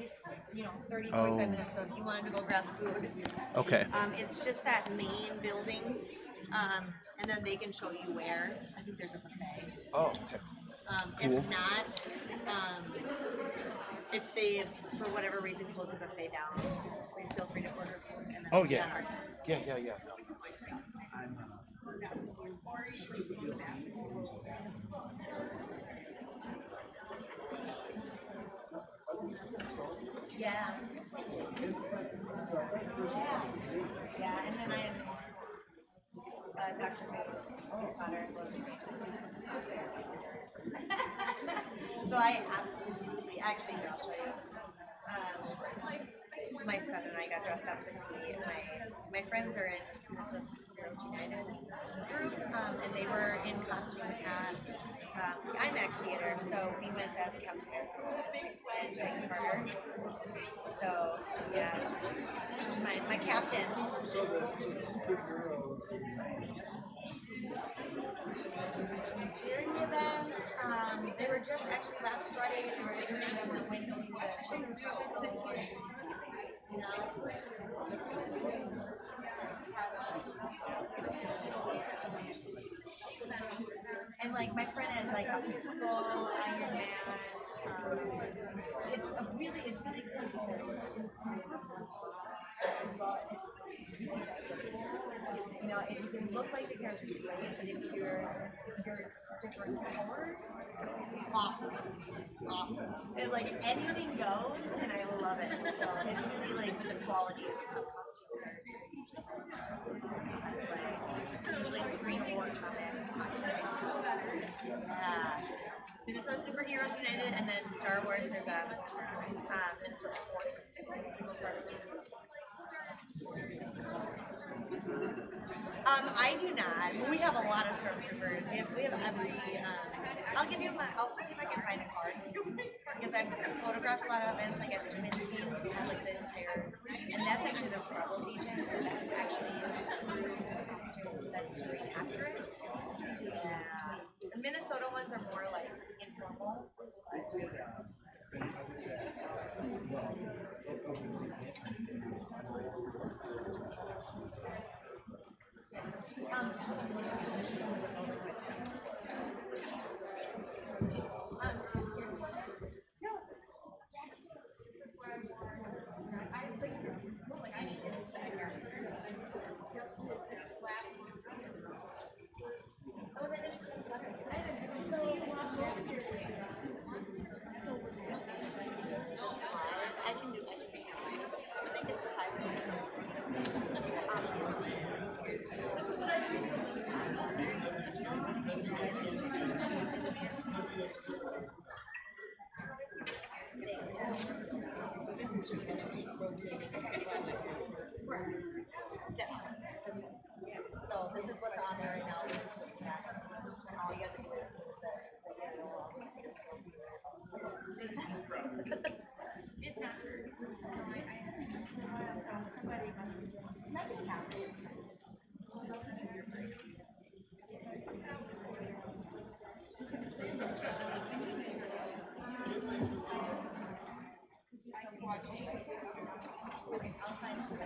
least 30, 45 Oh. minutes. So if you wanted to go grab food, Okay. it's just that main building, and then they can show you where. I think there's a buffet. Oh, okay. If Cool. not, if they, for whatever reason, close the buffet down, please feel free to order food and then Oh, it'll be yeah. on our time. Yeah. Yeah. Yeah, and then I'm Dr. Potter. So I absolutely, actually, here, I'll show you. My son and I got dressed up to see my friends are in Minnesota Superheroes United group, and they were in costume at the IMAX theater, so we went as Captain America and Peggy Carter. So yeah, my captain. So the superheroes. Cheering events. They were just actually last Friday. They were doing them that went to the Sugar Bowl. You know. And like my friend has like a football, Iron Man. It's really cool because as well it's really diverse. You know, if you can look like the characters, right? But if you're different colors, awesome. It's like anything goes, and I love it. So it's really like the quality of costumes are that's why usually screen or comics. Yeah. Minnesota Superheroes United, and then Star Wars. There's a Minnesota Force. We're part of Minnesota Force. I do not. But we have a lot of stormtroopers. We have every. I'll give you my. I'll see if I can find a card because I've photographed a lot of events like at the Twins game. We have like the entire, and that's actually the Rebels Legion. So that's actually approved costumes that's screen accurate. Yeah. The Minnesota ones are more like informal. I can do anything. I think it's the size of it. This is just going to keep rotating. Yeah. So this is what's on there right now. This is what's next. And all you have to do is move the It's not. Nothing happens. I'll find some.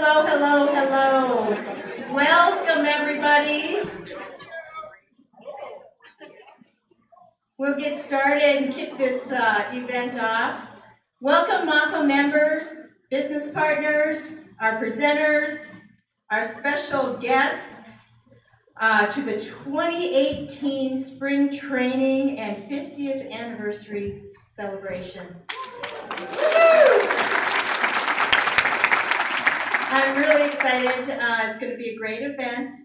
Hello, hello, hello. Welcome, everybody. We'll get started and kick this event off. Welcome, MAPA members, business partners, our presenters, our special guests to the 2018 Spring Training and 50th Anniversary Celebration. I'm really excited. It's going to be a great event.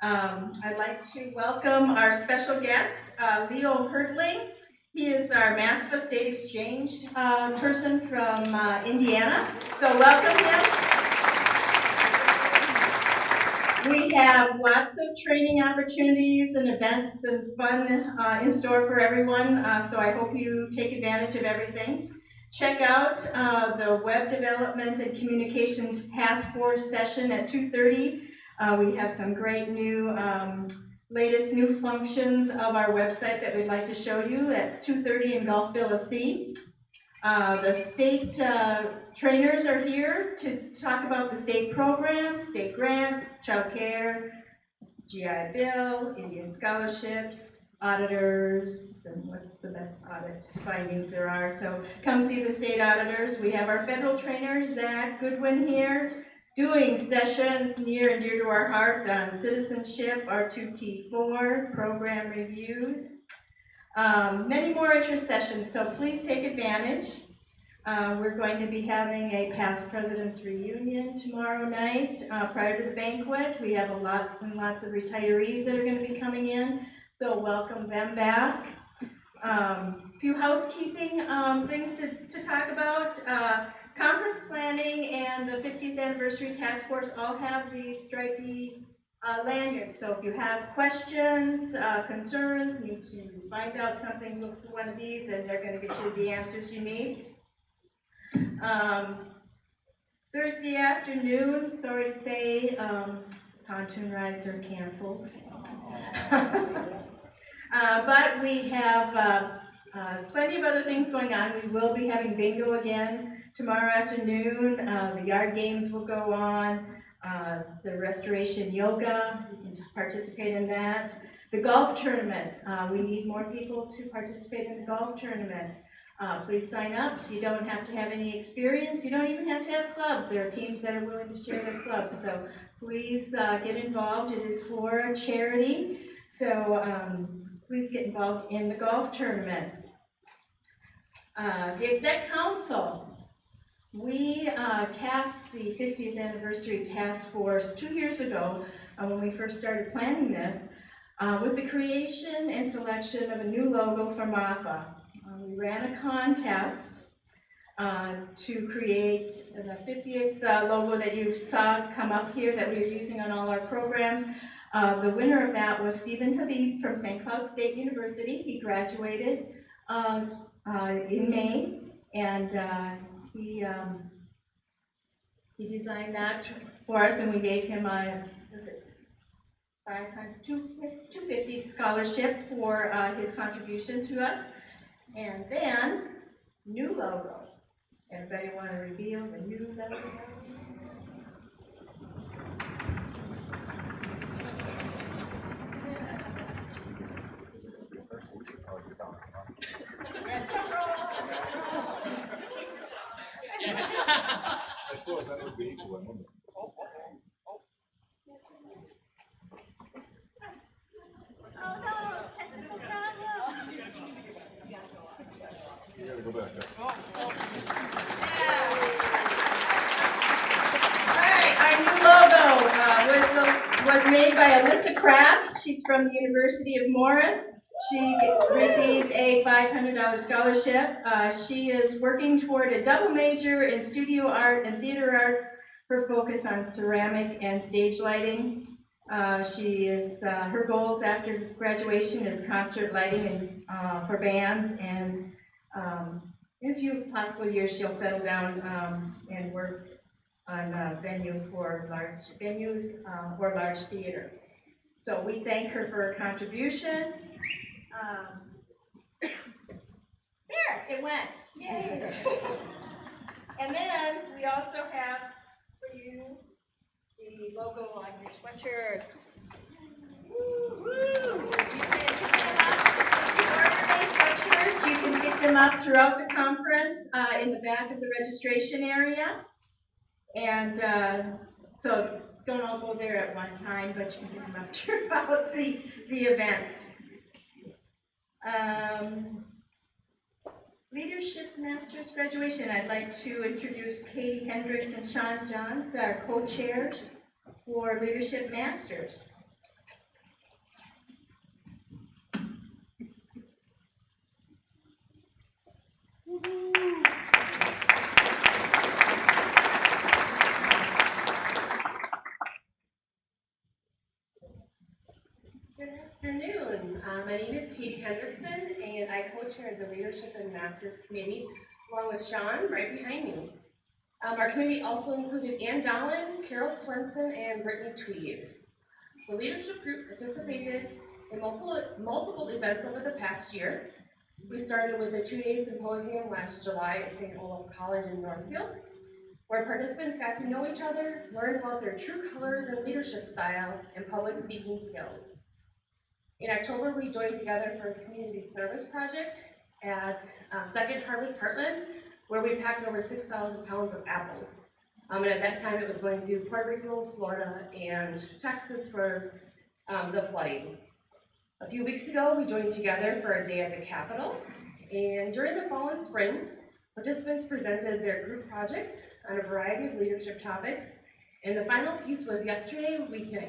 I'd like to welcome our special guest, Leo Hertling. He is our MASPA State Exchange person from Indiana. So welcome him. We have lots of training opportunities and events and fun in store for everyone. So I hope you take advantage of everything. Check out the Web Development and Communications Task Force session at 2:30. We have some great new, latest new functions of our website that we'd like to show you. That's 2:30 in Gulf Villa C. The state trainers are here to talk about the state programs, state grants, child care, GI Bill, Indian scholarships, auditors, and what's the best audit findings there are. So come see the state auditors. We have our federal trainer, Zach Goodwin, here doing sessions near and dear to our heart on citizenship, R2T4, program reviews. Many more interest sessions, so please take advantage. We're going to be having a past president's reunion tomorrow night prior to the banquet. We have lots and lots of retirees that are going to be coming in, so welcome them back. Few housekeeping things to talk about. Conference planning and the 50th anniversary task force all have these stripey lanyards. So if you have questions, concerns, need to find out something, look for one of these and they're going to get you the answers you need. Thursday afternoon, sorry to say, pontoon rides are canceled. But we have plenty of other things going on. We will be having bingo again tomorrow afternoon. The yard games will go on. The restoration yoga, you can participate in that. The golf tournament, we need more people to participate in the golf tournament. Please sign up. You don't have to have any experience. You don't even have to have clubs. There are teams that are willing to share their clubs. So please get involved. It is for charity. So please get involved in the golf tournament. The Exec Council. We tasked the 50th anniversary task force 2 years ago when we first started planning this with the creation and selection of a new logo for MAPA. We ran a contest to create the 50th logo that you saw come up here that we are using on all our programs. The winner of that was Stephen Habib from St. Cloud State University. He graduated in May, and he designed that for us, and we gave him a $250 scholarship for his contribution to us. And then, new logo. Everybody want to reveal the new logo? I suppose that would be equal, wouldn't it? You gotta go back up. Alright, our new logo was made by Alyssa Kraft. She's from the University of Morris. She received a $500 scholarship. She is working toward a double major in studio art and theater arts. Her focus on ceramic and stage lighting. Her goals after graduation is concert lighting and for bands, and in a few possible years she'll settle down and work on venues for large theater. So we thank her for her contribution. There, it went. Yay! And then we also have for you the logo on your sweatshirts. You can pick them up throughout the conference in the back of the registration area. And so don't all go there at one time, but you can pick them up throughout the events. Leadership Masters graduation. I'd like to introduce Katie Hendricks and Sean Johns, our co-chairs for Leadership Masters. Good afternoon. My name is Katie Hendrickson, and I co-chair the Leadership and Masters Committee, along with Sean, right behind me. Our committee also included Ann Dolan, Carol Swenson, and Brittany Tweed. The leadership group participated in multiple events over the past year. We started with a 2-day symposium last July at St. Olaf College in Northfield, where participants got to know each other, learn about their true colors and leadership style, and public speaking skills. In October, we joined together for a community service project at Second Harvest Heartland, where we packed over 6,000 pounds of apples. And at that time, it was going to Puerto Rico, Florida, and Texas for the flooding. A few weeks ago, we joined together for a day at the Capitol. And during the fall and spring, participants presented their group projects on a variety of leadership topics. And the final piece was yesterday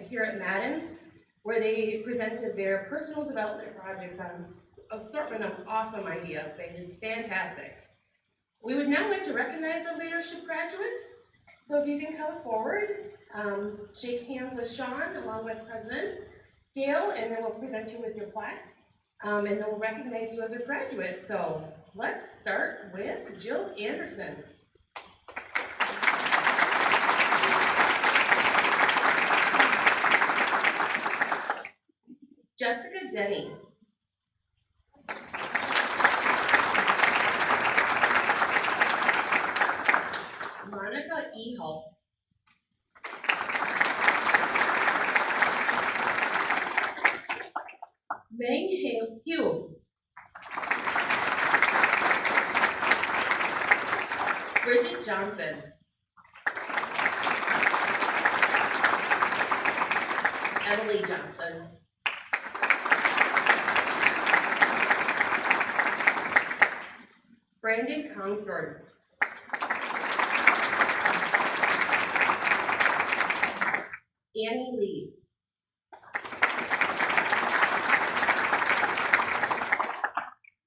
here at Madden, where they presented their personal development projects on an assortment of awesome ideas. They did fantastic. We would now like to recognize the leadership graduates. So if you can come forward, shake hands with Sean along with President Gail, and then we'll present you with your plaque, and then we'll recognize you as a graduate. So let's start with Jill Anderson. Jessica Denny. Monica Ehalt. Meng Hugh. Bridget Johnson. Emily Johnson. Brandon Congsford. Annie Lee.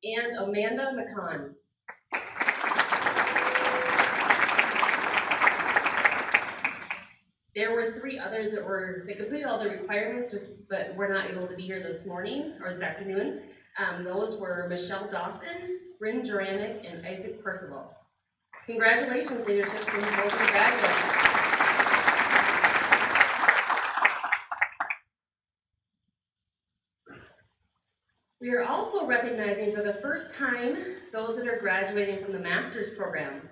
And Amanda McCon. There were 3 others they completed all the requirements, but were not able to be here this morning or this afternoon. Those were Michelle Dawson, Bryn Juranic, and Isaac Percival. Congratulations, leadership team, both graduates. We are also recognizing for the first time those that are graduating from the master's program.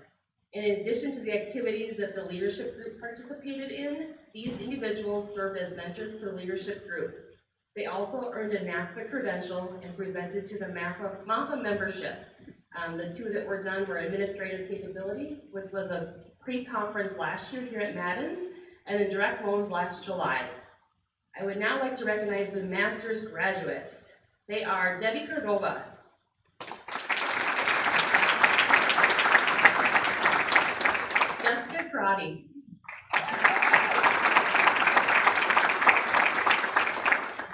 In addition to the activities that the leadership group participated in, these individuals served as mentors to the leadership group. They also earned a NASPA credential and presented to the MAPA membership. The 2 that were done were administrative capability, which was a pre-conference last year here at Madden, and then direct loans last July. I would now like to recognize the master's graduates. They are Debbie Cordova, Jessica Crotty,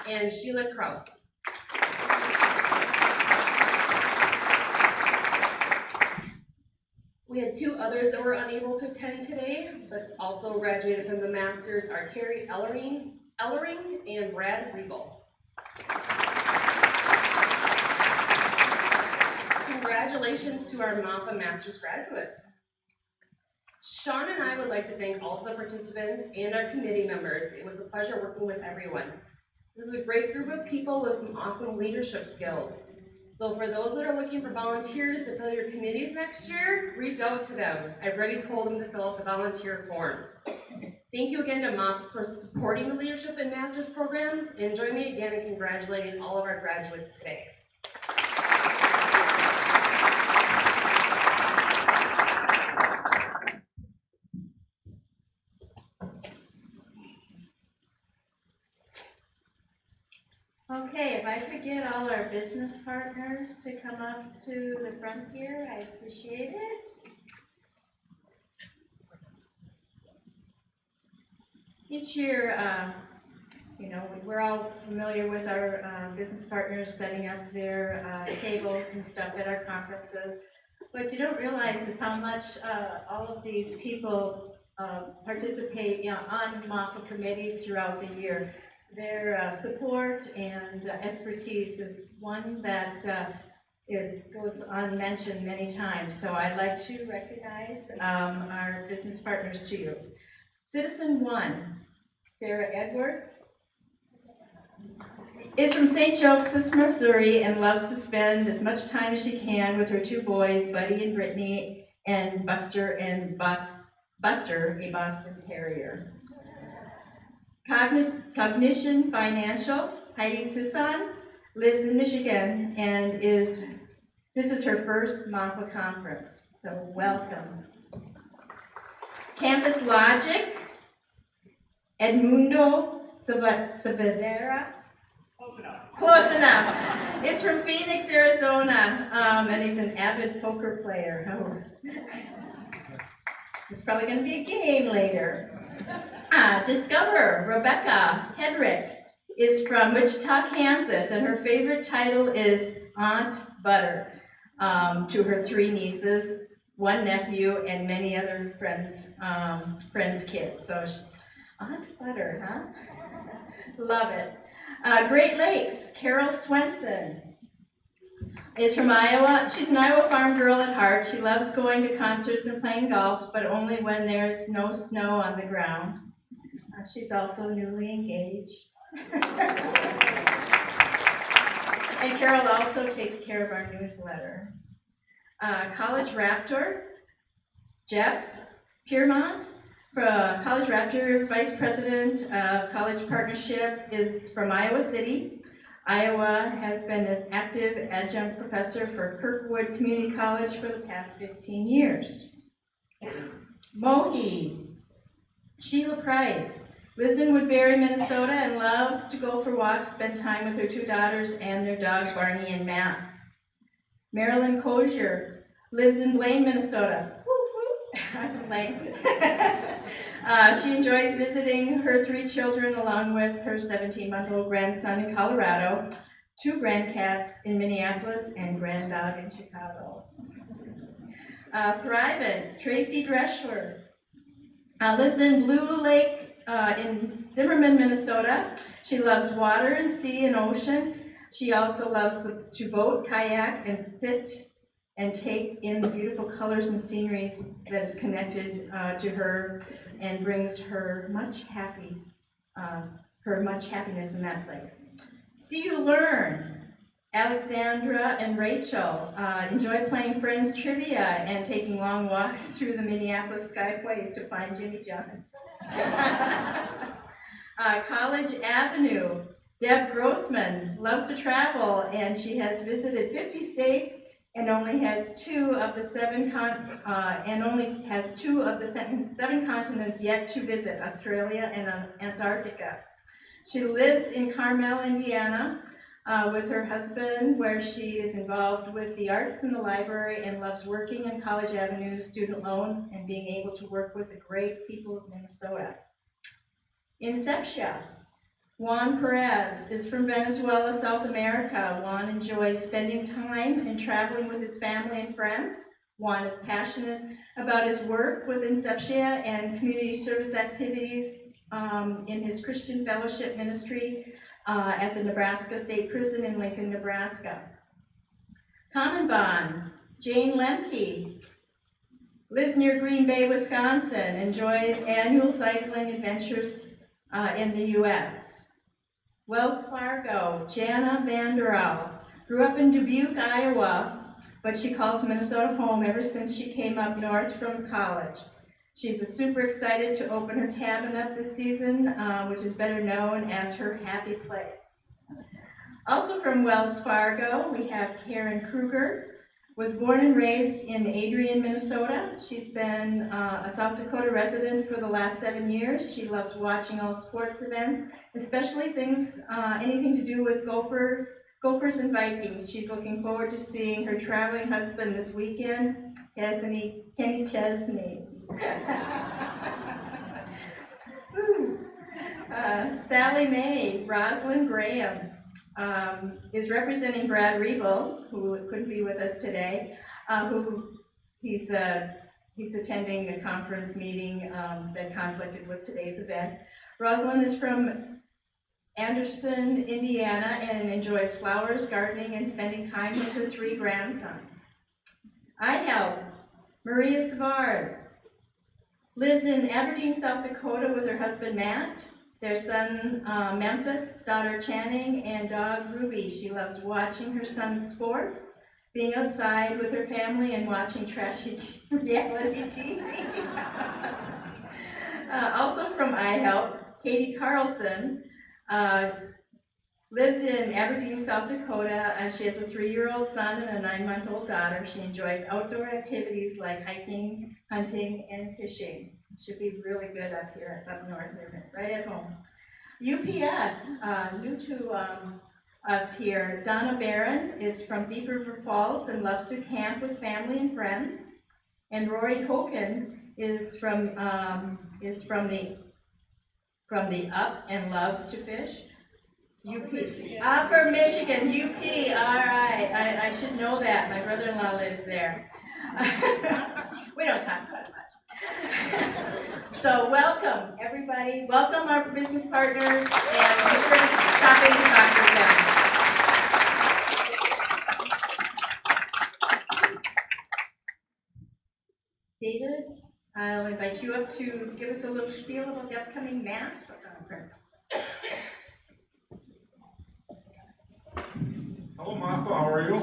and Sheila Kraus. We had 2 others that were unable to attend today, but also graduated from the Masters are Carrie Ellering and Brad Riegel. Congratulations to our MAPA Masters graduates. Sean and I would like to thank all of the participants and our committee members. It was a pleasure working with everyone. This is a great group of people with some awesome leadership skills. So for those that are looking for volunteers to fill your committees next year, reach out to them. I've already told them to fill out the volunteer form. Thank you again to MOP for supporting the Leadership and Masters program, and join me again in congratulating all of our graduates today. Okay, if I could get all our business partners to come up to the front here, I appreciate it. Each year, we're all familiar with our business partners setting up their tables and stuff at our conferences. What you don't realize is how much all of these people participate on MAFA committees throughout the year. Their support and expertise is one that goes unmentioned many times. So I'd like to recognize our business partners to you. Citizen 1, Sarah Edwards, is from St. Joseph's, Missouri, and loves to spend as much time as she can with her 2 boys, Buddy and Brittany, and Buster, a Boston Terrier. Cognition Financial, Heidi Sisson, lives in Michigan, and this is her first MAFA conference, so welcome. Campus Logic, Edmundo Saavedra, close enough. It's from Phoenix, Arizona, and he's an avid poker player. Oh. It's probably going to be a game later. Discover, Rebecca Hedrick, is from Wichita, Kansas, and her favorite title is Aunt Butter, to her 3 nieces, 1 nephew, and many other friends' kids. So, Aunt Butter, huh? Love it. Great Lakes, Carol Swenson is from Iowa. She's an Iowa farm girl at heart. She loves going to concerts and playing golf, but only when there's no snow on the ground. She's also newly engaged. And Carol also takes care of our newsletter. College Raptor, Jeff Piermont, College Raptor Vice President of College Partnership, is from Iowa City. Iowa has been an active adjunct professor for Kirkwood Community College for the past 15 years. Mohi, Sheila Price, lives in Woodbury, Minnesota, and loves to go for walks, spend time with her 2 daughters and their dogs, Barney and Matt. Marilyn Cozier lives in Blaine, Minnesota. I'm from Blaine. She enjoys visiting her 3 children along with her 17-month-old grandson in Colorado, 2 grandcats in Minneapolis, and granddog in Chicago. Thrivent, Tracy Dreschler, lives in Blue Lake in Zimmerman, Minnesota. She loves water and sea and ocean. She also loves to boat, kayak, and sit and take in the beautiful colors and scenery that is connected to her and brings her much happiness in that place. See You Learn. Alexandra and Rachel enjoy playing Friends Trivia and taking long walks through the Minneapolis Skyway to find Jimmy John. College Avenue. Deb Grossman loves to travel, and she has visited 50 states and only has 2 of the 7 continents yet to visit, Australia and Antarctica. She lives in Carmel, Indiana, with her husband, where she is involved with the arts and the library and loves working in College Avenue student loans and being able to work with the great people of Minnesota. Inceptia. Juan Perez is from Venezuela, South America. Juan enjoys spending time and traveling with his family and friends. Juan is passionate about his work with Inceptia and community service activities in his Christian Fellowship Ministry at the Nebraska State Prison in Lincoln, Nebraska. Common Bond, Jane Lemke, lives near Green Bay, Wisconsin, enjoys annual cycling adventures in the U.S. Wells Fargo, Jana Vanderall, grew up in Dubuque, Iowa, but she calls Minnesota home ever since she came up north from college. She's super excited to open her cabin up this season, which is better known as her happy place. Also from Wells Fargo, we have Karen Kruger. Was born and raised in Adrian, Minnesota. She's been a South Dakota resident for the last 7 years. She loves watching all sports events, especially things, anything to do with Gophers and Vikings. She's looking forward to seeing her traveling husband this weekend, Kenny Chesney. Sally Mae, Rosalind Graham, is representing Brad Revel, who couldn't be with us today, he's attending a conference meeting that conflicted with today's event. Rosalind is from Anderson, Indiana, and enjoys flowers, gardening, and spending time with her 3 grandsons. I help Maria Savard, lives in Aberdeen, South Dakota with her husband Matt, their son Memphis, daughter Channing, and dog Ruby. She loves watching her son's sports, being outside with her family, and watching trashy reality TV. Also from iHelp, Katie Carlson lives in Aberdeen, South Dakota, and she has a 3-year-old son and a 9-month-old daughter. She enjoys outdoor activities like hiking, hunting, and fishing. Should be really good up here, up north, right at home. UPS, new to us here. Donna Barron is from Deep River Falls and loves to camp with family and friends. And Rory Hoken is from the Up and loves to fish. UP, Upper Michigan, UP, all right, I should know that, my brother-in-law lives there. We don't talk about it much. So welcome, everybody, welcome our business partners, and thanks for stopping to talk with them. David, I'll invite you up to give us a little spiel about the upcoming MASP conference. Hello, Martha, how are you?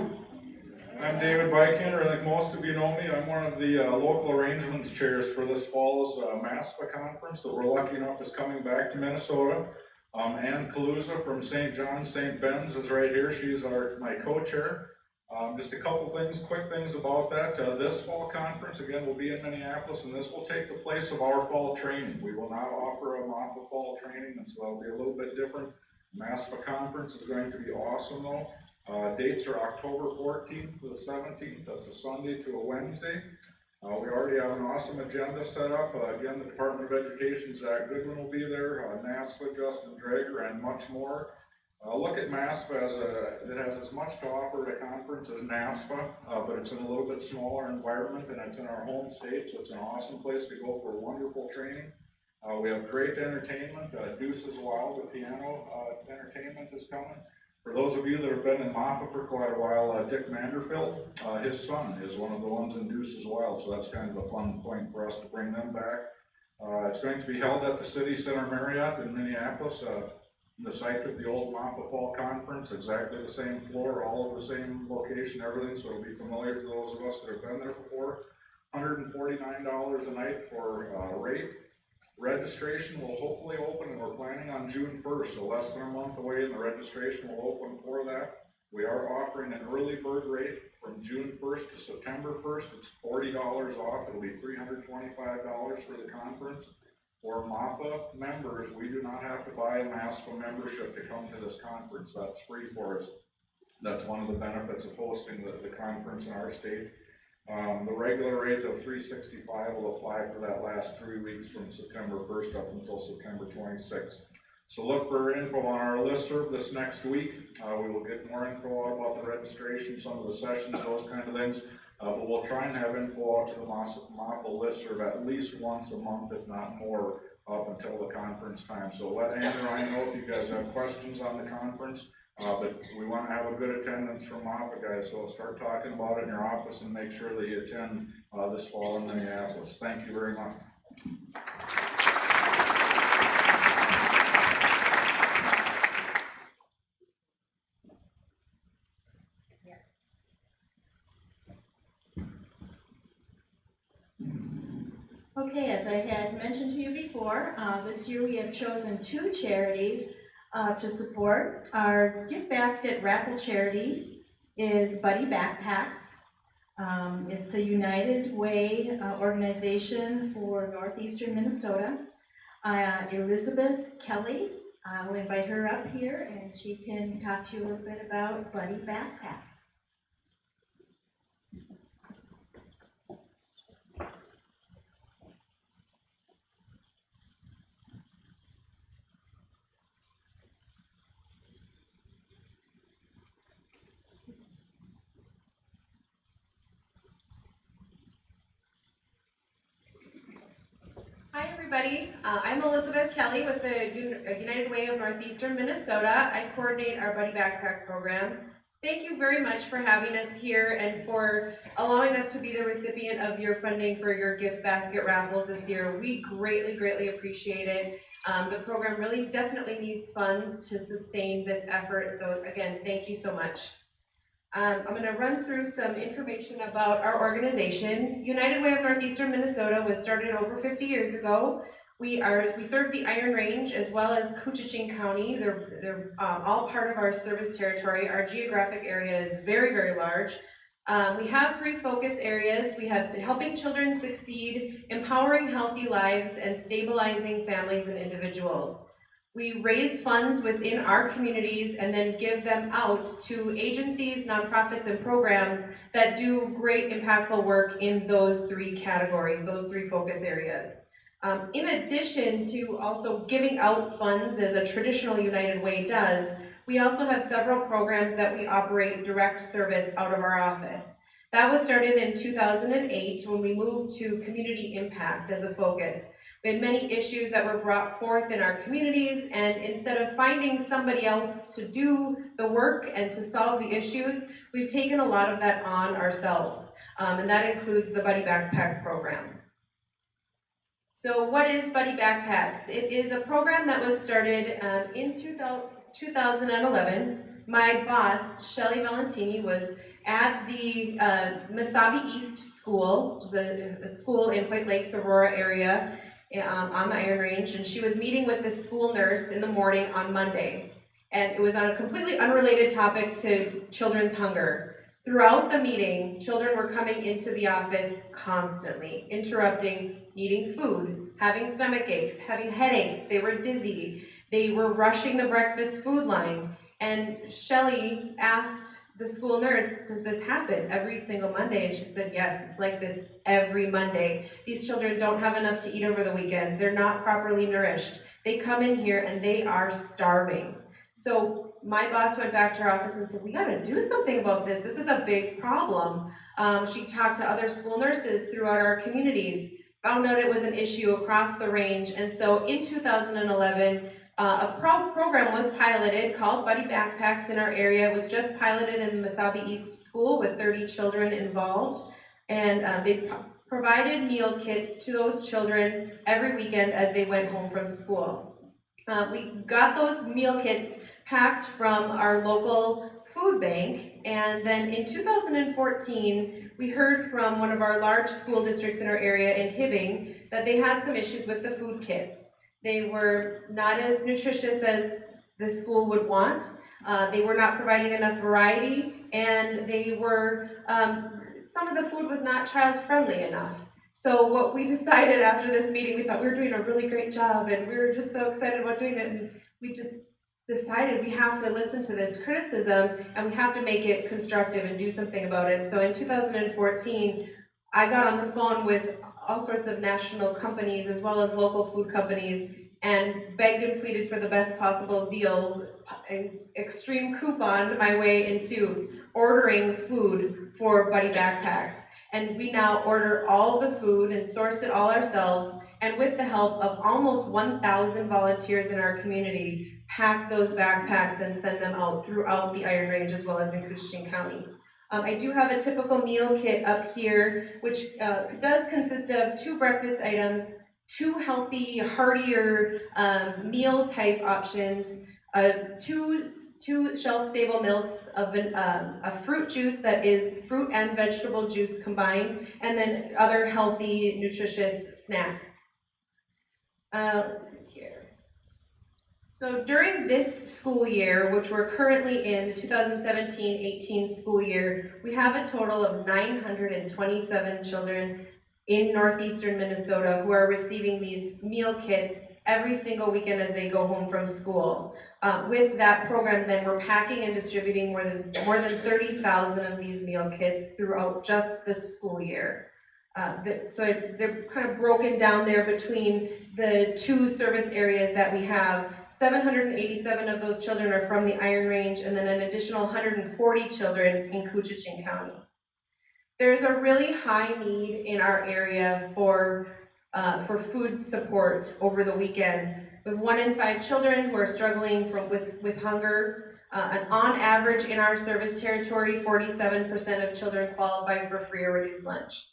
I'm David Bykander. I think most of you know me. I'm one of the local arrangements chairs for this fall's MASPA conference that we're lucky enough is coming back to Minnesota. Ann Kaluza from St. John's, St. Ben's is right here. She's my co-chair. Just a couple things, quick things about that. This fall conference, again, will be in Minneapolis, and this will take the place of our fall training. We will not offer a MAPA fall training, and so that'll be a little bit different. MASPA conference is going to be awesome, though. Dates are October 14th to the 17th. That's a Sunday to a Wednesday. We already have an awesome agenda set up. Again, the Department of Education, Zach Goodwin will be there, NASPA, Justin Drager, and much more. Look at MASPA as it has as much to offer at a conference as NASPA, but it's in a little bit smaller environment, and it's in our home state, so it's an awesome place to go for wonderful training. We have great entertainment. Deuce's Wild, the piano entertainment is coming. For those of you that have been in MAPA for quite a while, Dick Manderfield, his son is one of the ones in Deuce's Wild, so that's kind of a fun point for us to bring them back. It's going to be held at the City Center Marriott in Minneapolis, the site of the old MAPA Fall Conference, exactly the same floor, all of the same location, everything, so it'll be familiar to those of us that have been there before. $149 a night for rate. Registration will hopefully open, and we're planning on June 1st, so less than a month away, and the registration will open for that. We are offering an early bird rate from June 1st to September 1st. It's $40 off. It'll be $325 for the conference. For MAPA members, we do not have to buy a MASPA membership to come to this conference. That's free for us. That's one of the benefits of hosting the conference in our state. The regular rate of $365 will apply for that last 3 weeks from September 1st up until September 26th. So look for info on our listserv this next week. We will get more info out about the registration, some of the sessions, those kind of things. But we'll try and have info out to the MAPA listserv at least once a month, if not more, up until the conference time. So let Ann and I know if you guys have questions on the conference. But we want to have a good attendance from MAPA guys, so start talking about it in your office and make sure that you attend this fall in Minneapolis. Thank you very much. Okay, as This year we have chosen 2 charities to support. Our gift basket raffle charity is Buddy Backpacks. It's a United Way organization for northeastern Minnesota. Elizabeth Kelly, I'll invite her up here and she can talk to you a little bit about Buddy Backpacks. Hi, everybody. I'm Elizabeth Kelly with the United Way of Northeastern Minnesota. I coordinate our Buddy Backpack program. Thank you very much for having us here and for allowing us to be the recipient of your funding for your gift basket raffles this year. We greatly, greatly appreciate it. The program really definitely needs funds to sustain this effort. So again, thank you so much. I'm going to run through some information about our organization. United Way of Northeastern Minnesota was started over 50 years ago. We serve the Iron Range as well as Coochin County. They're all part of our service territory. Our geographic area is very, very large. We have 3 focus areas. We have helping children succeed, empowering healthy lives, and stabilizing families and individuals. We raise funds within our communities and then give them out to agencies, nonprofits, and programs that do great impactful work in those 3 categories, those 3 focus areas. In addition to also giving out funds as a traditional United Way does, we also have several programs that we operate direct service out of our office. That was started in 2008 when we moved to community impact as a focus. We had many issues that were brought forth in our communities, and instead of finding somebody else to do the work and to solve the issues, we've taken a lot of that on ourselves, and that includes the Buddy Backpack program. So what is Buddy Backpacks? It is a program that was started in 2011. My boss, Shelly Valentini, was at the Mesabi East School, which is a school in White Lakes, Aurora area, on the Iron Range, and she was meeting with the school nurse in the morning on Monday. And it was on a completely unrelated topic to children's hunger. Throughout the meeting, children were coming into the office constantly, interrupting, needing food, having stomach aches, having headaches, they were dizzy, they were rushing the breakfast food line. And Shelly asked the school nurse, does this happen every single Monday? And she said, yes, it's like this every Monday. These children don't have enough to eat over the weekend. They're not properly nourished. They come in here and they are starving. So my boss went back to her office and said, we gotta do something about this. This is a big problem. She talked to other school nurses throughout our communities, found out it was an issue across the range. And so in 2011, a program was piloted called Buddy Backpacks in our area. It was just piloted in the Mesabi East School with 30 children involved. And they provided meal kits to those children every weekend as they went home from school. We got those meal kits packed from our local food bank. And then in 2014, we heard from one of our large school districts in our area in Hibbing that they had some issues with the food kits. They were not as nutritious as the school would want. They were not providing enough variety, and they were, some of the food was not child-friendly enough. So what we decided after this meeting, we thought we were doing a really great job, and we were just so excited about doing it, and we just decided we have to listen to this criticism, and we have to make it constructive and do something about it. So in 2014, I got on the phone with all sorts of national companies as well as local food companies and begged and pleaded for the best possible deals and extreme couponed my way into ordering food for Buddy Backpacks. And we now order all the food and source it all ourselves, and with the help of almost 1,000 volunteers in our community, pack those backpacks and send them out throughout the Iron Range as well as in Coochin County. I do have a typical meal kit up here, which does consist of 2 breakfast items, 2 healthy, heartier meal type options, 2 shelf-stable milks of a fruit juice that is fruit and vegetable juice combined, and then other healthy, nutritious snacks. Let's see. So during this school year, which we're currently in, the 2017-18 school year, we have a total of 927 children in northeastern Minnesota who are receiving these meal kits every single weekend as they go home from school. With that program, then we're packing and distributing more than 30,000 of these meal kits throughout just this school year. They're kind of broken down there between the two service areas that we have. 787 of those children are from the Iron Range, and then an additional 140 children in Coochin County. There's a really high need in our area for food support over the weekends. With 1 in 5 children who are struggling with hunger, and on average in our service territory, 47% of children qualify for free or reduced lunch.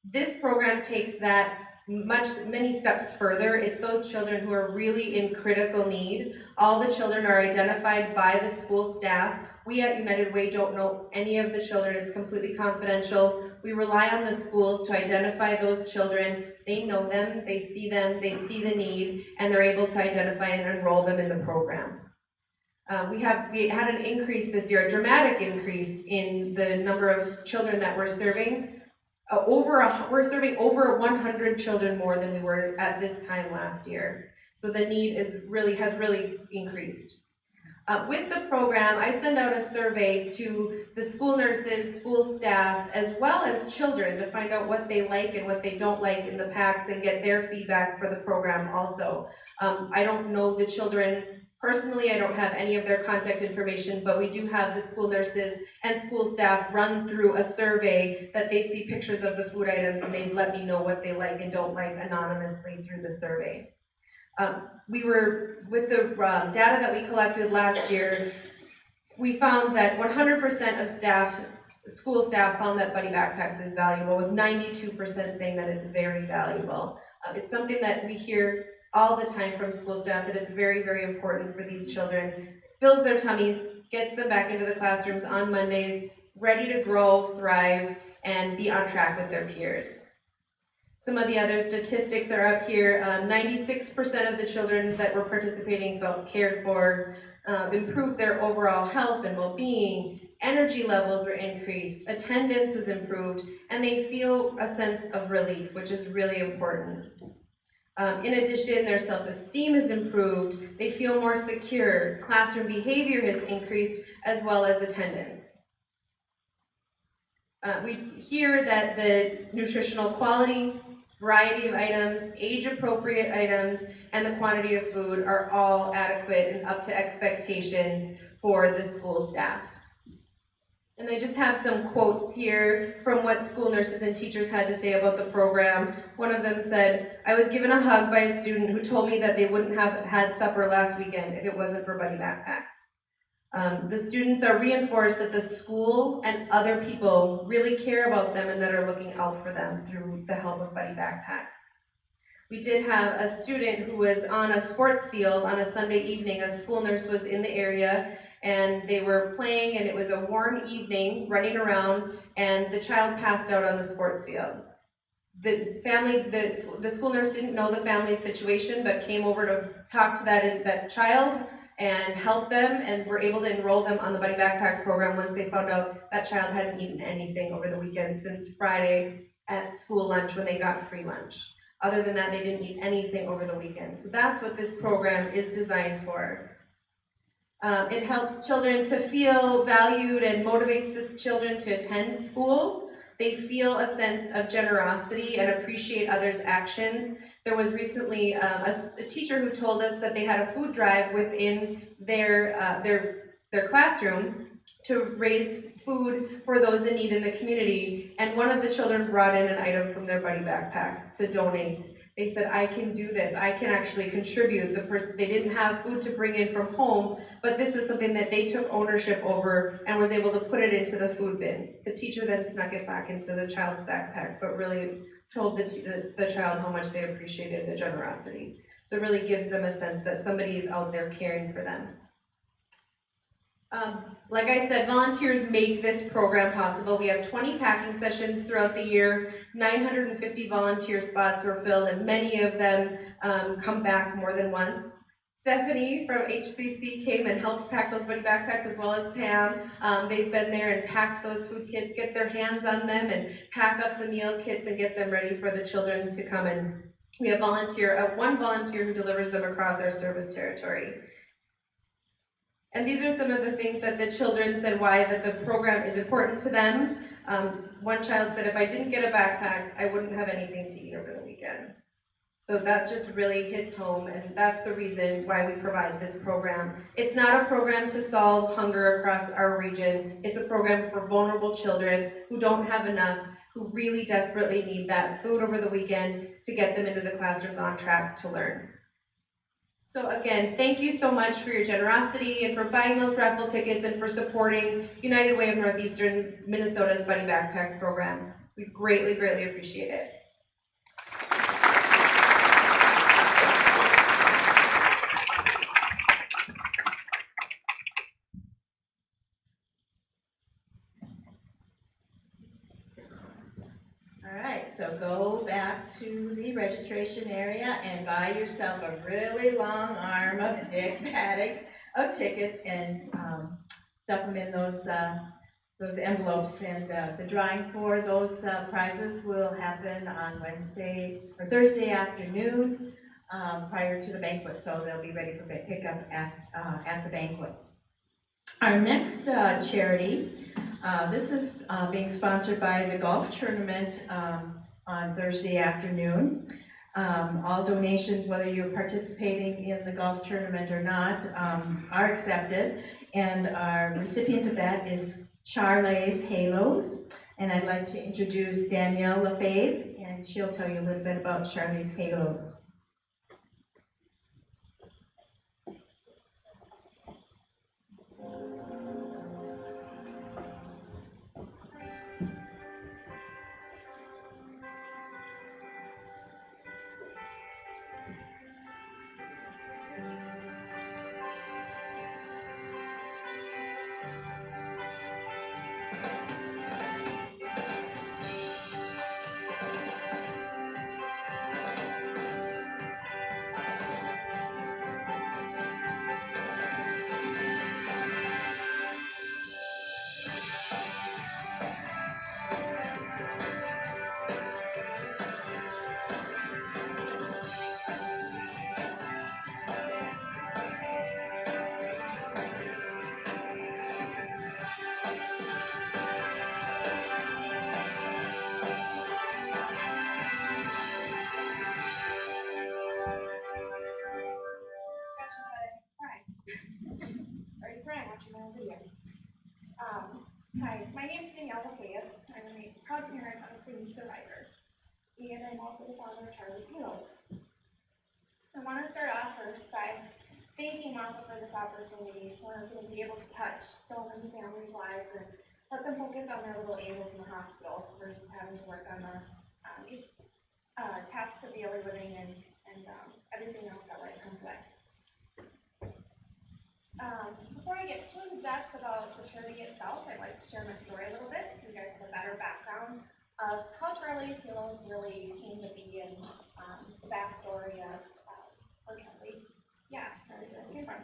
This program takes that many steps further. It's those children who are really in critical need. All the children are identified by the school staff. We at United Way don't know any of the children. It's completely confidential. We rely on the schools to identify those children. They know them, they see the need, and they're able to identify and enroll them in the program. We had an increase this year, a dramatic increase in the number of children that we're serving. We're serving over 100 children more than we were at this time last year. So the need has really increased. With the program, I send out a survey to the school nurses, school staff, as well as children to find out what they like and what they don't like in the packs and get their feedback for the program also. I don't know the children personally, I don't have any of their contact information, but we do have the school nurses and school staff run through a survey that they see pictures of the food items and they let me know what they like and don't like anonymously through the survey. With the data that we collected last year, we found that 100% of school staff found that Buddy Backpacks is valuable, with 92% saying that it's very valuable. It's something that we hear all the time from school staff, that it's very, very important for these children. Fills their tummies, gets them back into the classrooms on Mondays, ready to grow, thrive, and be on track with their peers. Some of the other statistics are up here. 96% of the children that were participating felt cared for, improved their overall health and well-being, energy levels were increased, attendance was improved, and they feel a sense of relief, which is really important. In addition, their self-esteem is improved, they feel more secure, classroom behavior has increased, as well as attendance. We hear that the nutritional quality, variety of items, age-appropriate items, and the quantity of food are all adequate and up to expectations for the school staff. And I just have some quotes here from what school nurses and teachers had to say about the program. One of them said, "I was given a hug by a student who told me that they wouldn't have had supper last weekend if it wasn't for Buddy Backpacks." The students are reinforced that the school and other people really care about them and that are looking out for them through the help of Buddy Backpacks. We did have a student who was on a sports field on a Sunday evening. A school nurse was in the area and they were playing, and it was a warm evening, running around, and the child passed out on the sports field. The school nurse didn't know the family's situation, but came over to talk to that child and help them, and were able to enroll them on the Buddy Backpack program once they found out that child hadn't eaten anything over the weekend since Friday at school lunch when they got free lunch. Other than that, they didn't eat anything over the weekend. So that's what this program is designed for. It helps children to feel valued and motivates the children to attend school. They feel a sense of generosity and appreciate others' actions. There was recently a teacher who told us that they had a food drive within their classroom to raise food for those in need in the community, and one of the children brought in an item from their Buddy Backpack to donate. They said, "I can do this, I can actually contribute." They didn't have food to bring in from home, but this was something that they took ownership over and was able to put it into the food bin. The teacher then snuck it back into the child's backpack, but really told the child how much they appreciated the generosity. So it really gives them a sense that somebody is out there caring for them. Like I said, volunteers make this program possible. We have 20 packing sessions throughout the year, 950 volunteer spots were filled, and many of them come back more than once. Stephanie from HCC came and helped pack those buddy backpacks as well as Pam. They've been there and packed those food kits, get their hands on them and pack up the meal kits and get them ready for the children to come. And we have one volunteer who delivers them across our service territory. And these are some of the things that the children said why that the program is important to them. One child said, if I didn't get a backpack, I wouldn't have anything to eat over the weekend. So that just really hits home, and that's the reason why we provide this program. It's not a program to solve hunger across our region. It's a program for vulnerable children who don't have enough, who really desperately need that food over the weekend to get them into the classrooms on track to learn. So again, thank you so much for your generosity and for buying those raffle tickets and for supporting United Way of Northeastern Minnesota's Buddy Backpack program. We greatly, greatly appreciate it. So go back to the registration area and buy yourself a really long arm of padding of tickets and stuff them in those envelopes. And the drawing for those prizes will happen on Wednesday or Thursday afternoon prior to the banquet. So they'll be ready for pickup at the banquet. Our next charity, this is being sponsored by the golf tournament on Thursday afternoon. All donations, whether you're participating in the golf tournament or not, are accepted. And our recipient of that is Charlie's Halos. And I'd like to introduce Danielle Lefebvre, and she'll tell you a little bit about Charlie's Halos. Hi, my name is Danielle Lefebvre. I'm a proud parent of a Koen survivor, and I'm also the founder of Charlie's Halos. I want to start off first by thanking Martha for this opportunity for to be able to touch so many families' lives and let them focus on their little angels in the hospital versus having to work on the tasks of daily living and everything else that life comes with. Before I get too in depth about the charity itself, I'd like to share my story a little bit so you guys have a better background of how Charlie's Halos really came to be and the backstory of where Charlie, where it came from.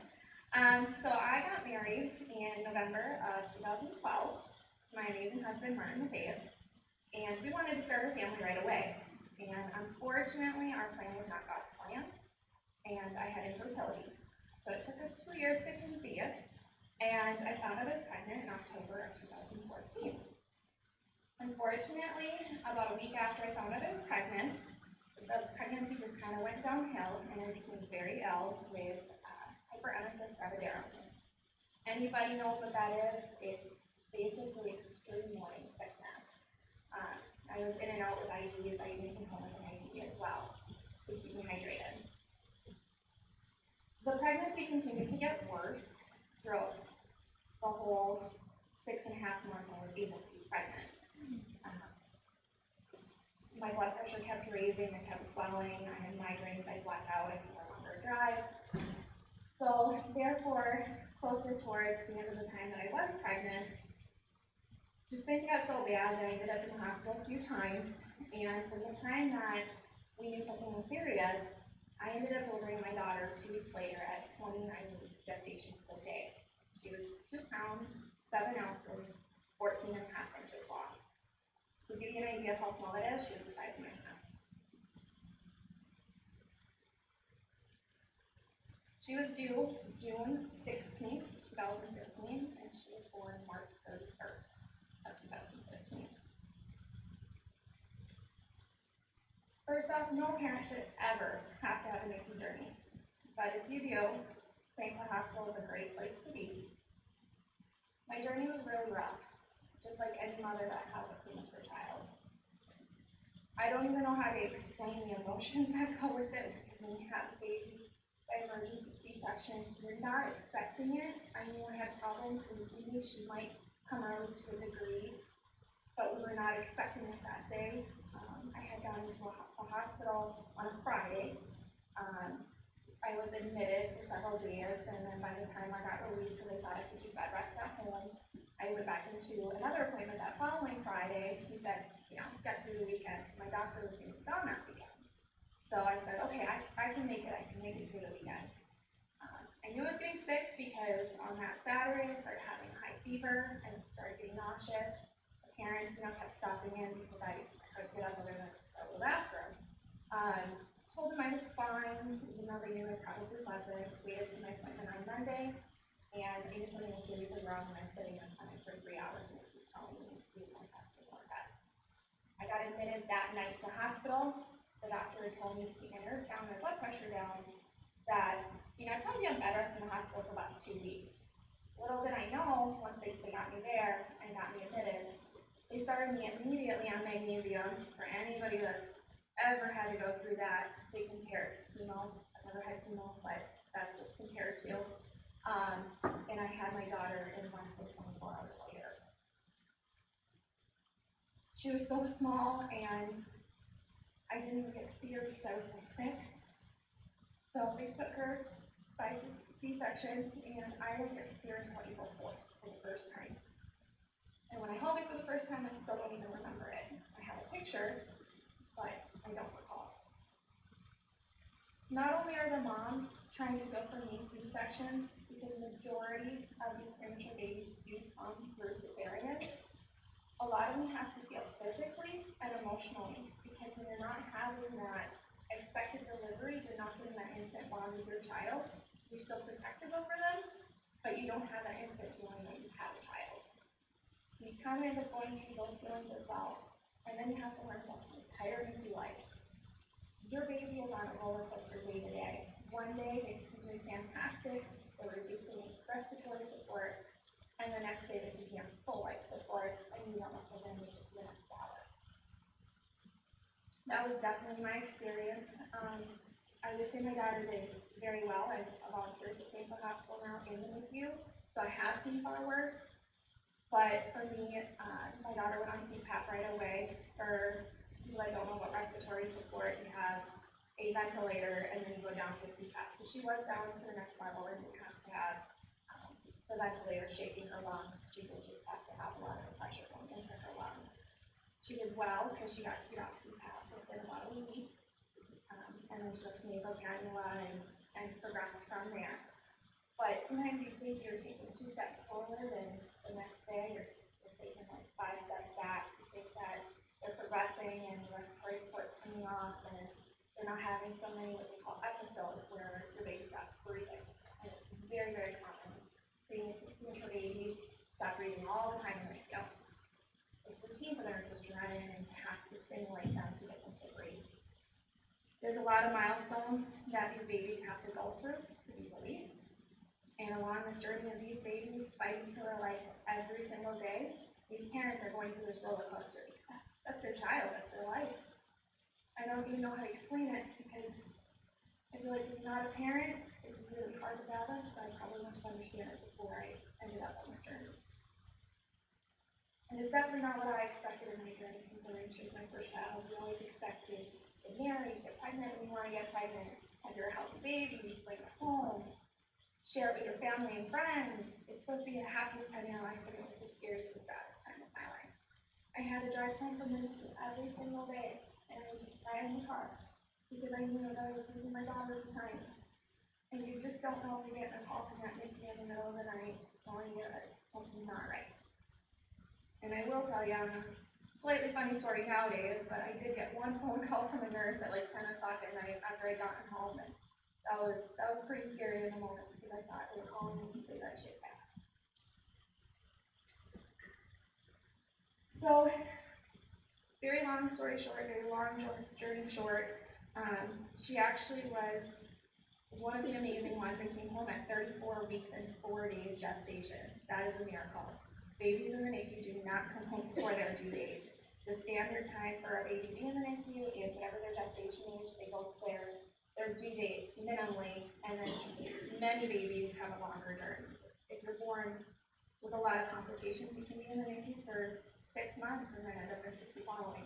So I got married in November of 2012 to my amazing husband, Martin Lefebvre, and we wanted to start a family right away. And unfortunately, our plan was not God's plan, and I had infertility. So it took us 2 years to conceive, and I found out I was pregnant in October of 2014. Unfortunately, about a week after I found out I was pregnant, the pregnancy just kind of went downhill, and I became very ill with hyperemesis gravidarum. Anybody knows what that is? It's basically extreme morning sickness. I was in and out with IVs. I even came home with an IV as well to keep me hydrated. The pregnancy continued to get worse throughout the whole 6.5 months I was able to be pregnant. My blood pressure kept raising, I kept swelling, I had migraines, I blacked out, I could no longer drive. So therefore, closer towards the end of the time that I was pregnant, just things got so bad that I ended up in the hospital a few times, and from the time that we knew something was serious, I ended up delivering my daughter 2 weeks later at 29 weeks gestation per day. She was 2 pounds, 7 ounces, 14 and a half inches long. To give you an idea of how small it is, she was the size of my hand. She was due June 16th, 2015, and she was born March 31st of 2015. First off, no parent should ever have to have a NICU journey, but if you do, St. Hospital is a great place to be. My journey was really rough, just like any mother that has a premature child. I don't even know how to explain the emotions that go with it when you have a baby by emergency C-section. You're not expecting it. I knew I had problems and maybe she might come early to a degree, but we were not expecting it that day. I had gone into a hospital on a Friday. I was admitted for several days, and then by the time I got released, because they thought I could do bed rest at home, I went back into another appointment that following Friday. He said, get through the weekend. My doctor was going to be gone that weekend. So I said, okay, I can make it. I can make it through the weekend. I knew I was getting sick because on that Saturday I started having a high fever and started getting nauseous. The parents, kept stopping in because I couldn't get up other than to go to the bathroom. Told them I was fine, even though they knew I probably wasn't. Waited for my appointment on Monday, and they just something was seriously wrong when I'm sitting in clinic for 3 hours and they keep telling me to do my test before bed. I got admitted that night to the hospital. The doctor had told me to keep my nerves down, my blood pressure down, that, I'd probably be on bed rest in the hospital for about 2 weeks. Little did I know, once they got me there and got me admitted, they started me immediately on magnesium. For anybody that's ever had to go through that, they compare it to chemo. I've never had chemo, but that's what's compared to. And I had my daughter in less than 24 hours later. She was so small, and I didn't even get to see her because I was so sick. So they took her by C-section, and I didn't get to see her until April 4th for the first time. And when I held it for the first time, I still don't even remember it. I have a picture, but I don't recall. Not only are the moms trying to go for main C-sections, because the majority of these premature babies do come through cesarean, a lot of them have to feel physically and emotionally, because when you're not having that expected delivery, you're not getting that instant bond with your child. You're still protective over them, but you don't have that instant feeling that you have a child. You kind of end up going through those feelings as well, and then you have to learn something entirely new life. Your baby is on a roller coaster day to day. One day they can do fantastic, they're reducing respiratory support, and the next day they can be on full life support, and you don't know if they're going to make it to the next hour. That was definitely my experience. I would say my daughter did very well. I volunteered at St. Hospital now in the NICU, so I have seen far worse. But for me, my daughter went on CPAP right away. For people that don't know what respiratory support, you have a ventilator and then you go down to CPAP. So she was down to the next level, and you have to have the ventilator shaking her lungs. She would just have to have a lot of pressure going into her lungs. She did well because she got to get off CPAP within about a week. And then she took nasal cannula and progressed from there. But sometimes you think you're taking 2 steps forward, and the next day you're taking like 5 steps back. You think that they're progressing and the respiratory support's coming off, and they're not having so many what they call episodes where your baby stops breathing. And it's very, very common. Seeing premature babies stop breathing all the time in the NICU. It's routine for them to just run in and have to stimulate them to get them to breathe. There's a lot of milestones that these babies have to go through to be released. And along this journey of these babies fighting for their life every single day, these parents are going through this roller coaster. That's their child, that's their life. I don't even know how to explain it, because I feel like as not a parent, it's really hard to balance, but I probably want to understand it before I ended up on this journey. And it's definitely not what I expected in my journey considering she was my first child. You always expected to get married, get pregnant when you want to get pregnant, have your healthy baby, bring it home, share it with your family and friends. It's supposed to be the happiest time in your life, but it was the scariest and saddest time of my life. I had to drive home from the NICU every single day, and I would just cry in the car. because I knew that I was losing my daughter at the time. And you just don't know if you're getting a call from that NICU in the middle of the night telling you that something's not right. And I will tell you, slightly funny story nowadays, but I did get one phone call from a nurse at like 10 o'clock at night after I gotten home, and that was pretty scary in the moment because I thought they were calling me to say that shit fast. So, very long story short, very long journey short, she actually was one of the amazing ones and came home at 34 weeks and 4 days gestation. That is a miracle. Babies in the NICU do not come home before their due date. The standard time for a baby to be in the NICU is whatever their gestation age, they go to their due date minimally, and then many babies have a longer journey. If you're born with a lot of complications, you can be in the NICU for 6 months and then end up in 60 following.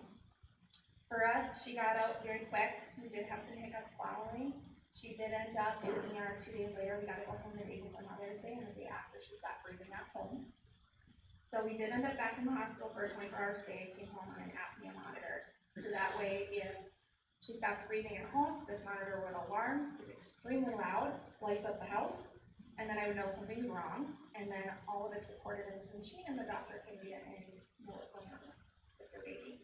For us, she got out very quick. We did have some hiccups following. She did end up in the ER 2 days later. We got to go home the day before Mother's Day and the day after she stopped breathing at home. So we did end up back in the hospital for a 24-hour stay, came home on an apnea monitor. So that way, if she stopped breathing at home, this monitor would alarm, it's extremely loud, lights up the house, and then I would know something's wrong, and then all of it's recorded in this machine, and the doctor can read it and know what's going on with her baby.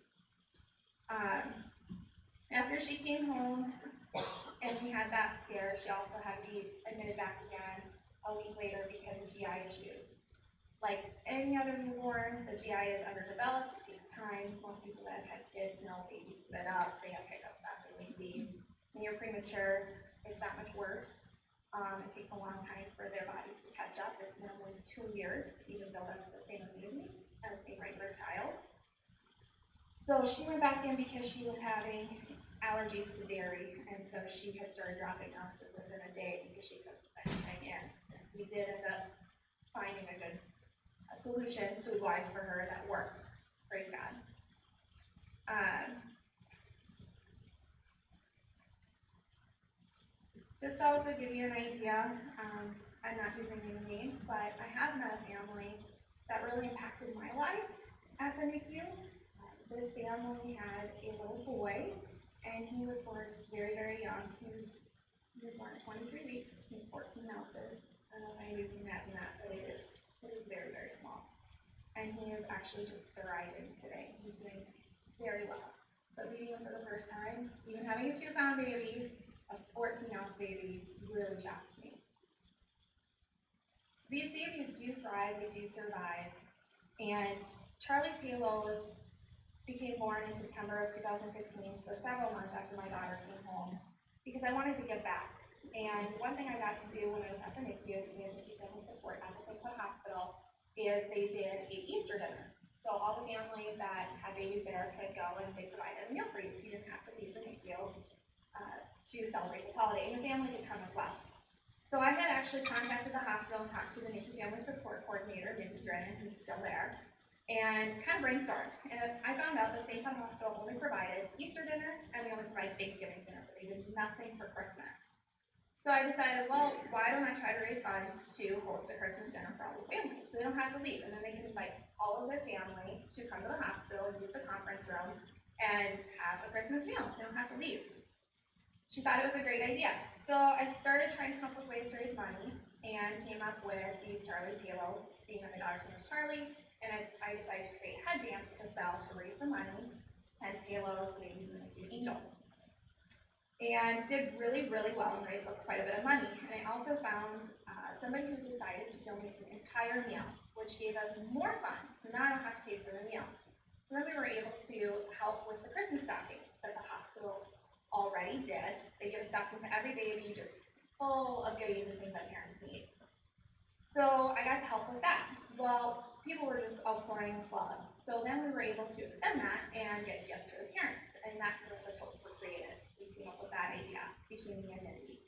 After she came home, and we had that scare, she also had to be admitted back again a week later because of GI issues. Like any other newborn, the GI is underdeveloped, it takes time. Most people that have had kids know babies spit up, they have hiccups after they leave. When you're premature, it's that much worse. It takes a long time for their bodies to catch up. It's normally 2 years, even though that's the same as a regular child. So she went back in because she was having allergies to dairy, and so she had started dropping ounces within a day because she couldn't put anything in. We did end up finding a good solution food-wise for her that worked. Praise God. Just to also give you an idea, I'm not using any names, but I have met a family that really impacted my life at the NICU. This family had a little boy, and he was born very, very young. He was born at 23 weeks. He was 14 ounces. I don't know if any of you can imagine that, but it is very, very small. And he is actually just thriving today. He's doing very well. But meeting him for the first time, even having a 2-pound baby, a 14-ounce baby, really shocked me. These babies do thrive, they do survive. And Charlie's Halo became born in September of 2015, so several months after my daughter came home, because I wanted to give back. And one thing I got to do when I was at the NICU, the NICU Family Support at the hospital, is they did a Easter dinner. So all the families that had babies there could go and they provided a meal for you, so you didn't have to leave the NICU to celebrate this holiday, and your family could come as well. So I had actually contacted the hospital and talked to the NICU Family Support Coordinator, Nikki Drennan, who's still there, and kind of brainstormed. And I found out that St. Paul Hospital only provided Easter dinner, and they only provided Thanksgiving dinner, but they did nothing for Christmas. So I decided, well, why don't I try to raise funds to host a Christmas dinner for all the families, so they don't have to leave, and then they can invite all of their family to come to the hospital and use the conference room and have a Christmas meal. They don't have to leave. She thought it was a great idea. So I started trying to come up with ways to raise money and came up with these Charlie's Halos, being that my daughter's name is Charlie, and I decided to create headbands to sell to raise the money, hence Halos, babies, and the angels. And did really, really well and raised quite a bit of money. And I also found somebody who decided to donate an entire meal, which gave us more funds. So now I don't have to pay for the meal. So then we were able to help with the Christmas stockings that the hospital already did. They give a stocking to every baby, just full of goodies and things that parents need. So I got to help with that. Well, people were just outpouring love. So then we were able to extend that and get gifts for the parents. And that's where the totes were created. We came up with that idea between me and Mindy.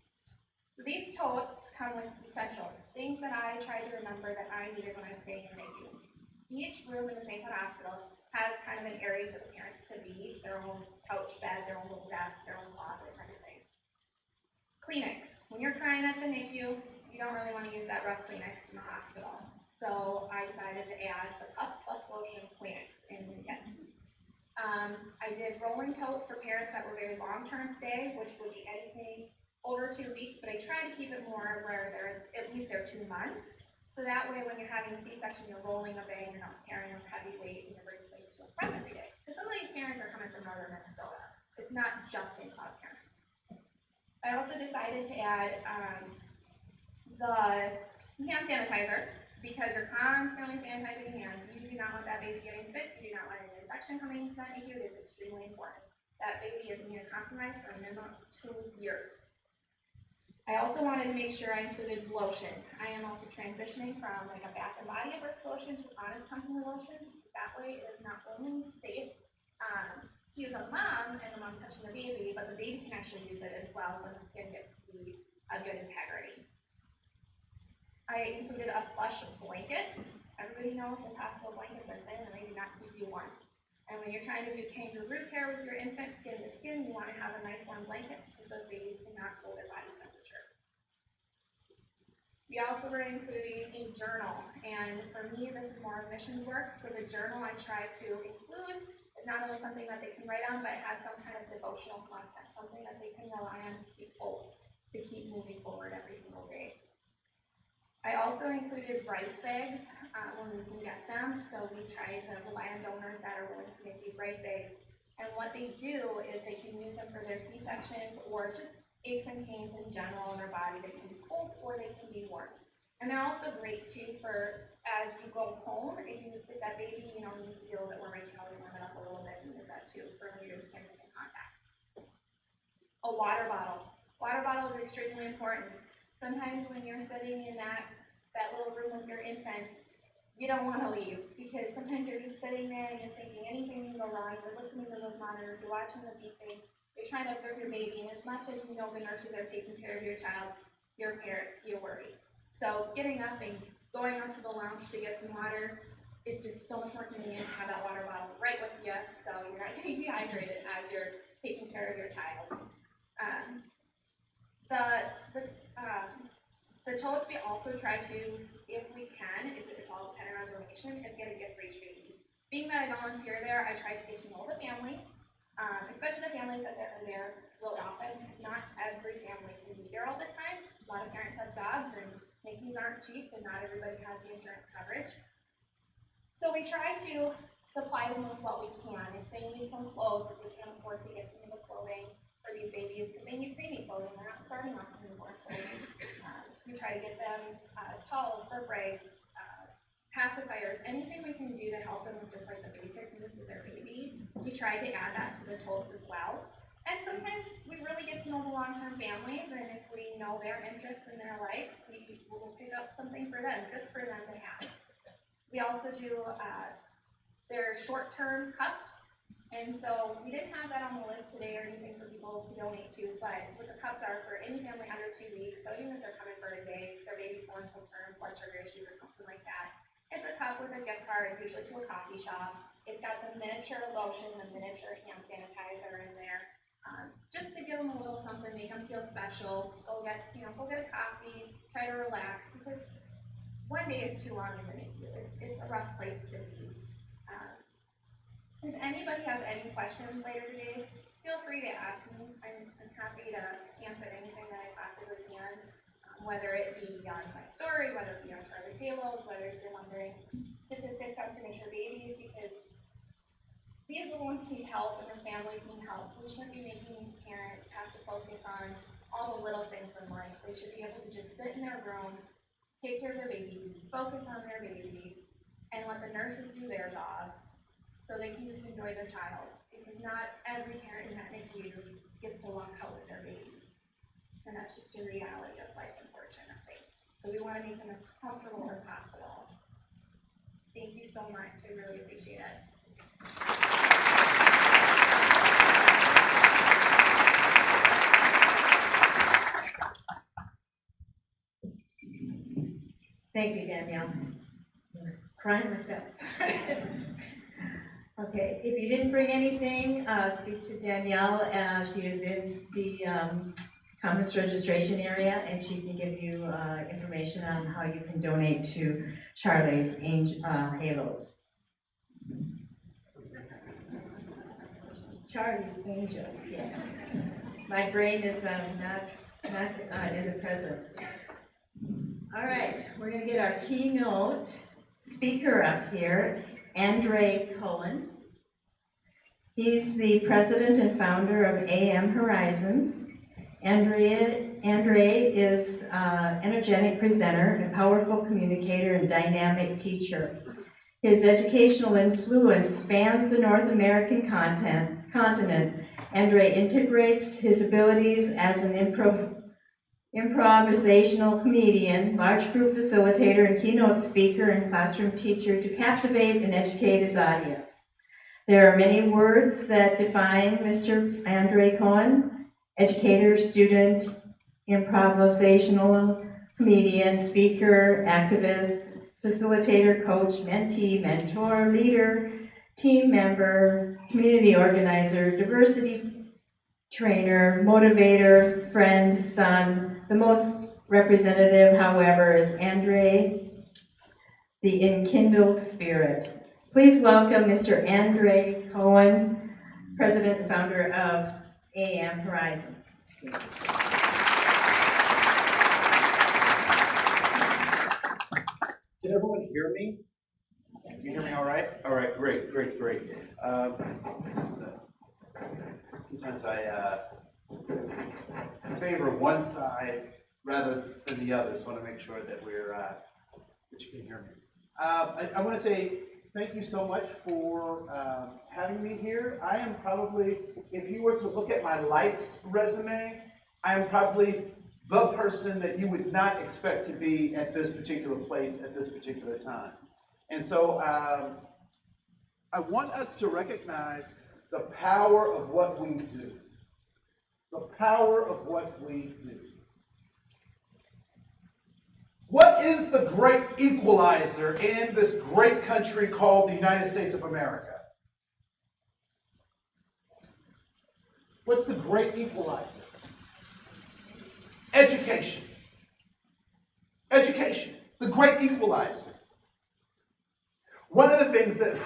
So these totes come with essentials, things that I tried to remember that I needed when I was staying in NICU. Each room in the St. Paul Hospital has kind of an area for the parents to be, their own couch bed, their own little desk, their own closet, and everything. Kleenex. When you're crying at the NICU, you don't really want to use that rough Kleenex in the hospital. So I decided to add the Cup Plus Lotion Kleenex in the kit. I did rolling totes for parents that were very long-term stay, which would be anything over 2 weeks, but I tried to keep it more where they're, at least they're 2 months. So that way, when you're having a C-section, you're rolling a bag, you're not carrying a heavy weight, and you're bringing things to a friend every day. Because some of these parents are coming from northern Minnesota. It's not just in Cloud County. I also decided to add the hand sanitizer, because you're constantly sanitizing your hands. You do not want that baby getting sick. You do not want an infection coming into that NICU. It is extremely important. That baby is immunocompromised for a minimum of 2 years. I also wanted to make sure I included lotion. I am also transitioning from like a Bath and Body Works lotion to Honest Company lotion. That way it is not only safe to use on mom and the mom touching the baby, but the baby can actually use it as well when the skin gets to be a good integrity. I included a plush blanket. Everybody knows that hospital blankets are thin and they do not keep you warm. And when you're trying to do kangaroo care with your infant skin to skin, you want to have a nice warm blanket because those babies cannot hold their body temperature. We also were including a journal, and for me, this is more of missions work. So the journal I try to include is not only something that they can write on, but it has some kind of devotional content, something that they can rely on to keep hope, to keep moving forward every single day. I also included rice bags when we can get them, so we try to rely on donors that are willing to make these rice bags. And what they do is they can use them for their C-sections or just aches and pains in general in their body. They can be cold or they can be warm. And they're also great too for as you go home, if that baby, you needs to feel that we're making it warm it up a little bit, and use that too for when your skin is in contact. A water bottle. Water bottle is extremely important. Sometimes when you're sitting in that little room with your infant, you don't want to leave because sometimes you're just sitting there and you're thinking anything can go wrong. You're listening to those monitors, you're watching the beeping, you're trying to observe your baby, and as much as you know the nurses are taking care of your child, your parent, you're worried. So getting up and going up to the lounge to get some water is just so much more convenient to have that water bottle right with you, so you're not getting dehydrated as you're taking care of your child. The totes we also try to, if we can, it's all dependent on donation, is get a gift for each baby. Being that I volunteer there, I try to get to know the families, especially the families that are there really often. Not every family can be there all the time. A lot of parents have jobs and NICUs aren't cheap and not everybody has the insurance coverage. So we try to supply them with what we can. If they need some clothes, if we can afford to get some of the clothing for these babies, because they need preemie clothing, they're not starting off in newborn clothing. We try to get them towels, fur breaks, pacifiers, anything we can do to help them with just like the basic needs of their baby. We try to add that to the totes as well. And sometimes we really get to know the long-term families, and if we know their interests and their likes, we will pick up something for them, just for them to have. We also do their short-term cups. And so we didn't have that on the list today or anything for people to donate to, but what the cups are for any family under 2 weeks, so even if they're coming for a day, their baby's born full term, blood sugar issue or something like that, it's a cup with a gift card, usually to a coffee shop. It's got the miniature lotion, the miniature hand sanitizer in there, just to give them a little something, make them feel special. Go get a coffee, try to relax, because one day is too long in the NICU. It's a rough place to be. If anybody has any questions later today, feel free to ask me. I'm happy to answer anything that I possibly can, whether it be on my story, whether it be on Charlie's Halos, whether you're wondering statistics on premature babies, because these little ones need help and their families need help. We shouldn't be making these parents have to focus on all the little things in life. They should be able to just sit in their room, take care of their baby, focus on their baby, and let the nurses do their jobs, so they can just enjoy their child, because not every parent in that NICU gets to walk out with their baby. And that's just the reality of life, unfortunately. So we want to make them as comfortable as possible. Thank you so much, I really appreciate it. Thank you, Danielle. I was crying myself. Okay, if you didn't bring anything, speak to Danielle. She is in the conference registration area, and she can give you information on how you can donate to Charlie's Halos. Charlie's Angels, yes. My brain is not in the present. All right, we're going to get our keynote speaker up here, Andre Koen. He's the president and founder of AM Horizons. Andre is an energetic presenter, a powerful communicator, and dynamic teacher. His educational influence spans the North American continent. Andre integrates his abilities as an improvisational comedian, large group facilitator, and keynote speaker and classroom teacher to captivate and educate his audience. There are many words that define Mr. Andre Koen: educator, student, improvisational comedian, speaker, activist, facilitator, coach, mentee, mentor, leader, team member, community organizer, diversity trainer, motivator, friend, son. The most representative, however, is Andre, the enkindled spirit. Please welcome Mr. Andre Koen, president and founder of AM Horizons. Can everyone hear me? Can you hear me all right? All right, great. Sometimes I favor one side rather than the other, so I want to make sure that that you can hear me. I want to say thank you so much for having me here. I am probably, if you were to look at my life's resume, I am probably the person that you would not expect to be at this particular place at this particular time. And so I want us to recognize the power of what we do. The power of what we do. What is the great equalizer in this great country called the United States of America? What's the great equalizer? Education. Education, the great equalizer. One of the things that,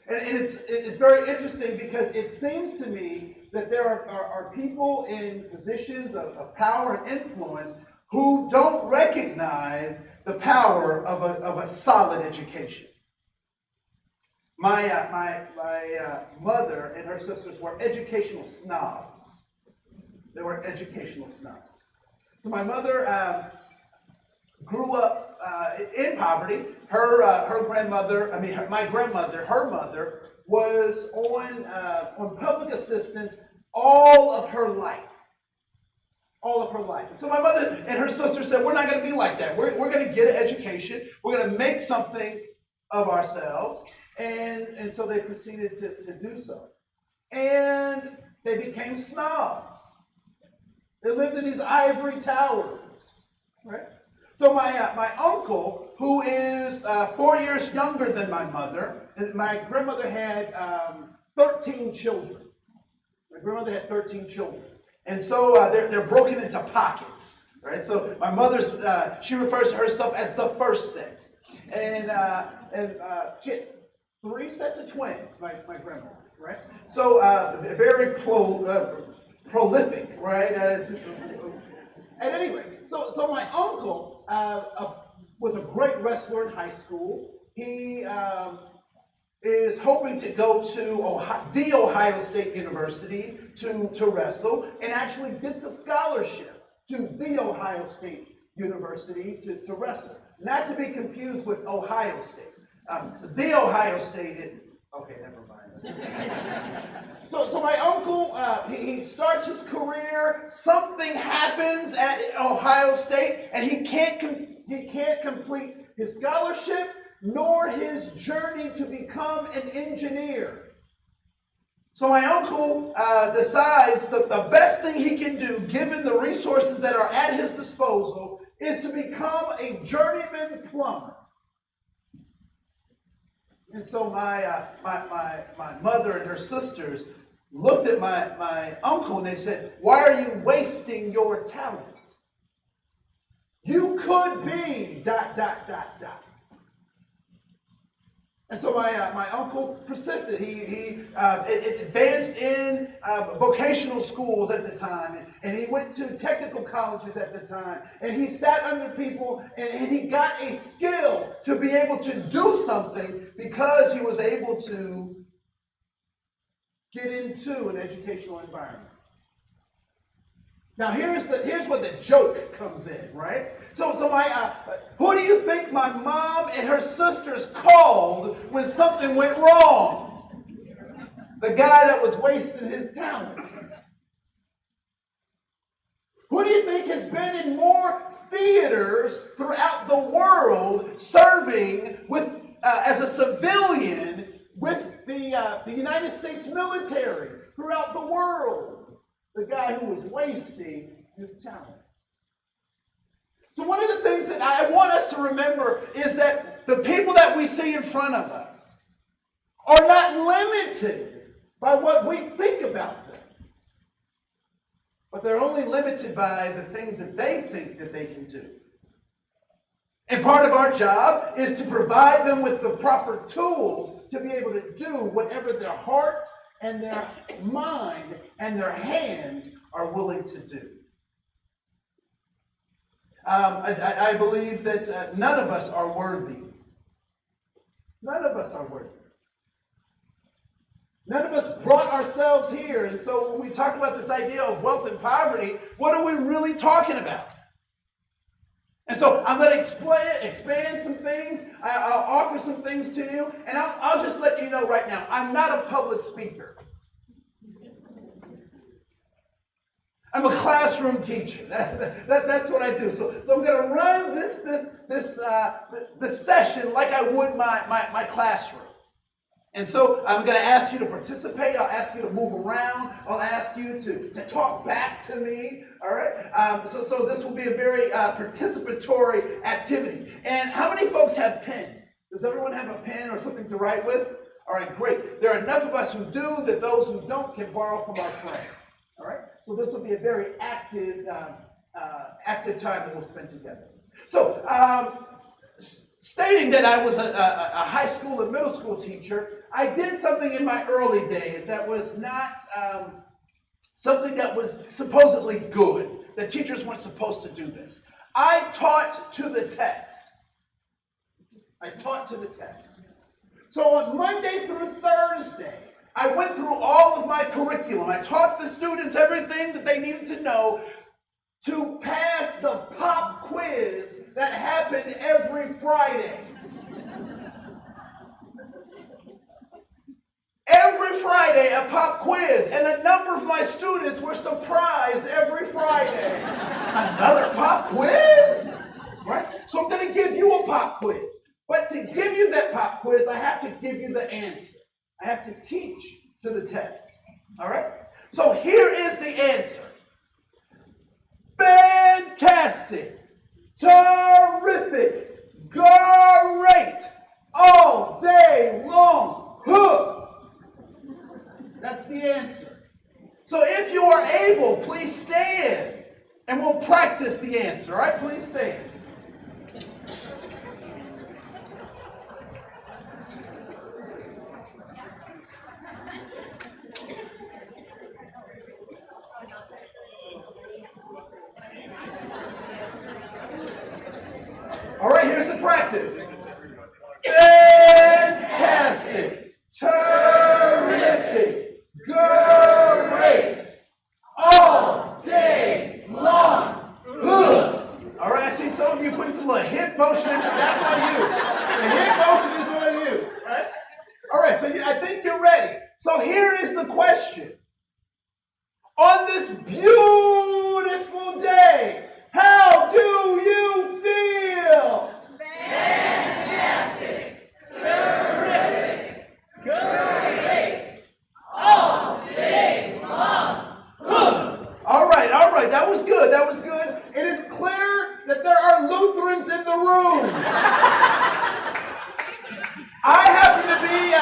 and it's very interesting because it seems to me that there are people in positions of power and influence who don't recognize the power of a solid education. My mother and her sisters were educational snobs. They were educational snobs. So my mother grew up in poverty. Her grandmother, my grandmother, her mother, was on public assistance all of her life. All of her life. So my mother and her sister said, we're not going to be like that. We're going to get an education. We're going to make something of ourselves. And so they proceeded to do so. And they became snobs. They lived in these ivory towers, right? So my uncle, who is 4 years younger than my mother, my grandmother had 13 children. My grandmother had 13 children. And so they're broken into pockets, right? So my mother's, she refers to herself as the first set. And she had 3 sets of twins, my grandmother, right? So very prolific, right? At any rate, so my uncle was a great wrestler in high school. He is hoping to go to the Ohio State University to wrestle, and actually gets a scholarship to the Ohio State University to wrestle. Not to be confused with Ohio State. The Ohio State, okay, never mind. So my uncle, he starts his career, something happens at Ohio State, and he can't complete his scholarship, nor his journey to become an engineer. So my uncle decides that the best thing he can do, given the resources that are at his disposal, is to become a journeyman plumber. And so my mother and her sisters looked at my uncle and they said, why are you wasting your talent? You could be ... And so my uncle persisted. He advanced in vocational schools at the time, and he went to technical colleges at the time, and he sat under people, and he got a skill to be able to do something because he was able to get into an educational environment. Now here's where the joke comes in, right? So who do you think my mom and her sisters called when something went wrong? The guy that was wasting his talent. Who do you think has been in more theaters throughout the world serving with as a civilian with the United States military throughout the world? The guy who was wasting his talent. So one of the things that I want us to remember is that the people that we see in front of us are not limited by what we think about them. But they're only limited by the things that they think that they can do. And part of our job is to provide them with the proper tools to be able to do whatever their heart and their mind and their hands are willing to do. I believe that none of us are worthy. None of us are worthy. None of us brought ourselves here. And so when we talk about this idea of wealth and poverty, what are we really talking about? And so I'm going to expand some things. I'll offer some things to you. And I'll just let you know right now, I'm not a public speaker. I'm a classroom teacher. That's what I do. So I'm going to run this session like I would my classroom. And so I'm going to ask you to participate. I'll ask you to move around. I'll ask you to talk back to me. All right? So this will be a very participatory activity. And how many folks have pens? Does everyone have a pen or something to write with? All right, great. There are enough of us who do that those who don't can borrow from our friends. All right? So this will be a very active time that we'll spend together. So stating that I was a high school and middle school teacher, I did something in my early days that was not something that was supposedly good. The teachers weren't supposed to do this. I taught to the test. I taught to the test. So on Monday through Thursday, I went through all of my curriculum. I taught the students everything that they needed to know to pass the pop quiz that happened every Friday. Every Friday, a pop quiz, and a number of my students were surprised every Friday. Another pop quiz? Right? So I'm going to give you a pop quiz. But to give you that pop quiz, I have to give you the answer. I have to teach to the test. All right? So here is the answer. Fantastic. Terrific. Great. All day long. Huh. That's the answer. So if you are able, please stand. And we'll practice the answer. All right? Please stand. All right, here's the practice. Fantastic. Terrific. Great. All day long. All right, I see some of you putting some little hip motion in. That's on you. The hip motion is on you. Right? All right, so I think you're ready. So here is the question. On this beautiful day, how do you feel? Fantastic, terrific, great, all day long. All right, that was good, It is clear that there are Lutherans in the room. I happen to be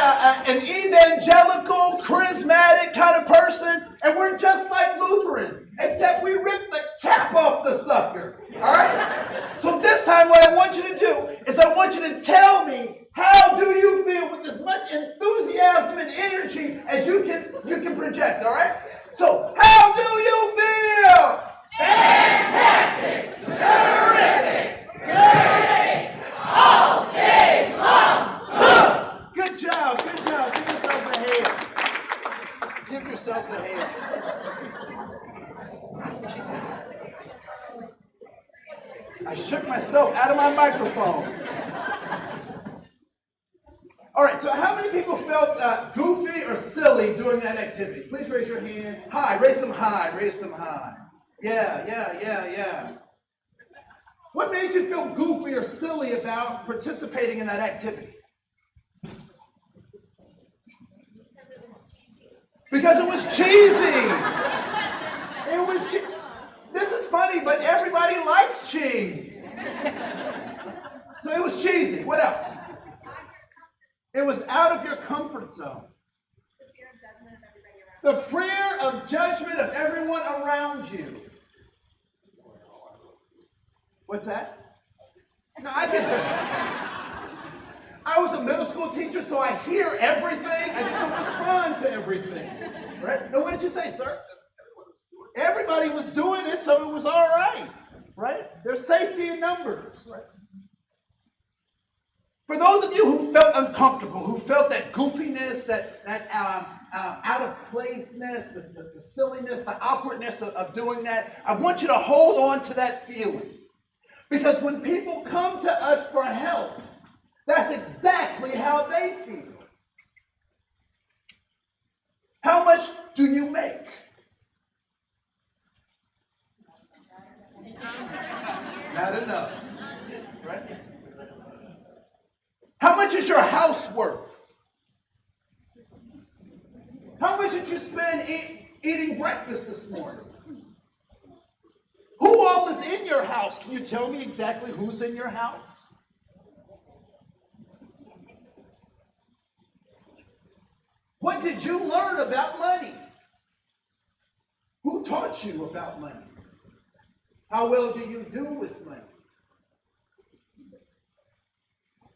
an evangelical, charismatic kind of person, and we're just like Lutherans, except we rip the cap off the sucker. All right? So this time what I want you to do is I want you to tell me, how do you feel with as you can project, all right? So, how do you feel? Fantastic! Terrific! Great! All day long! Good job, good job. Give yourselves a hand. Give yourselves a hand. I shook myself out of my microphone. All right, so how many people felt goofy or silly doing that activity? Please raise your hand. High, raise them high, raise them high. Yeah. What made you feel goofy or silly about participating in that activity? Because it was cheesy. It was This is funny, but everybody likes cheese. So it was cheesy. What else? It was out of your comfort zone. The fear of judgment of everyone around you. What's that? No, I was a middle school teacher, so I hear everything. I just don't respond to everything. Right? No, what did you say, sir? Everybody was doing it, so it was all right. Right? There's safety in numbers. Right? For those of you who felt uncomfortable, who felt that goofiness, that out of placeness, the silliness, the awkwardness of doing that, I want you to hold on to that feeling. Because when people come to us for help, that's exactly how they feel. How much do you make? Not enough. Right? How much is your house worth? How much did you spend eating breakfast this morning? Who all is in your house? Can you tell me exactly who's in your house? What did you learn about money? Who taught you about money? How well do you do with money?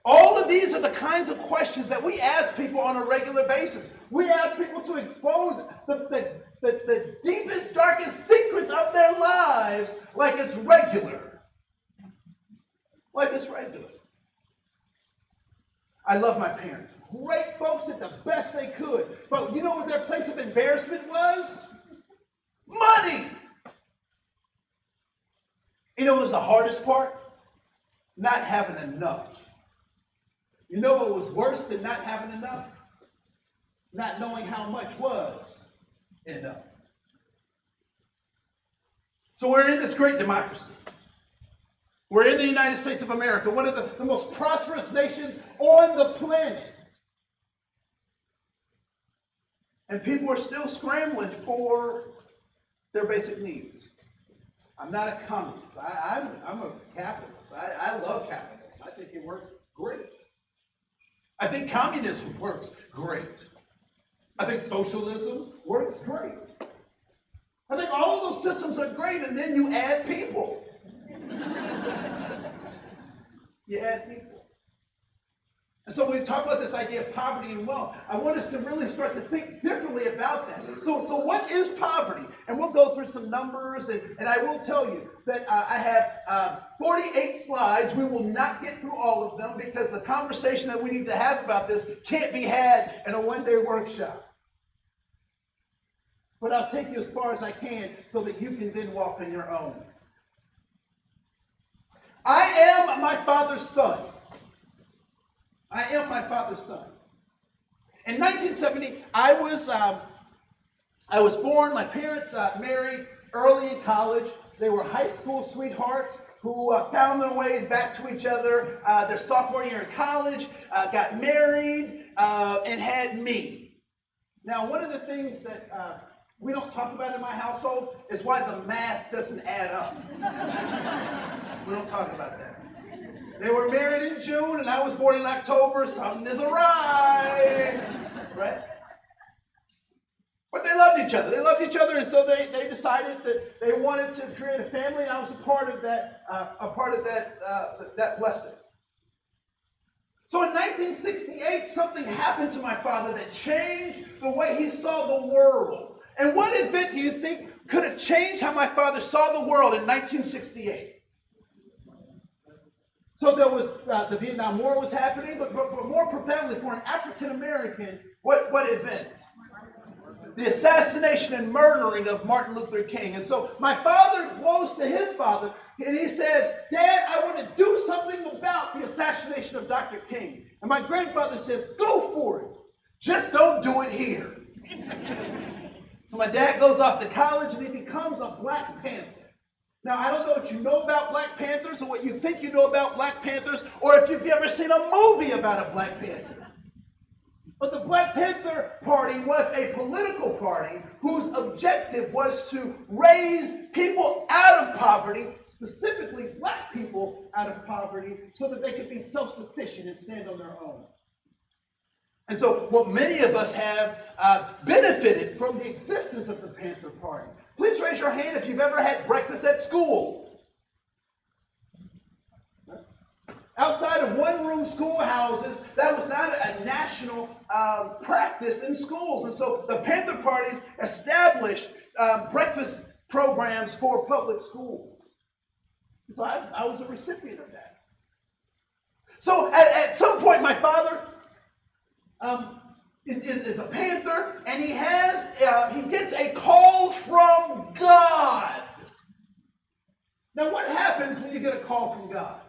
All of these are the kinds of questions that we ask people on a regular basis. We ask people to expose the deepest, darkest secrets of their lives like it's regular. Like it's regular. I love my parents. Great folks, did the best they could. But you know what their place of embarrassment was? Money! You know what was the hardest part? Not having enough. You know what was worse than not having enough? Not knowing how much was enough. So we're in this great democracy. We're in the United States of America, one of the most prosperous nations on the planet. And people are still scrambling for their basic needs. I'm not a communist. I'm a capitalist. I love capitalism. I think it works great. I think communism works great. I think socialism works great. I think all of those systems are great, and then you add people. You add people. And so when we talk about this idea of poverty and wealth, I want us to really start to think differently about that. So what is poverty? And we'll go through some numbers, and I will tell you that I have 48 slides. We will not get through all of them because the conversation that we need to have about this can't be had in a one-day workshop. But I'll take you as far as I can so that you can then walk on your own. I am my father's son. I am my father's son. In 1970, I was born. My parents married early in college. They were high school sweethearts who found their way back to each other their sophomore year in college, got married, and had me. Now, one of the things that we don't talk about in my household is why the math doesn't add up. We don't talk about that. They were married in June, and I was born in October. Something is awry, right? But they loved each other. They loved each other, and so they decided that they wanted to create a family, and I was a part of that. That blessing. So in 1968, something happened to my father that changed the way he saw the world. And what event do you think could have changed how my father saw the world in 1968? So there was the Vietnam War was happening, but more profoundly for an African American, what event? The assassination and murdering of Martin Luther King. And so my father goes to his father and he says, Dad, I want to do something about the assassination of Dr. King. And my grandfather says, go for it. Just don't do it here. So my dad goes off to college and he becomes a Black Panther. Now, I don't know what you know about Black Panthers or what you think you know about Black Panthers or if you've ever seen a movie about a Black Panther. But the Black Panther Party was a political party whose objective was to raise people out of poverty, specifically Black people out of poverty, so that they could be self-sufficient and stand on their own. And so what many of us have benefited from the existence of the Panther Party. Please raise your hand if you've ever had breakfast at school. Outside of one-room schoolhouses, that was not a national practice in schools. And so the Panther parties established breakfast programs for public schools. So I was a recipient of that. So at some point, my father is a Panther, and he gets a call from God. Now, what happens when you get a call from God?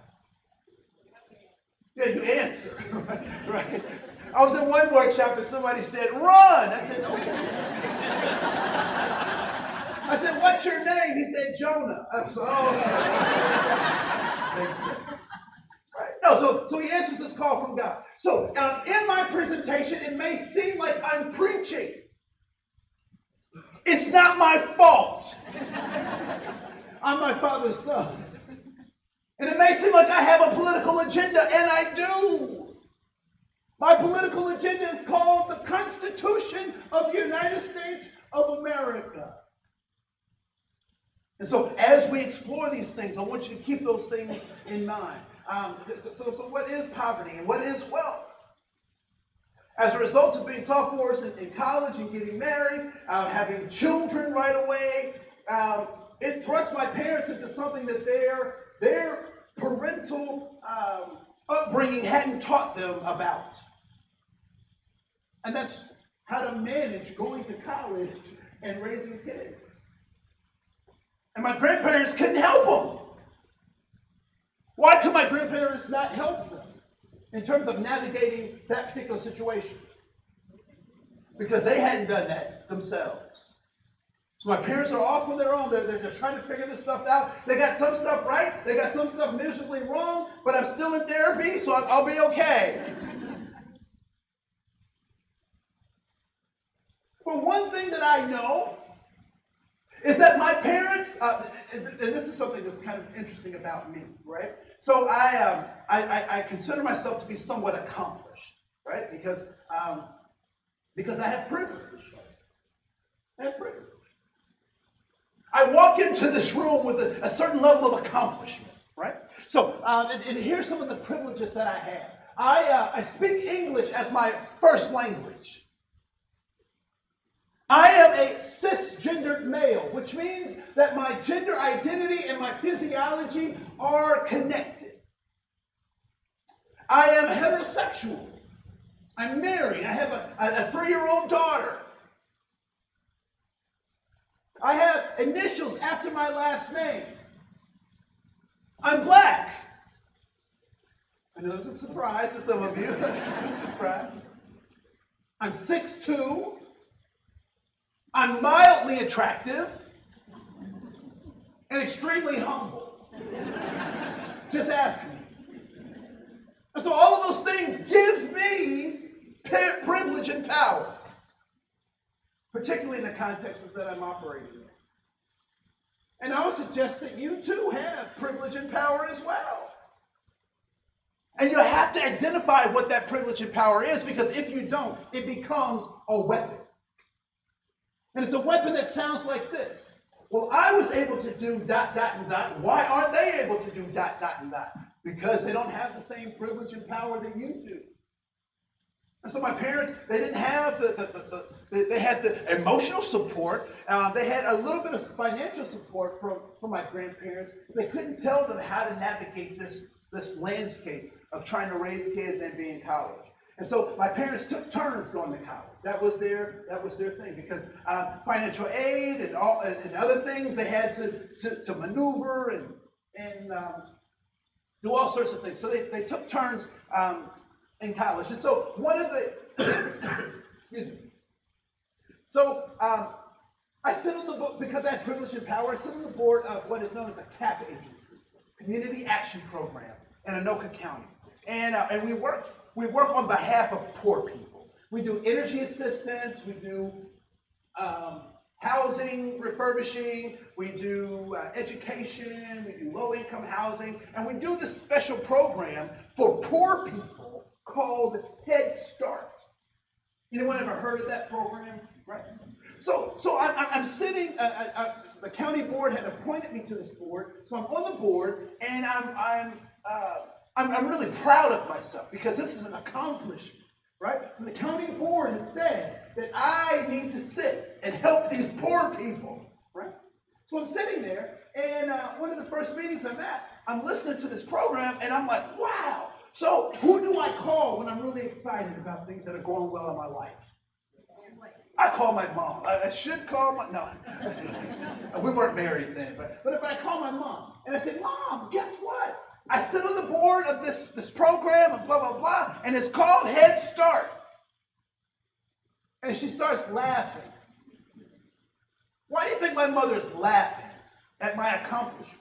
Yeah, you answer, right? I was in one workshop and somebody said, run. I said, okay. I said, what's your name? He said, Jonah. I said, oh, okay. Makes sense. Right? No, so he answers this call from God. So in my presentation, it may seem like I'm preaching. It's not my fault. I'm my father's son. And it may seem like I have a political agenda, and I do. My political agenda is called the Constitution of the United States of America. And so as we explore these things, I want you to keep those things in mind. So what is poverty and what is wealth? As a result of being sophomores in college and getting married, having children right away, it thrust my parents into something that their parental upbringing hadn't taught them about. And that's how to manage going to college and raising kids. And my grandparents couldn't help them. Why could my grandparents not help them in terms of navigating that particular situation? Because they hadn't done that themselves. So my parents are off on their own. They're just trying to figure this stuff out. They got some stuff right. They got some stuff miserably wrong. But I'm still in therapy, so I'll be okay. But one thing that I know is that my parents, and this is something that's kind of interesting about me, right? So I consider myself to be somewhat accomplished, right? Because I have privilege. I have privilege. I walk into this room with a certain level of accomplishment, right? So, and here's some of the privileges that I have. I speak English as my first language. I am a cisgendered male, which means that my gender identity and my physiology are connected. I am heterosexual. I'm married. I have a 3-year-old daughter. I have initials after my last name. I'm Black. I know it's a surprise to some of you. It's a surprise. I'm 6'2". I'm mildly attractive and extremely humble. Just ask me. And so all of those things give me privilege and power, particularly in the contexts that I'm operating in. And I would suggest that you too have privilege and power as well. And you have to identify what that privilege and power is, because if you don't, it becomes a weapon. And it's a weapon that sounds like this. Well, I was able to do ... and ... Why aren't they able to do ... and ... because they don't have the same privilege and power that you do. And so my parents, they didn't have they had the emotional support. They had a little bit of financial support from my grandparents. They couldn't tell them how to navigate this landscape of trying to raise kids and be in college. And so my parents took turns going to college. That was their thing, because financial aid and other things they had to maneuver and do all sorts of things. So they took turns in college. And so one of the excuse me. So I sit on the board, because I have privilege and power. I sit on the board of what is known as a CAP agency, Community Action Program, in Anoka County, and we work on behalf of poor people. We do energy assistance. We do housing refurbishing. We do education. We do low-income housing, and we do this special program for poor people called Head Start. Anyone ever heard of that program? Right. So I'm sitting. The county board had appointed me to this board, so I'm on the board, and I'm really proud of myself, because this is an accomplishment, right? And the county board has said that I need to sit and help these poor people, right? So I'm sitting there, and one of the first meetings I'm at, I'm listening to this program, and I'm like, wow. So who do I call when I'm really excited about things that are going well in my life? I call my mom. I should call my, no. We weren't married then, but if I call my mom, and I say, Mom, guess what? I sit on the board of this program and blah, blah, blah, and it's called Head Start. And she starts laughing. Why do you think my mother's laughing at my accomplishment?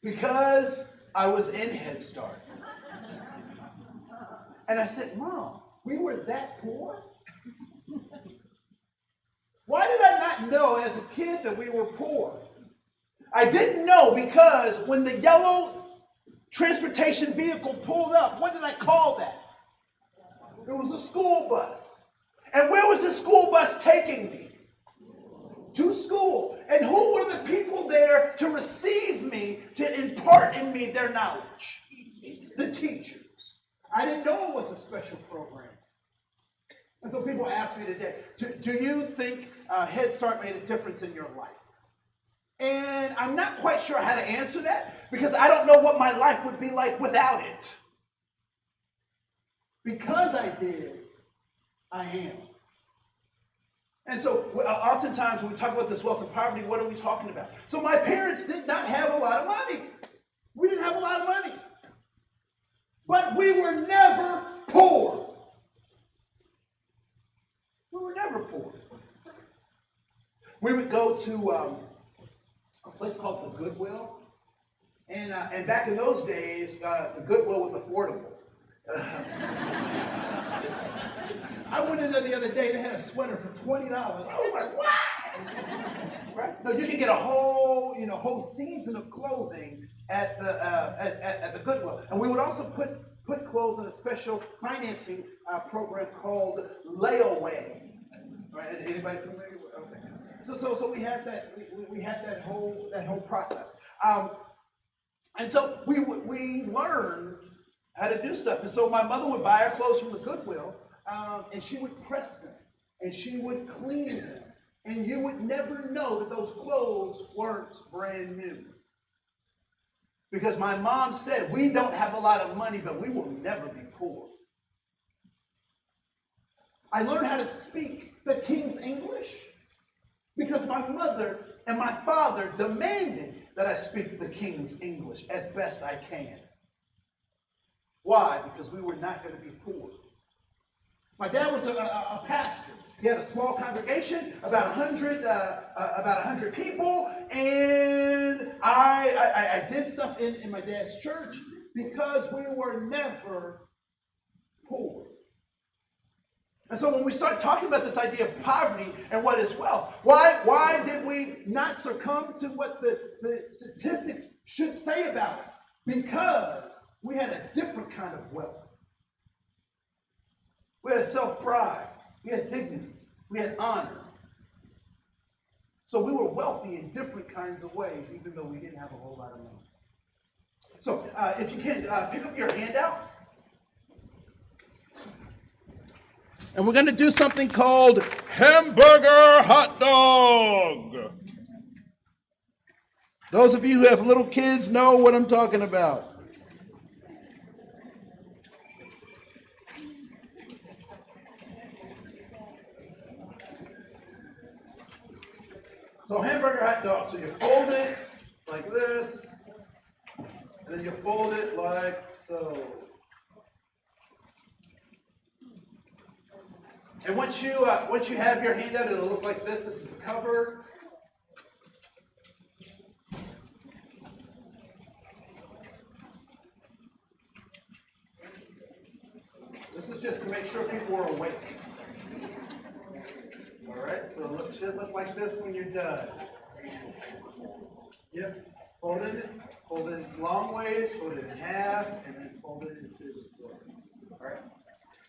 Because I was in Head Start. And I said, Mom, we were that poor? Why did I not know as a kid that we were poor? I didn't know, because when the yellow transportation vehicle pulled up, what did I call that? It was a school bus. And where was the school bus taking me? To school. And who were the people there to receive me, to impart in me their knowledge? The teachers. I didn't know it was a special program. And so people ask me today, do you think Head Start made a difference in your life? And I'm not quite sure how to answer that, because I don't know what my life would be like without it. Because I did, I am. And so oftentimes when we talk about this wealth and poverty, what are we talking about? So my parents did not have a lot of money. We didn't have a lot of money. But we were never poor. We were never poor. We would go to a place called the Goodwill. And back in those days, the Goodwill was affordable. I went in there the other day, they had a sweater for $20. I was like, what? Right? No, you can get a whole season of clothing at the Goodwill. And we would also put clothes in a special financing program called layaway. Right? Anybody familiar with? Okay. So we had that. We had that whole process. And so we learned how to do stuff. And so my mother would buy our clothes from the Goodwill, and she would press them, and she would clean them, and you would never know that those clothes weren't brand new. Because my mom said, we don't have a lot of money, but we will never be poor. I learned how to speak the King's English because my mother and my father demanded that I speak the King's English as best I can. Why? Because we were not going to be poor. My dad was a pastor. He had a small congregation, about 100 people, and I did stuff in my dad's church because we were never poor. And so when we start talking about this idea of poverty and what is wealth, why did we not succumb to what the statistics should say about it? Because we had a different kind of wealth. We had self-pride. We had dignity. We had honor. So we were wealthy in different kinds of ways, even though we didn't have a whole lot of money. So if you can, pick up your handout. And we're going to do something called hamburger hot dog. Those of you who have little kids know what I'm talking about. So hamburger hot dog. So you fold it like this, and then you fold it like so. And once you have your handout, it'll look like this. This is the cover. This is just to make sure people are awake. All right, so it should look like this when you're done. Yep, fold it long ways, fold it in half, and then fold it into the square. All right.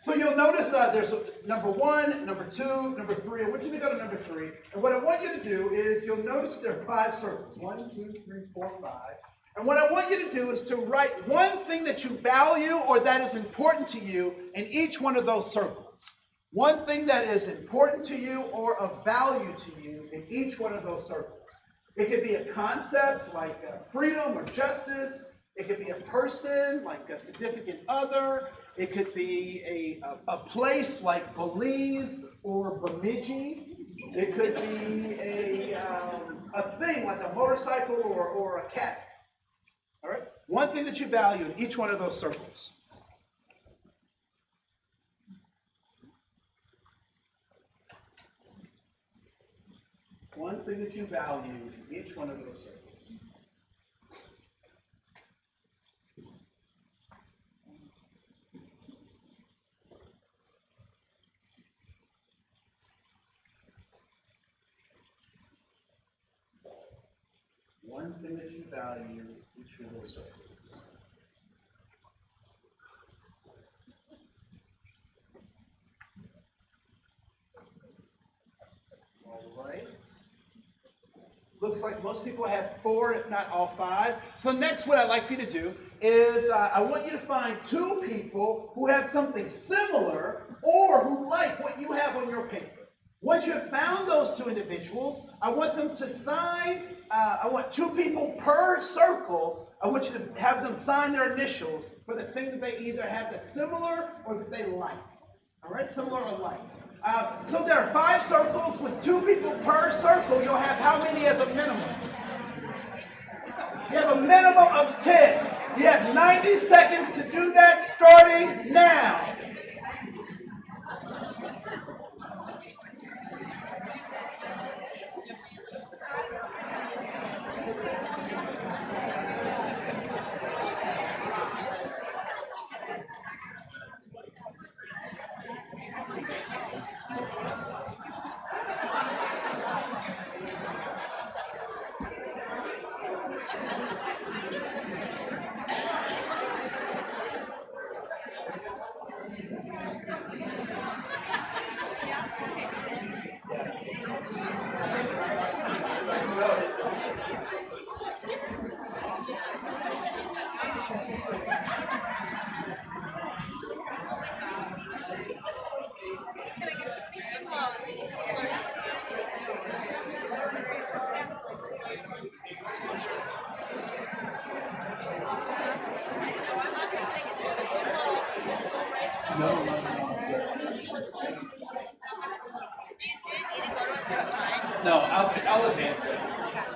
So you'll notice there's number 1, number 2, number 3. I want you to go to number 3. And what I want you to do is you'll notice there are 5 circles. 1, 2, 3, 4, 5. And what I want you to do is to write one thing that you value or that is important to you in each one of those circles. One thing that is important to you or of value to you in each one of those circles. It could be a concept like freedom or justice. It could be a person like a significant other. It could be a place like Belize or Bemidji. It could be a thing like a motorcycle or a cat. All right? One thing that you value in each one of those circles. One thing that you value in each one of those circles. One thing that you value in each of those circles. All right. Looks like most people have 4, if not all 5. So next what I'd like for you to do is I want you to find 2 people who have something similar or who like what you have on your paper. Once you have found those 2 individuals, I want them to sign, I want 2 people per circle. I want you to have them sign their initials for the thing that they either have that's similar or that they like. All right, similar or like. So there are 5 circles with 2 people per circle. You'll have how many as a minimum? You have a minimum of 10. You have 90 seconds to do that starting now. No, I'll advance it.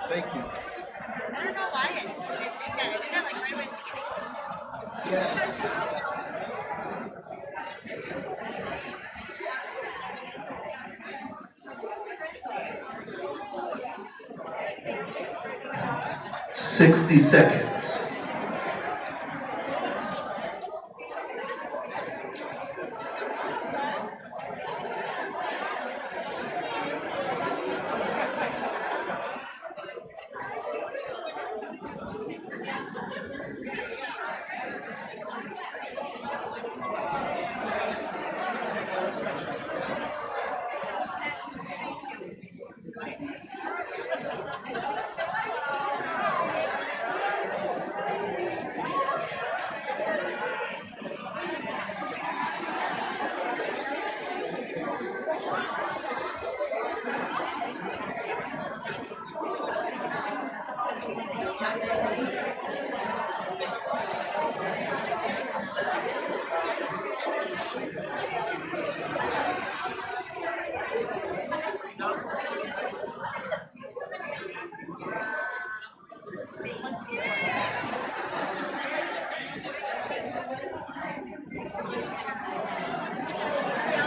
Thank you. I don't know why I did that. I did that like right away at the beginning. Yeah. 60 seconds.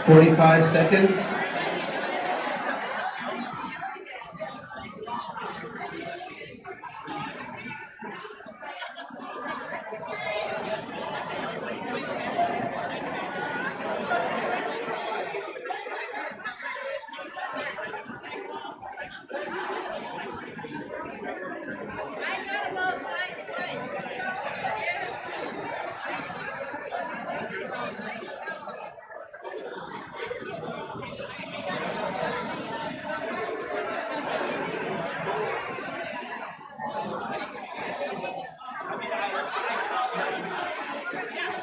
45 seconds. I got about sides.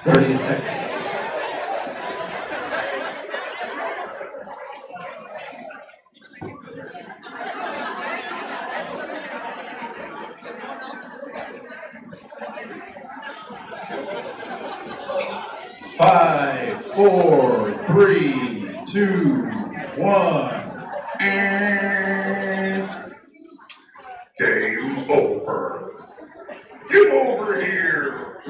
30 seconds. Five, four, three, two, one, and Game over. Get over here.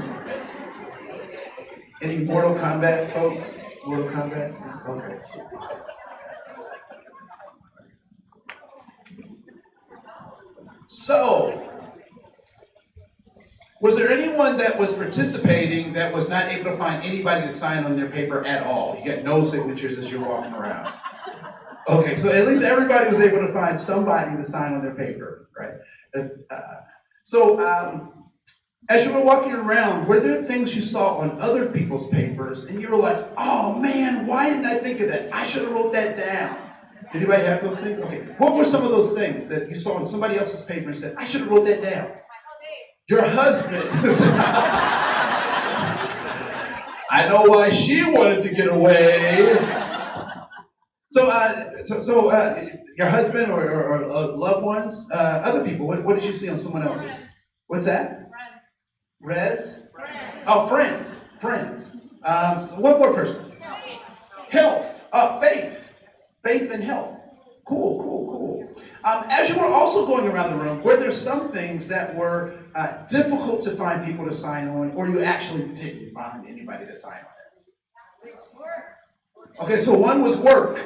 Any Mortal Kombat folks? Mortal Kombat? Okay. So, was there anyone that was participating that was not able to find anybody to sign on their paper at all? You got no signatures as you're walking around. Okay, so at least everybody was able to find somebody to sign on their paper, right? As you were walking around, were there things you saw on other people's papers and you were like, oh man, why didn't I think of that? I should have wrote that down. Did anybody have those things? Okay, what were some of those things that you saw on somebody else's paper and said, I should have wrote that down? Your husband. I know why she wanted to get away. So your husband or loved ones, other people, what did you see on someone else's? What's that? Reds? Oh, friends. So one more person. Health. Faith. Faith and health. Cool. As you were also going around the room, were there some things that were difficult to find people to sign on, or you actually didn't find anybody to sign on it? Okay, so one was work.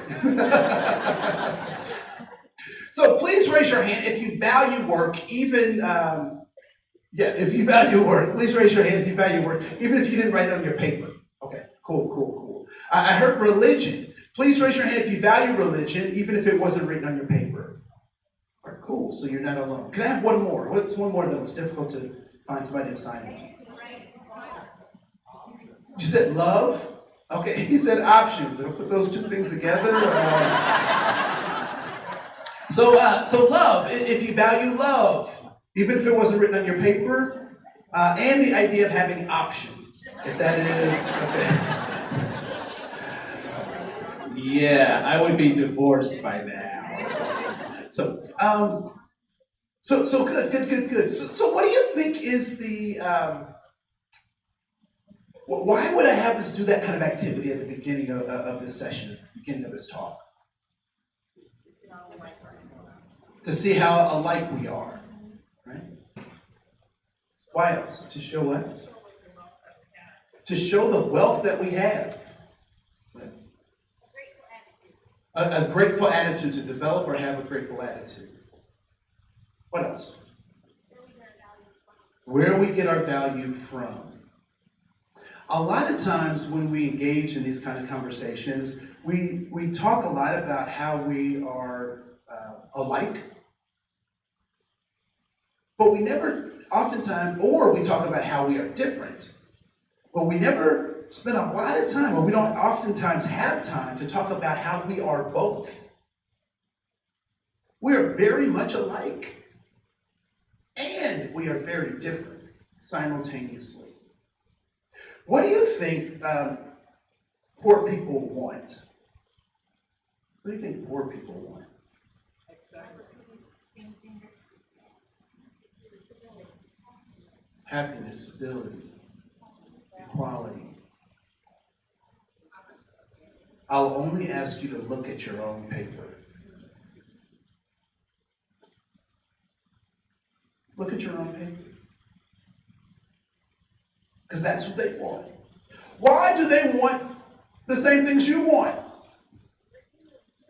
So please raise your hand if you value work, even, if you value work, please raise your hand if you value work, even if you didn't write it on your paper. Okay, cool. I heard religion. Please raise your hand if you value religion, even if it wasn't written on your paper. All right, cool, so you're not alone. Can I have one more? What's one more that was difficult to find somebody to sign on? You said love? Okay, he said options. I'll put those two things together. So love, if you value love, even if it wasn't written on your paper, and the idea of having options, if that is, okay. Yeah, I would be divorced by now. So good. So what do you think is the, why would I have us do that kind of activity at the beginning of this session, beginning of this talk? To see how alike we are, right? Why else? To show what? To show the wealth that we have. A grateful attitude, to develop or have a grateful attitude. What else? Where we get our value from. A lot of times when we engage in these kind of conversations, we talk a lot about how we are alike, but we never, oftentimes, or we talk about how we are different, but we never spend a lot of time, or we don't oftentimes have time to talk about how we are both. We are very much alike, and we are very different simultaneously. What do you think poor people want? What do you think poor people want? Happiness, stability, equality. I'll only ask you to look at your own paper. Look at your own paper. Because that's what they want. Why do they want the same things you want?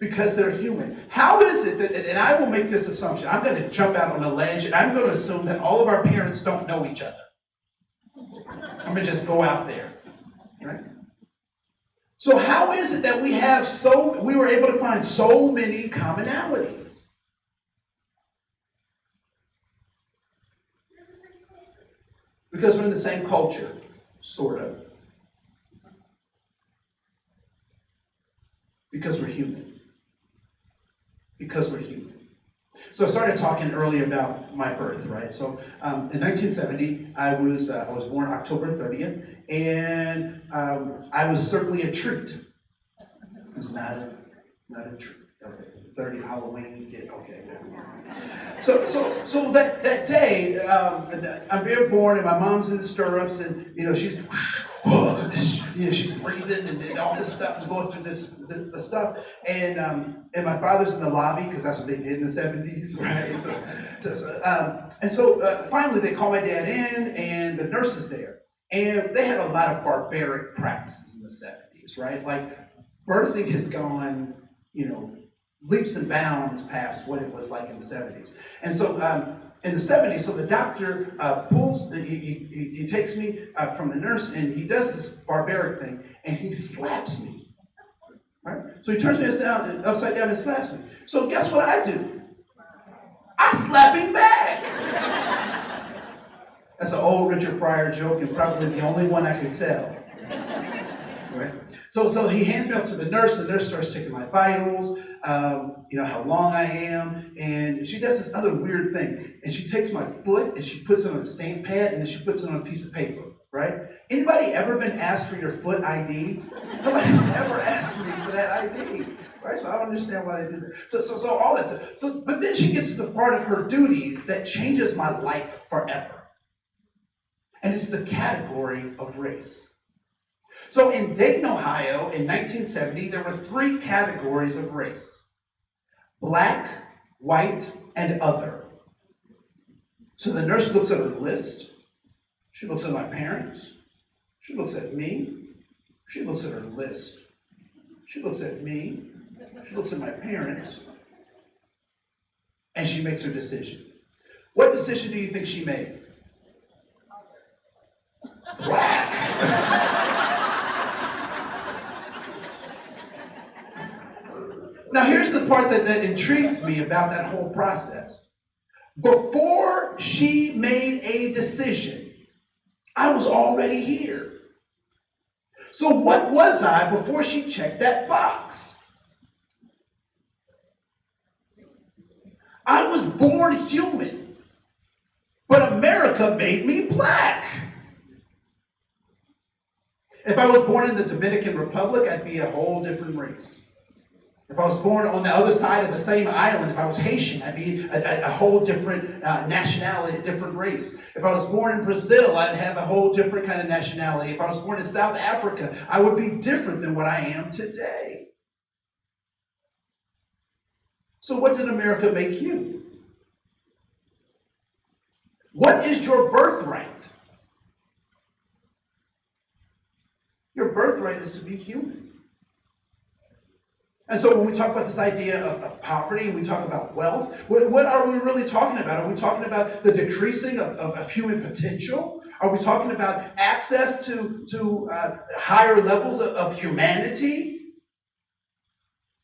Because they're human. How is it that, and I will make this assumption, I'm going to jump out on a ledge and I'm going to assume that all of our parents don't know each other. I'm going to just go out there, right? So how is it that we were able to find so many commonalities? Because we're in the same culture, sort of. Because we're human. Because we're human. So I started talking earlier about my birth, right? So in 1970, I was born October 30th, and I was certainly a treat. It's not a treat. Okay, 30 Halloween, yeah, okay. So that day, I'm being born, and my mom's in the stirrups, and she's she's breathing and all this stuff and going through the stuff, and my father's in the lobby because that's what they did in the 70s, right? So finally they call my dad in, and the nurse is there, and they had a lot of barbaric practices in the 70s, right? Like birthing has gone, leaps and bounds past what it was like in the 70s. And so in the 70s, so the doctor he takes me from the nurse, and he does this barbaric thing, and he slaps me, right? So he turns me upside down and slaps me. So guess what I do? I slap him back. That's an old Richard Pryor joke, and probably the only one I can tell, right? So he hands me up to the nurse. The nurse starts checking my vitals, how long I am, and she does this other weird thing. And she takes my foot and she puts it on a stamp pad, and then she puts it on a piece of paper, right? Anybody ever been asked for your foot ID? Nobody's ever asked me for that ID, right? So I don't understand why they do that. So all that stuff. But then she gets to the part of her duties that changes my life forever. And it's the category of race. So in Dayton, Ohio, in 1970, there were 3 categories of race: black, white, and other. So the nurse looks at her list. She looks at my parents. She looks at me. She looks at her list. She looks at me. She looks at my parents. And she makes her decision. What decision do you think she made? Black. Now here's the part that intrigues me about that whole process. Before she made a decision, I was already here. So what was I before she checked that box? I was born human, but America made me black. If I was born in the Dominican Republic, I'd be a whole different race. If I was born on the other side of the same island, if I was Haitian, I'd be a whole different nationality, a different race. If I was born in Brazil, I'd have a whole different kind of nationality. If I was born in South Africa, I would be different than what I am today. So what did America make you? What is your birthright? Your birthright is to be human. And so when we talk about this idea of poverty, and we talk about wealth, what are we really talking about? Are we talking about the decreasing of human potential? Are we talking about access to higher levels of humanity?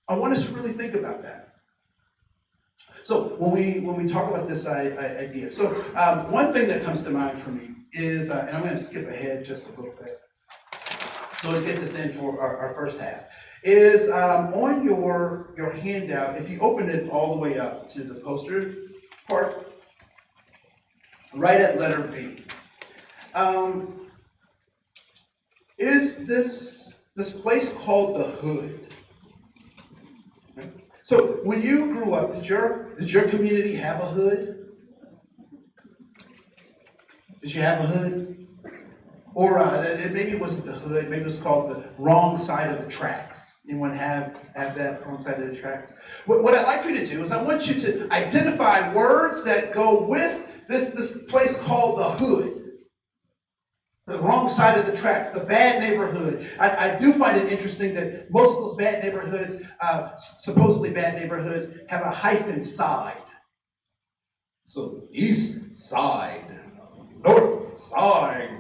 I want us to really think about that. So when we talk about this idea, so one thing that comes to mind for me is, and I'm going to skip ahead just a little bit, so we'll get this in for our first half, is on your handout, if you open it all the way up to the poster part, right at letter B, is this place called the Hood. Right? So when you grew up, did your community have a hood? Did you have a hood? Or maybe it wasn't the hood, maybe it was called the wrong side of the tracks. Anyone have that wrong side of the tracks? What I'd like for you to do is I want you to identify words that go with this place called the Hood. The wrong side of the tracks, the bad neighborhood. I do find it interesting that most of those bad neighborhoods, supposedly bad neighborhoods, have a hyphen side. So east side, north side,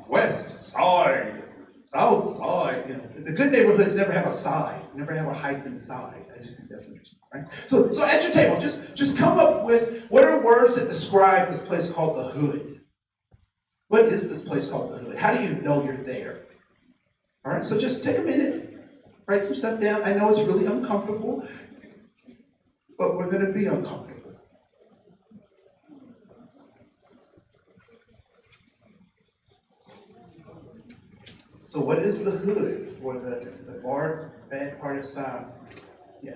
west side, south side. You know, the good neighborhoods never have a side, never have a hyphen side. I just think that's interesting, right? So at your table, just come up with what are words that describe this place called the Hood. What is this place called the Hood? How do you know you're there? All right, so just take a minute, write some stuff down. I know it's really uncomfortable, but we're going to be uncomfortable. So what is the Hood, or the bad part of South? Yeah.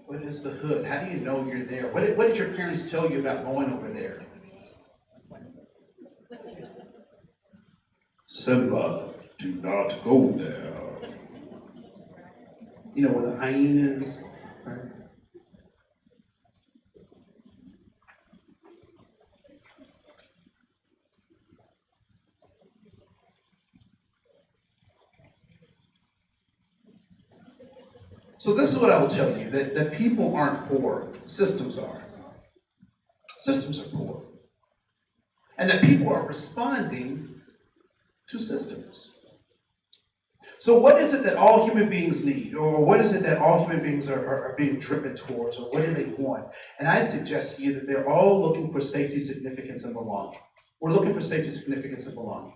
What is the Hood? How do you know you're there? What did your parents tell you about going over there? Simba, do not go there. You know where the hyenas, right? So this is what I will tell you, that people aren't poor, systems are. Systems are poor. And that people are responding to systems. So what is it that all human beings need? Or what is it that all human beings are being driven towards? Or what do they want? And I suggest to you that they're all looking for safety, significance, and belonging. We're looking for safety, significance, and belonging.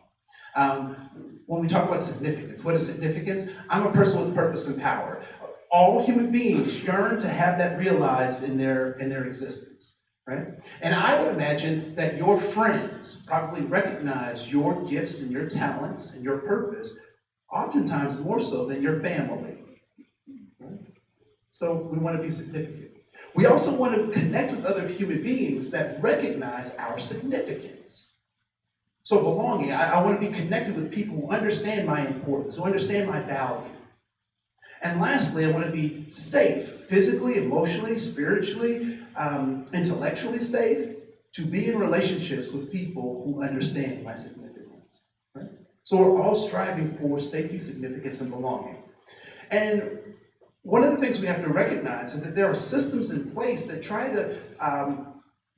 When we talk about significance, what is significance? I'm a person with purpose and power. All human beings yearn to have that realized in their existence. Right? And I would imagine that your friends probably recognize your gifts and your talents and your purpose, oftentimes more so than your family. Right? So we want to be significant. We also want to connect with other human beings that recognize our significance. So belonging, I want to be connected with people who understand my importance, who understand my value. And lastly, I want to be safe, physically, emotionally, spiritually, intellectually safe, to be in relationships with people who understand my significance. Right? So we're all striving for safety, significance, and belonging. And one of the things we have to recognize is that there are systems in place that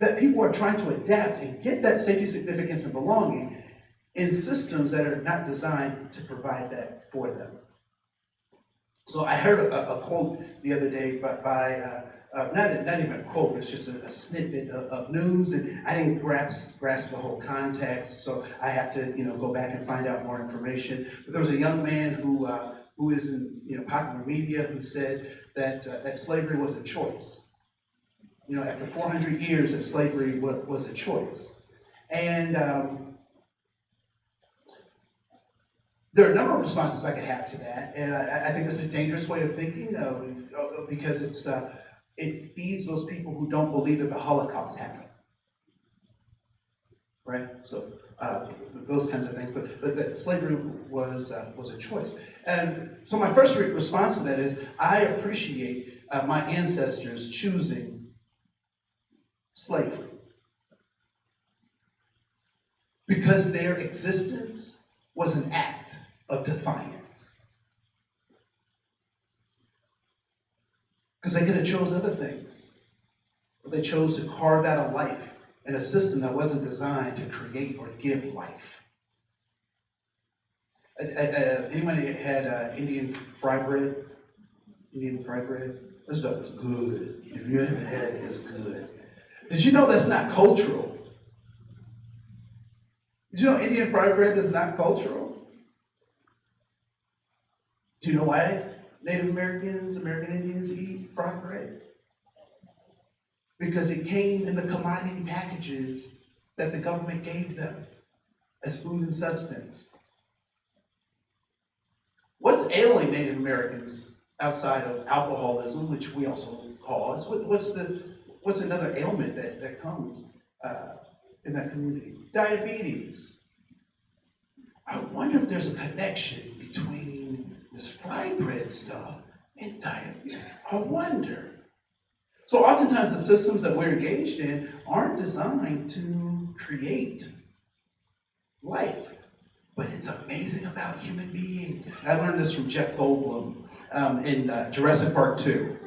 that people are trying to adapt and get that safety, significance, and belonging in systems that are not designed to provide that for them. So I heard a quote the other day by not even a quote, it's just a snippet of news, and I didn't grasp the whole context, so I have to go back and find out more information. But there was a young man who is in popular media who said that slavery was a choice. After 400 years, that slavery was a choice, and there are a number of responses I could have to that, and I think that's a dangerous way of thinking because it feeds those people who don't believe that the Holocaust happened, right? So those kinds of things, but that slavery was a choice. And so my first response to that is I appreciate my ancestors choosing slavery because their existence was an act of defiance. Because they could have chose other things. But they chose to carve out a life in a system that wasn't designed to create or give life. Anybody had Indian fry bread? Indian fry bread? This stuff is good. If you haven't had it, it's good. Did you know that's not cultural? Did you know Indian fried bread is not cultural? Do you know why Native Americans, American Indians eat fried bread? Because it came in the commodity packages that the government gave them as food and substance. What's ailing Native Americans outside of alcoholism, which we also cause? What's another ailment that comes in that community. Diabetes. I wonder if there's a connection between this fried bread stuff and diabetes. I wonder. So oftentimes the systems that we're engaged in aren't designed to create life. But it's amazing about human beings. I learned this from Jeff Goldblum in Jurassic Park 2.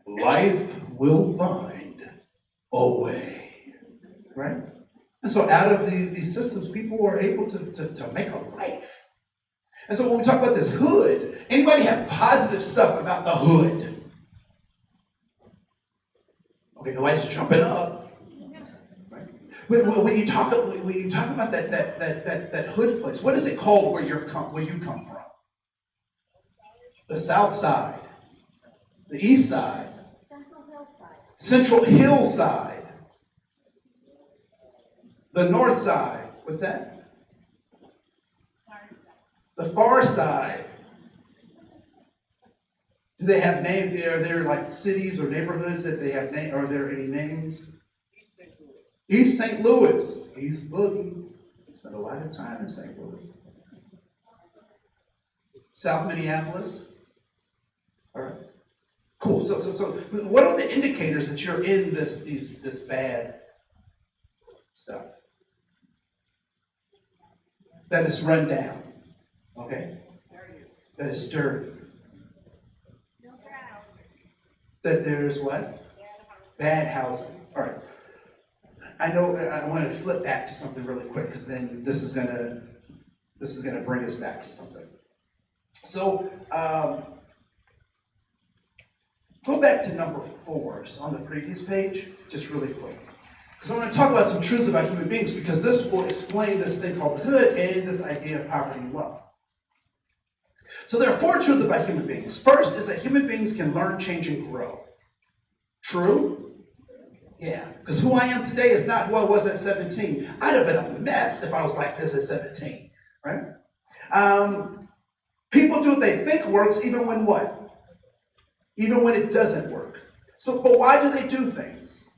Life will find a way, right? And so out of these systems, people are able to make a life. And so when we talk about this hood, anybody have positive stuff about the hood? Okay, nobody's jumping up. When you talk about that hood place, what is it called where you come from? The South Side, the East Side, Central Hillside, the North Side. What's that? The Far Side. Do they have names? Are there like cities or neighborhoods that they have names? Are there any names? East St. Louis, East Boogie. Spent a lot of time in St. Louis. South Minneapolis. All right. Cool. So what are the indicators that you're in this bad stuff? That is run down. Okay. That is dirty. That there's what? Bad housing. All right. I know I wanted to flip back to something really quick because then this is gonna bring us back to something. So go back to number 4 on the previous page, just really quick. Because I want to talk about some truths about human beings because this will explain this thing called the hood and this idea of poverty and wealth. So there are 4 truths about human beings. First is that human beings can learn, change, and grow. True? Yeah, because who I am today is not who I was at 17. I'd have been a mess if I was like this at 17, right? People do what they think works even when what? Even when it doesn't work. So, but why do they do things?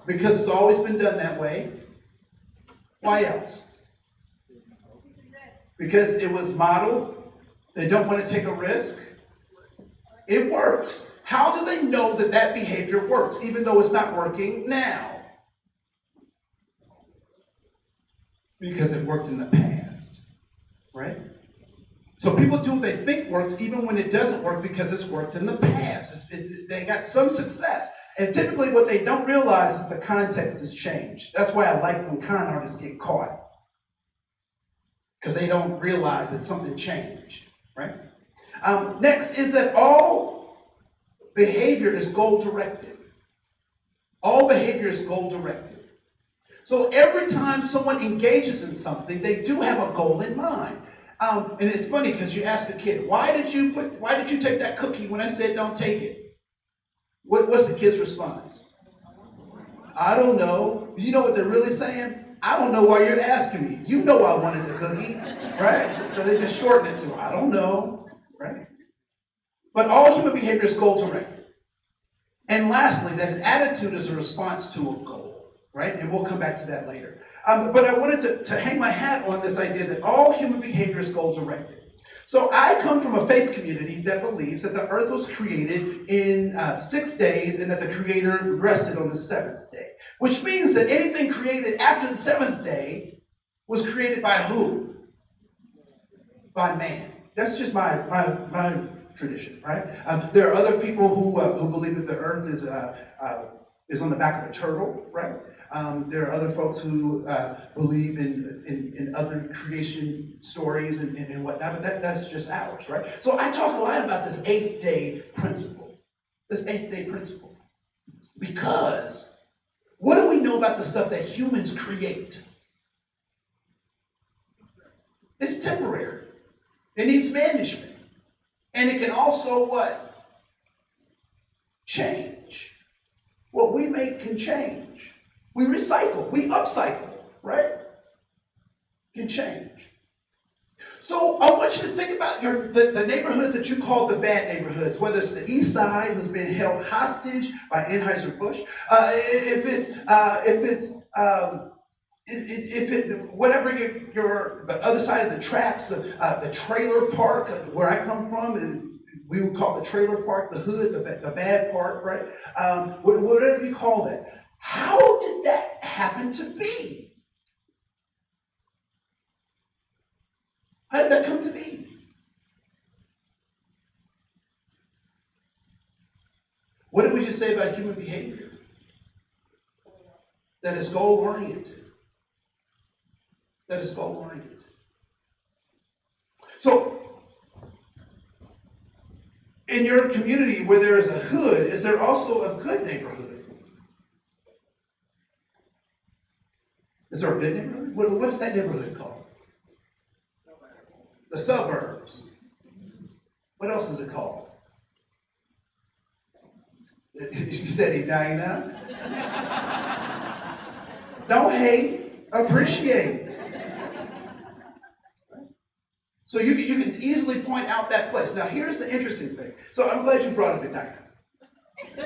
Because it's always been done that way. Why else? Because it was modeled. They don't want to take a risk. It works. How do they know that that behavior works, even though it's not working now? Because it worked in the past, right? So people do what they think works, even when it doesn't work, because it's worked in the past. They got some success. And typically what they don't realize is the context has changed. That's why I like when con artists get caught. Because they don't realize that something changed, right? Next is that all behavior is goal-directed. All behavior is goal-directed. So every time someone engages in something, they do have a goal in mind. And it's funny because you ask a kid, why did you take that cookie when I said don't take it? What's the kid's response? I don't know. You know what they're really saying? I don't know why you're asking me. You know I wanted the cookie, right? So they just shorten it to I don't know, right? But all human behavior is goal-directed. And lastly, that an attitude is a response to a goal, right? And we'll come back to that later. But I wanted to hang my hat on this idea that all human behavior is goal-directed. So I come from a faith community that believes that the earth was created in 6 days and that the Creator rested on the 7th day. Which means that anything created after the 7th day was created by who? By man. That's just my tradition, right? There are other people who believe that the earth is on the back of a turtle, right? There are other folks who believe in other creation stories and whatnot, but that's just ours, right? So I talk a lot about this 8th day principle. This 8th day principle. Because what do we know about the stuff that humans create? It's temporary. It needs management. And it can also what? Change. What we make can change. We recycle, we upcycle, right? Can change. So I want you to think about the neighborhoods that you call the bad neighborhoods, whether it's the East Side, who's been held hostage by Anheuser-Busch, whatever the other side of the tracks, the trailer park where I come from, we would call the trailer park the hood, the bad part, right? Whatever you call that. How did that happen to be? How did that come to be? What did we just say about human behavior? That is goal-oriented. That is goal-oriented. So, in your community where there is a hood, is there also a good neighborhood? Is there a good neighborhood? What is that neighborhood called? The suburbs. What else is it called? You said Edina. Don't hate, appreciate. So you can easily point out that place. Now here's the interesting thing. So I'm glad you brought up Edina.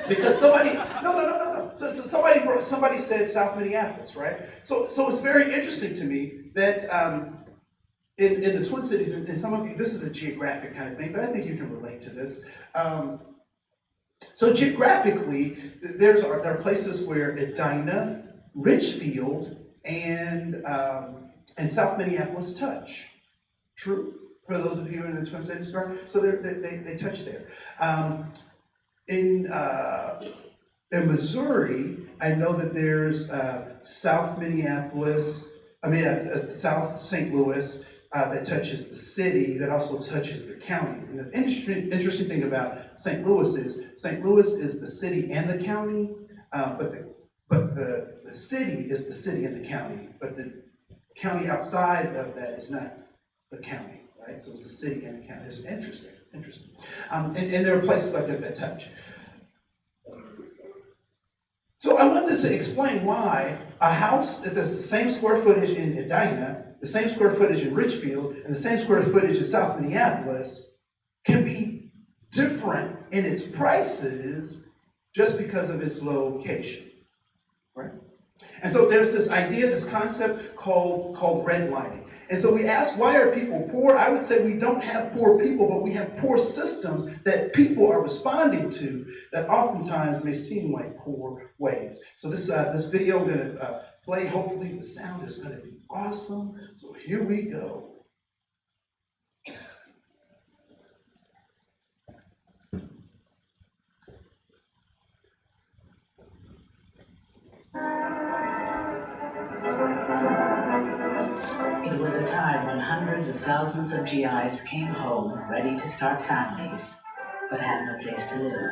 Because somebody, no. So somebody said South Minneapolis, right? So it's very interesting to me that in the Twin Cities, and some of you, this is a geographic kind of thing, but I think you can relate to this. So geographically, there are places where Edina, Richfield, and South Minneapolis touch. True? For those of you in the Twin Cities, so they touch there. In Missouri, I know that there's South Minneapolis, South St. Louis, that touches the city, that also touches the county. And the interesting thing about St. Louis is the city and the county, but the city is the city and the county, but the county outside of that is not the county, right? So it's the city and the county. It's interesting. And there are places like that touch. So I wanted to explain why a house that's the same square footage in Edina, the same square footage in Richfield, and the same square footage in South Minneapolis can be different in its prices just because of its location, right? And so there's this idea, this concept called redlining. And so we ask, why are people poor? I would say we don't have poor people, but we have poor systems that people are responding to that oftentimes may seem like poor ways. So this video I'm going to play. Hopefully the sound is going to be awesome. So here we go. It was a time when hundreds of thousands of GIs came home ready to start families, but had no place to live.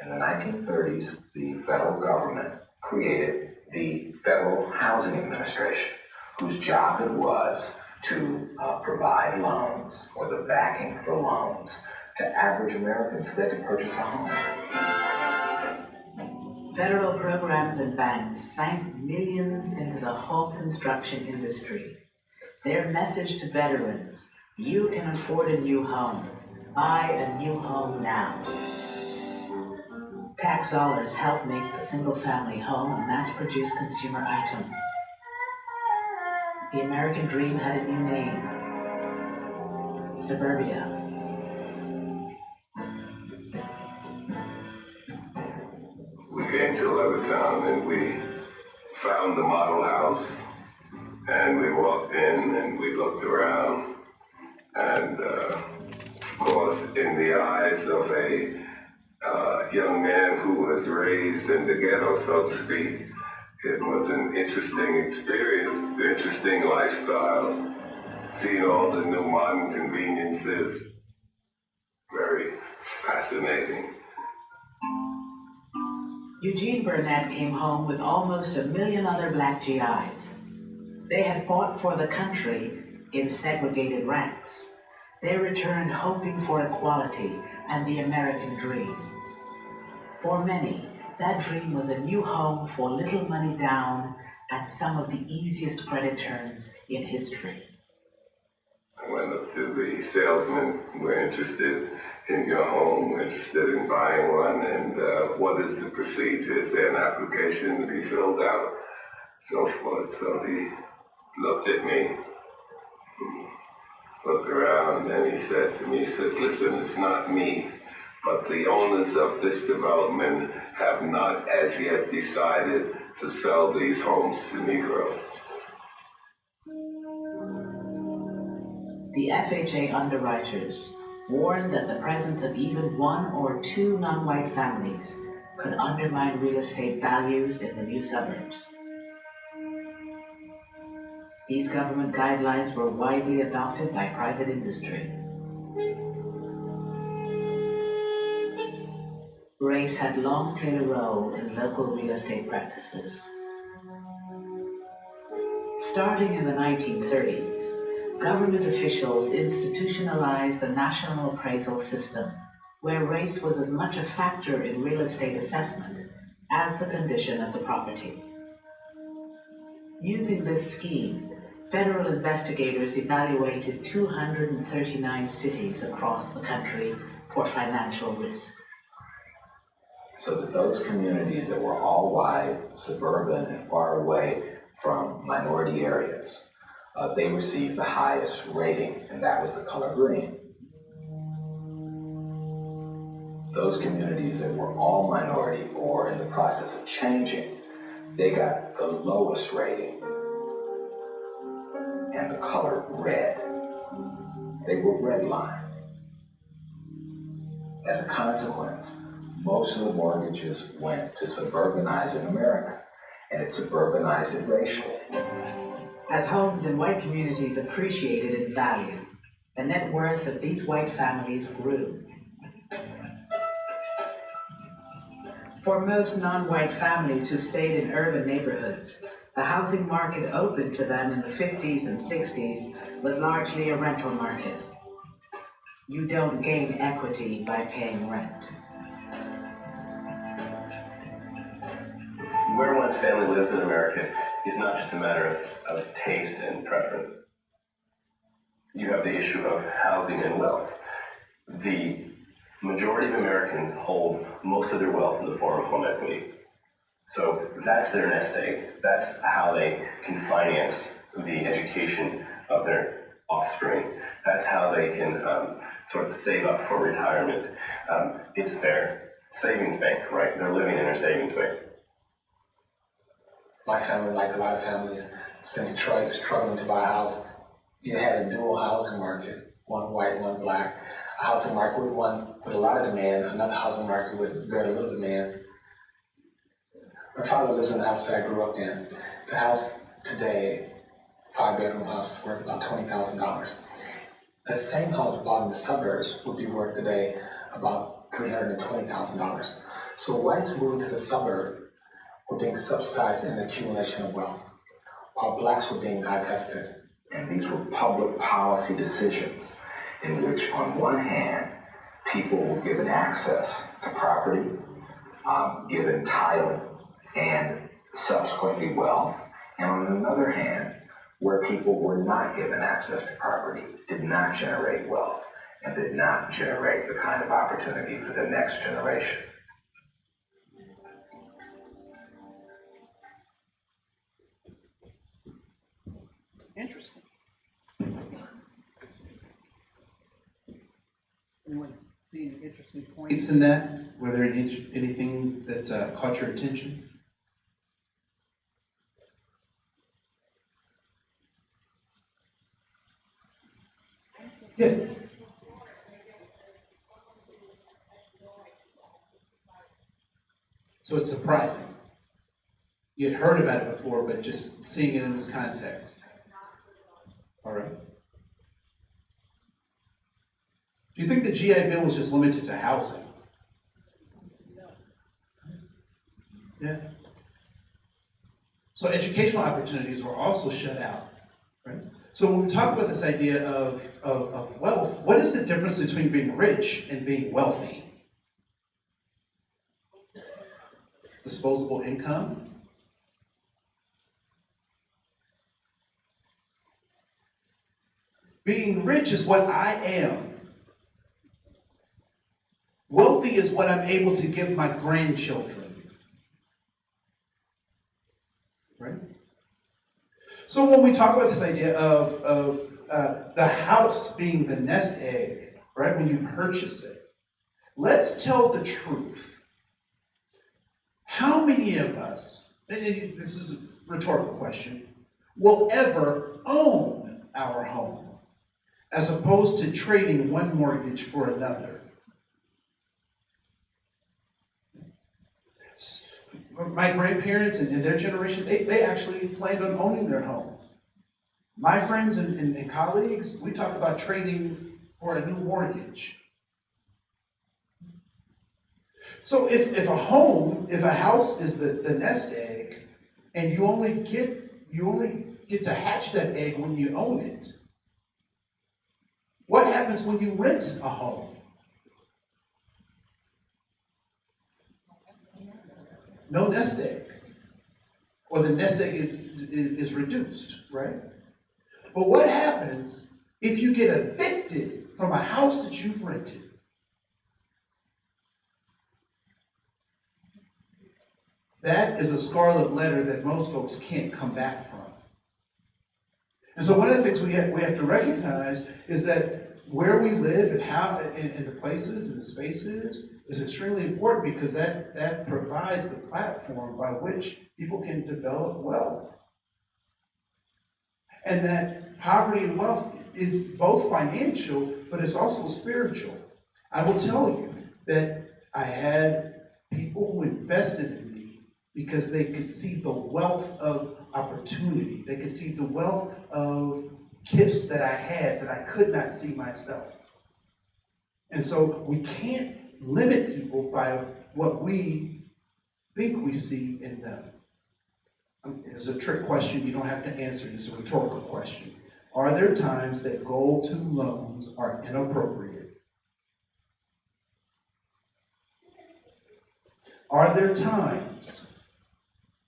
In the 1930s, the federal government created the Federal Housing Administration, whose job it was to provide loans or the backing for loans to average Americans so they could purchase a home. Federal programs and banks sank millions into the home construction industry. Their message to veterans: you can afford a new home. Buy a new home now. Tax dollars help make the single-family home a mass-produced consumer item. The American dream had a new name: suburbia. We came to Levittown and we found the model house, and we walked in and we looked around, and of course, in the eyes of a young man who was raised in the ghetto, so to speak, it was an interesting experience, interesting lifestyle, seeing all the new modern conveniences, very fascinating. Eugene Burnett came home with almost 1 million other black GIs. They had fought for the country in segregated ranks. They returned hoping for equality and the American dream. For many, that dream was a new home for little money down at some of the easiest credit terms in history. I went up to the salesman, we're interested in your home, we're interested in buying one, and what is the procedure? Is there an application to be filled out? So forth. So he looked at me, looked around, and he said to me, he says, listen, it's not me, but the owners of this development have not as yet decided to sell these homes to Negroes. The FHA underwriters warned that the presence of even one or two non-white families could undermine real estate values in the new suburbs. These government guidelines were widely adopted by private industry. Race had long played a role in local real estate practices. Starting in the 1930s, government officials institutionalized the national appraisal system, where race was as much a factor in real estate assessment as the condition of the property. Using this scheme, federal investigators evaluated 239 cities across the country for financial risk. So that those communities that were all white, suburban, and far away from minority areas, they received the highest rating, and that was the color green. Those communities that were all minority or in the process of changing, they got the lowest rating, and the color red. They were redlined. As a consequence, most of the mortgages went to suburbanizing America, and it suburbanized it racially. As homes in white communities appreciated in value, the net worth of these white families grew. For most non-white families who stayed in urban neighborhoods, the housing market open to them in the 50s and 60s was largely a rental market. You don't gain equity by paying rent. Where one's family lives in America is not just a matter of taste and preference. You have the issue of housing and wealth. The majority of Americans hold most of their wealth in the form of home equity. So that's their nest egg. That's how they can finance the education of their offspring. That's how they can sort of save up for retirement. It's their savings bank, right? They're living in their savings bank. My family, like a lot of families, is in Detroit, struggling to buy a house. You had a dual housing market, one white, one black. A housing market with one with a lot of demand, another housing market with very little demand. My father lives in the house that I grew up in. The house today, 5-bedroom house, is worth about $20,000. That same house bought in the suburbs would be worth today about $320,000. So whites moving to the suburb were being subsidized in the accumulation of wealth, while blacks were being divested. And these were public policy decisions in which, on one hand, people were given access to property, given title, and subsequently wealth, and on another hand, where people were not given access to property, did not generate wealth, and did not generate the kind of opportunity for the next generation. Interesting. Anyone see any interesting points in that? Were there anything that caught your attention? Yeah. So it's surprising. You had heard about it before, but just seeing it in this context. All right. Do you think the GI Bill was just limited to housing? Yeah. So educational opportunities were also shut out, right? So when we talk about this idea of wealth, what is the difference between being rich and being wealthy? Disposable income? being rich is what I am. Wealthy is what I'm able to give my grandchildren. Right? So when we talk about this idea of the house being the nest egg, right, when you purchase it, let's tell the truth. How many of us, and this is a rhetorical question, will ever own our home as opposed to trading one mortgage for another? My grandparents and their generation, they actually planned on owning their home. My friends and colleagues, we talk about trading for a new mortgage. So if a house is the nest egg, and you only get to hatch that egg when you own it, what happens when you rent a home? No nest egg. Or the nest egg is reduced, right? But what happens if you get evicted from a house that you've rented? That is a scarlet letter that most folks can't come back from. And so one of the things we have to recognize is that where we live and how and the places and the spaces is extremely important, because that provides the platform by which people can develop wealth. And that poverty and wealth is both financial, but it's also spiritual. I will tell you that I had people who invested in me because they could see the wealth of opportunity. They could see the wealth of gifts that I had that I could not see myself. And so we can't limit people by what we think we see in them. It's a trick question. You don't have to answer it. It's a rhetorical question. Are there times that Goal 2 loans are inappropriate? Are there times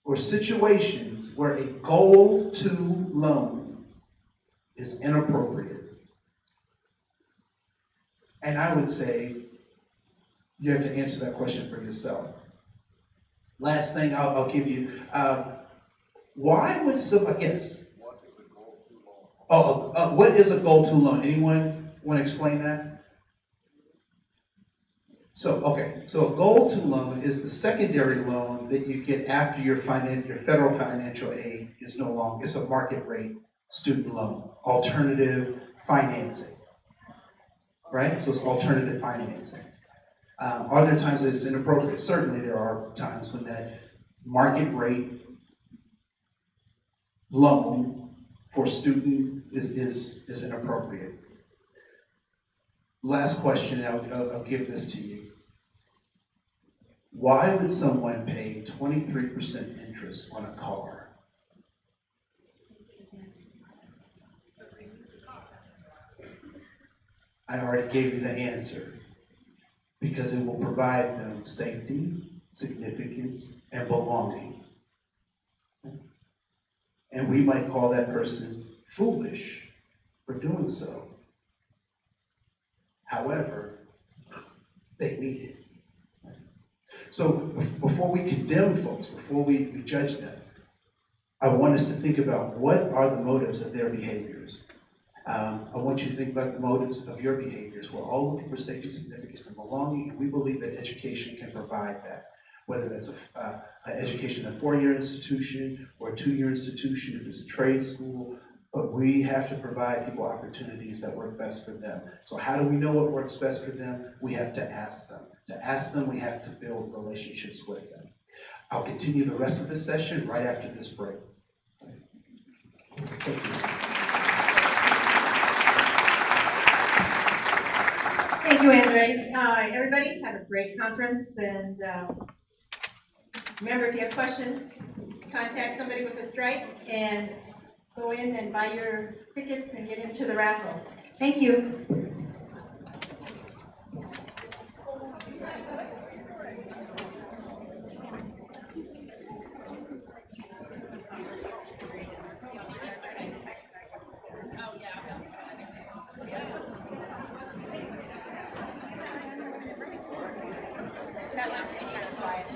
or situations where a Goal 2 loan is inappropriate? And I would say you have to answer that question for yourself. Last thing I'll give you. Why would somebody, yes? What is a Goal 2 loan? Anyone want to explain that? So a Goal 2 loan is the secondary loan that you get after your federal financial aid is no longer, it's a market rate student loan, alternative financing, right? So it's alternative financing. Are there times that it's inappropriate? Certainly there are times when that market rate loan for student is inappropriate. Last question, I'll give this to you. Why would someone pay 23% interest on a car? I already gave you the answer. Because it will provide them safety, significance, and belonging. And we might call that person foolish for doing so. However, they need it. So before we condemn folks, before we judge them, I want us to think about what are the motives of their behaviors. I want you to think about the motives of your behaviors. We're all looking for safety, significance, and belonging, and we believe that education can provide that. Whether that's an education in a 4-year institution or a 2-year institution, if it's a trade school, but we have to provide people opportunities that work best for them. So how do we know what works best for them? We have to ask them. To ask them, we have to build relationships with them. I'll continue the rest of this session right after this break. Thank you. Thank you, Andre. Everybody, have a great conference, and remember, if you have questions, contact somebody with a stripe and go in and buy your tickets and get into the raffle. Thank you. That one is kind of quiet.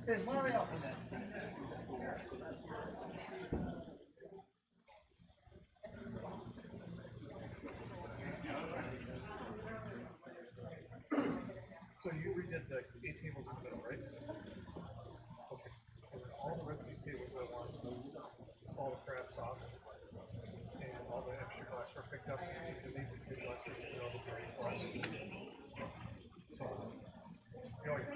There's Mario. So you redid the 8 tables in the middle, right? Okay. And then all the rest of these tables I want all the crabs off and all the extra glass were picked up and you leave the two glasses and all the dirty glass. So, going.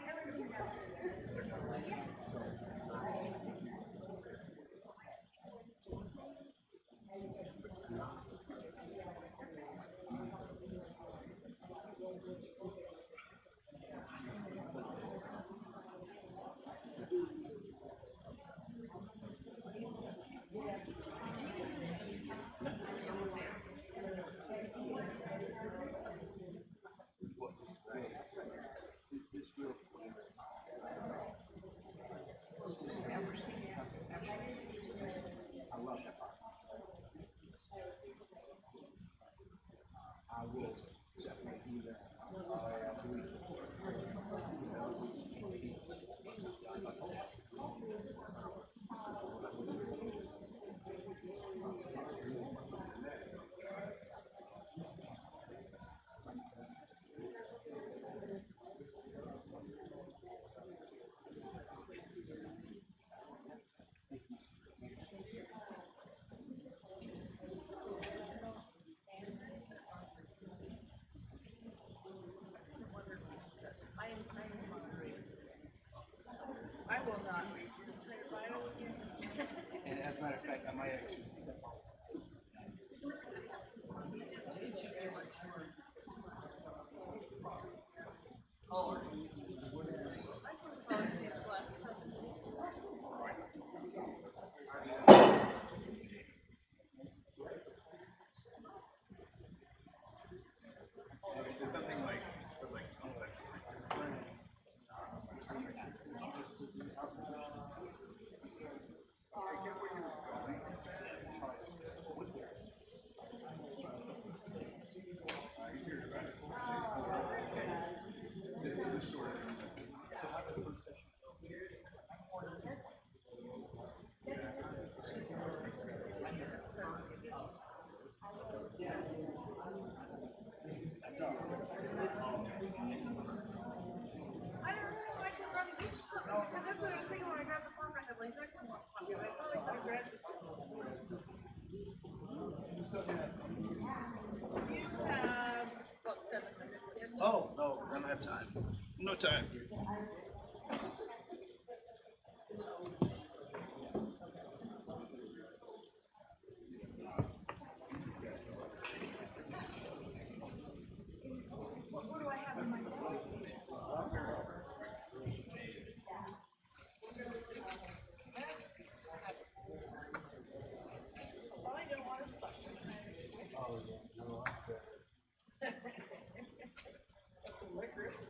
I will not. And as a matter of fact, I might actually step off. Oh. Something like, oh, no, I don't have time. No time. What do I have in my bag?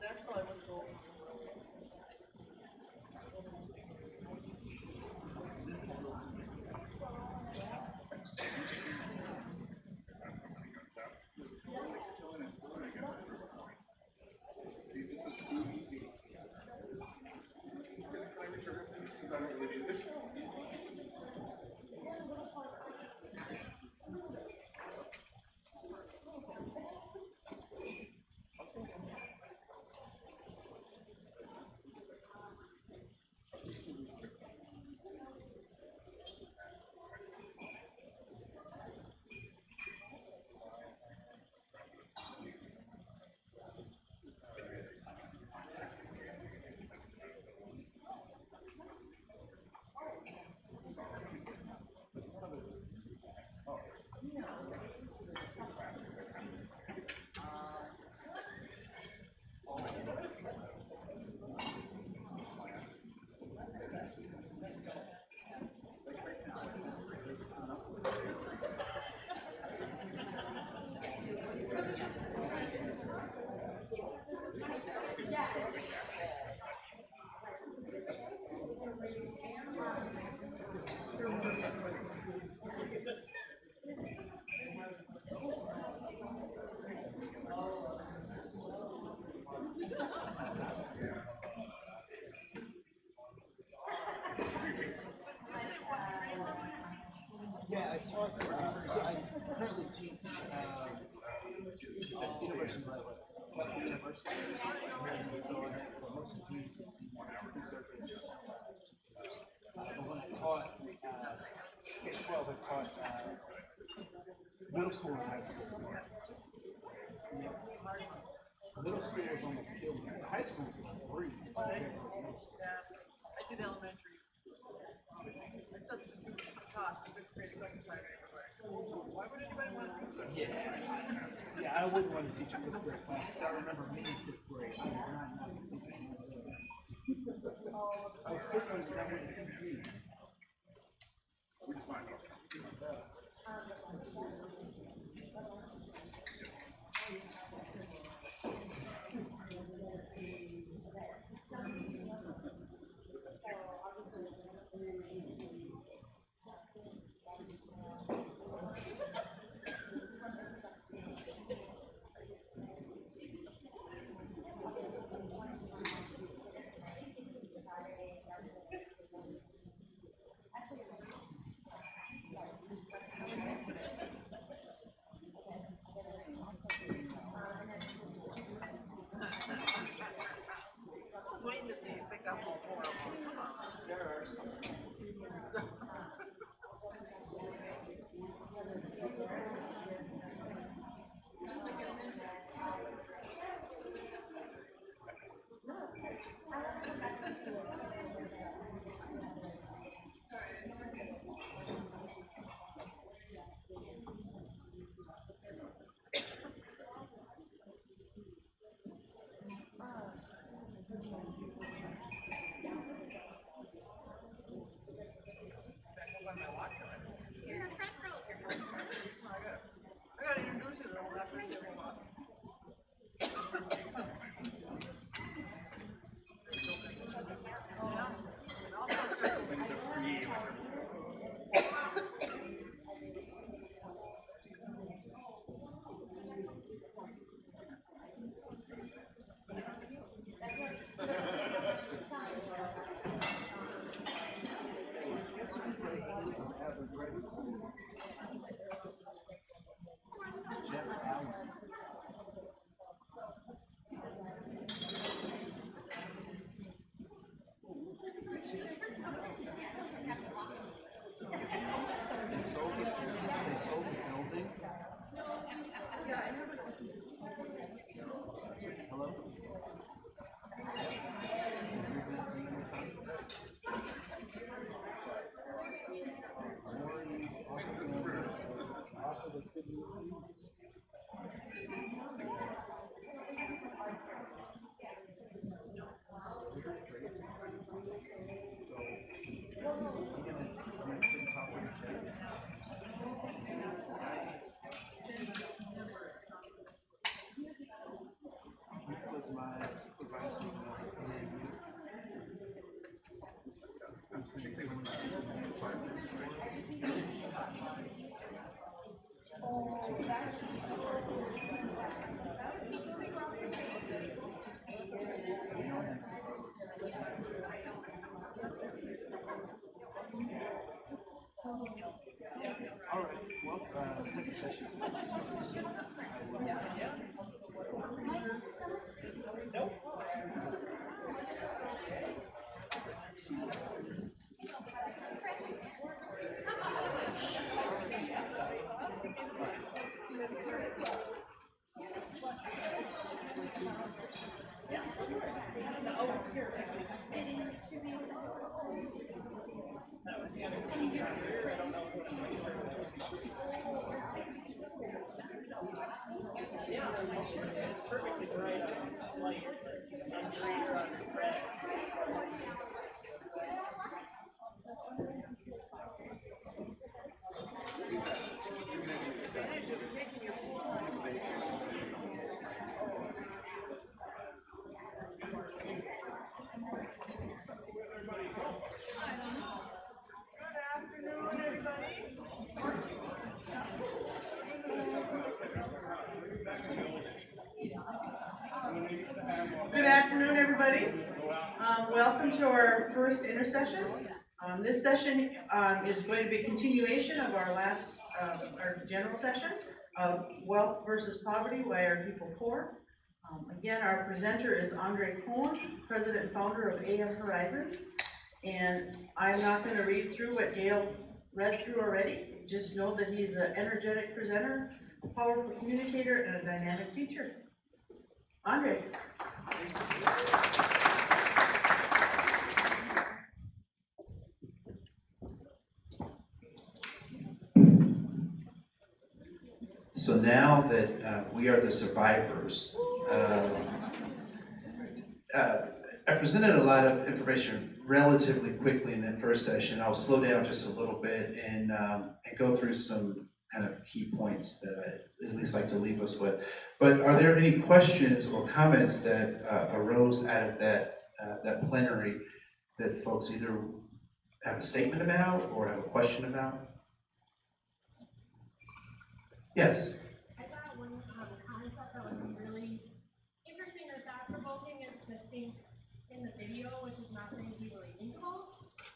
That's probably what's going on. Yeah, I taught, so I currently teach at University of University. So I have most of the researchers. But when I taught K-12, I taught middle school and high school. Middle school was almost killed me. High school was free. Yeah, I did elementary. It's such a tough, fifth grade second time anyway. Why would anybody want to do that? Yeah, I wouldn't want to teach a fifth grade class. I remember me in fifth grade. I was not nice to teach anyone. I was particularly that way to me. We just find out. I'm waiting to see you pick up all four of them. Come on. There are some. I gotta introduce you to them after you move on. They sold the building. Hello? Was my supervisor all right, well, second session. Good afternoon, everybody. Welcome to our first intercession. This session is going to be a continuation of our last, our general session of wealth versus poverty, why are people poor? Again, our presenter is Koen, president and founder of AM Horizons. And I'm not going to read through what Gail read through already. Just know that he's an energetic presenter, a powerful communicator, and a dynamic teacher. Andre. So now that we are the survivors, I presented a lot of information relatively quickly in that first session. I'll slow down just a little bit and go through some kind of key points that I at least like to leave us with. But are there any questions or comments that arose out of that plenary that folks either have a statement about or have a question about? Yes. I thought one concept that was really interesting or thought-provoking is to think in the video, which is not things we really think about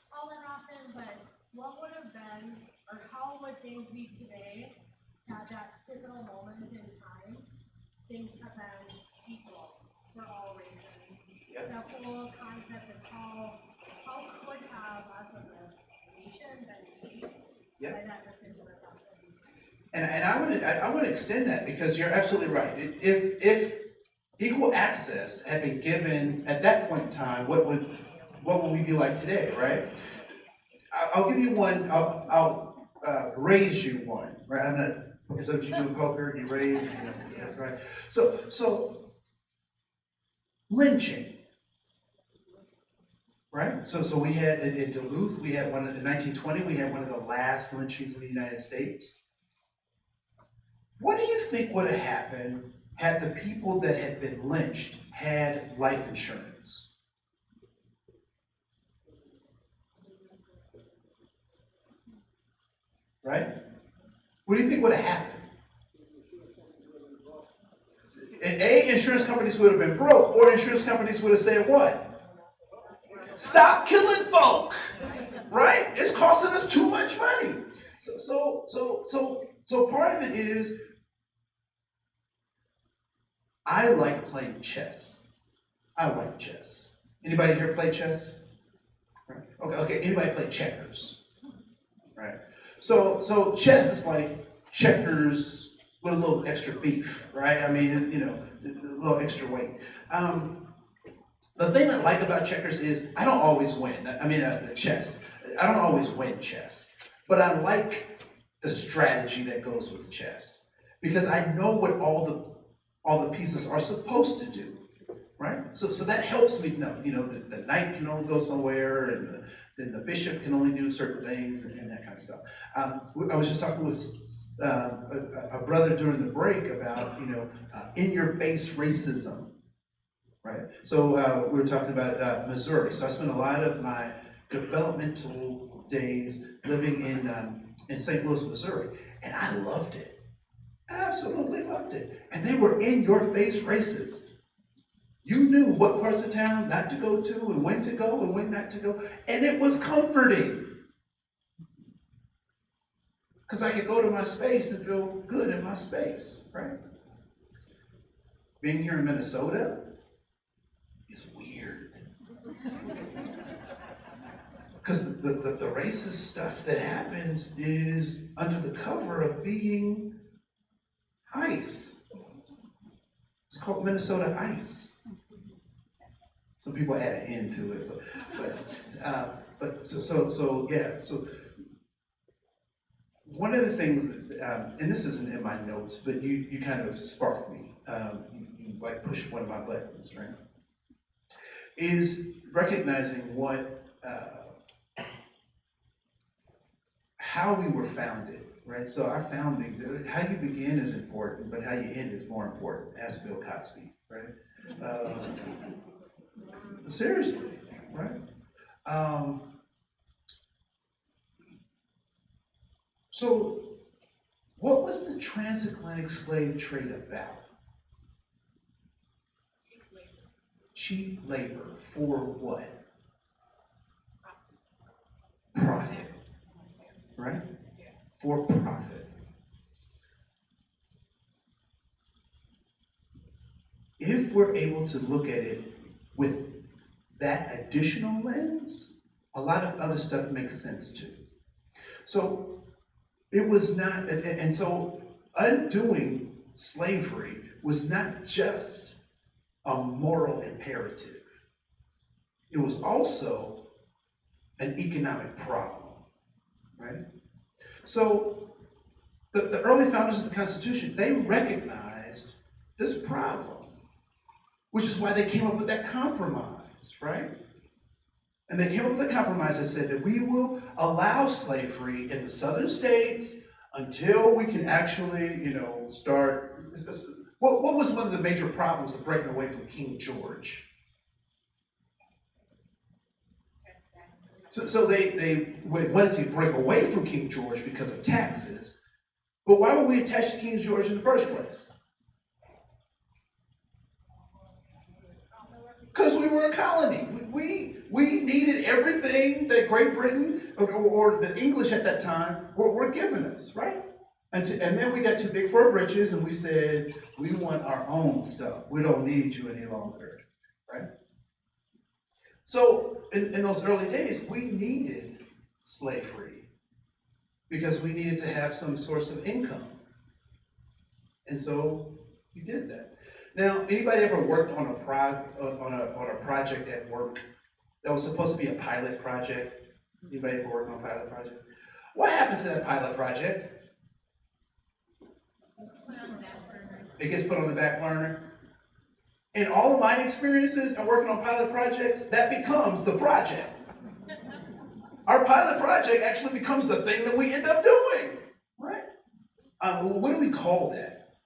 all that often, but what would have been, or how would things be today at that pivotal moment in time? Things have been equal for all races. Yep. The whole concept of how could have us as a nation been shaped by that decision or something. And I would extend that because you're absolutely right. If equal access had been given at that point in time, what would we be like today, right? I'll give you one. I'll raise you one, right? I'm not, because what you do in poker, you raise, right? So lynching, right? So we had in Duluth, we had one in 1920. We had one of the last lynchings in the United States. What do you think would have happened had the people that had been lynched had life insurance? Right? What do you think would have happened? And insurance companies would have been broke, or insurance companies would have said what? Stop killing folk! Right? It's costing us too much money. So part of it is, I like playing chess. I like chess. Anybody here play chess? Right. Okay. Anybody play checkers? Right. So chess is like checkers with a little extra beef, right? I mean, a little extra weight. The thing I like about checkers is I don't always win. I mean, chess. I don't always win chess, but I like the strategy that goes with chess because I know what all the pieces are supposed to do, right? So that helps me know. The knight can only go somewhere, and then the bishop can only do certain things, and that kind of stuff. I was just talking with a brother during the break about in your face racism, right? So we were talking about Missouri. So I spent a lot of my developmental days living in St. Louis, Missouri, and I loved it. Absolutely loved it. And they were in your face races. You knew what parts of town not to go to and when to go and when not to go. And it was comforting. Because I could go to my space and feel good in my space, right? Being here in Minnesota is weird. Because the racist stuff that happens is under the cover of being ICE. It's called Minnesota ICE. Some people add an N to it, So one of the things that, and this isn't in my notes, but you kind of sparked me. You like pushed one of my buttons, right? Is recognizing how we were founded. Right, so our founding, how you begin is important, but how you end is more important. Ask Bill Cosby, right? Seriously, right? So, what was the transatlantic slave trade about? Cheap labor for what? right? For profit. If we're able to look at it with that additional lens, a lot of other stuff makes sense too. So it was not, and so undoing slavery was not just a moral imperative. It was also an economic problem, right? So the early founders of the Constitution, they recognized this problem, which is why they came up with that compromise, right? And they came up with a compromise that said that we will allow slavery in the southern states until we can actually, start. What was one of the major problems of breaking away from King George? So they wanted to break away from King George because of taxes, but why were we attached to King George in the first place? Because we were a colony. We needed everything that Great Britain or the English at that time were giving us, right? And then we got too big for our britches and we said, we want our own stuff. We don't need you any longer, right? So in those early days, we needed slavery because we needed to have some source of income. And so we did that. Now, anybody ever worked on a project at work that was supposed to be a pilot project? Anybody ever worked on a pilot project? What happens to that pilot project? It gets put on the back burner. In all of my experiences and working on pilot projects, that becomes the project. Our pilot project actually becomes the thing that we end up doing, right? What do we call that?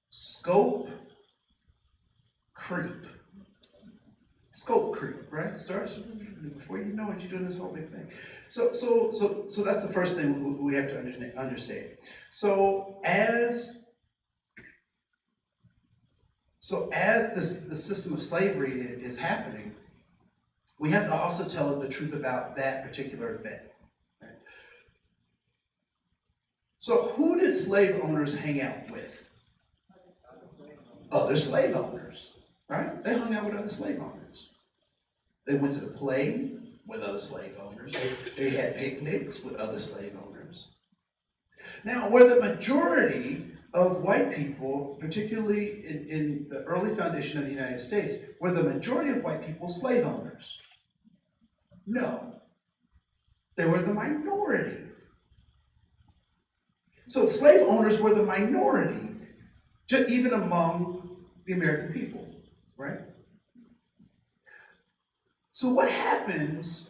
Scope creep. Scope creep, right? Starts before you know it, you're doing this whole big thing. So that's the first thing we have to understand. So as the system of slavery is happening, we have to also tell the truth about that particular event. Right? So who did slave owners hang out with? Other slave owners, right? They hung out with other slave owners. They went to the play with other slave owners. They had picnics with other slave owners. Now, were the majority of white people, particularly in the early foundation of the United States, were the majority of white people slave owners? No. They were the minority. So slave owners were the minority, just even among the American people, right? So what happens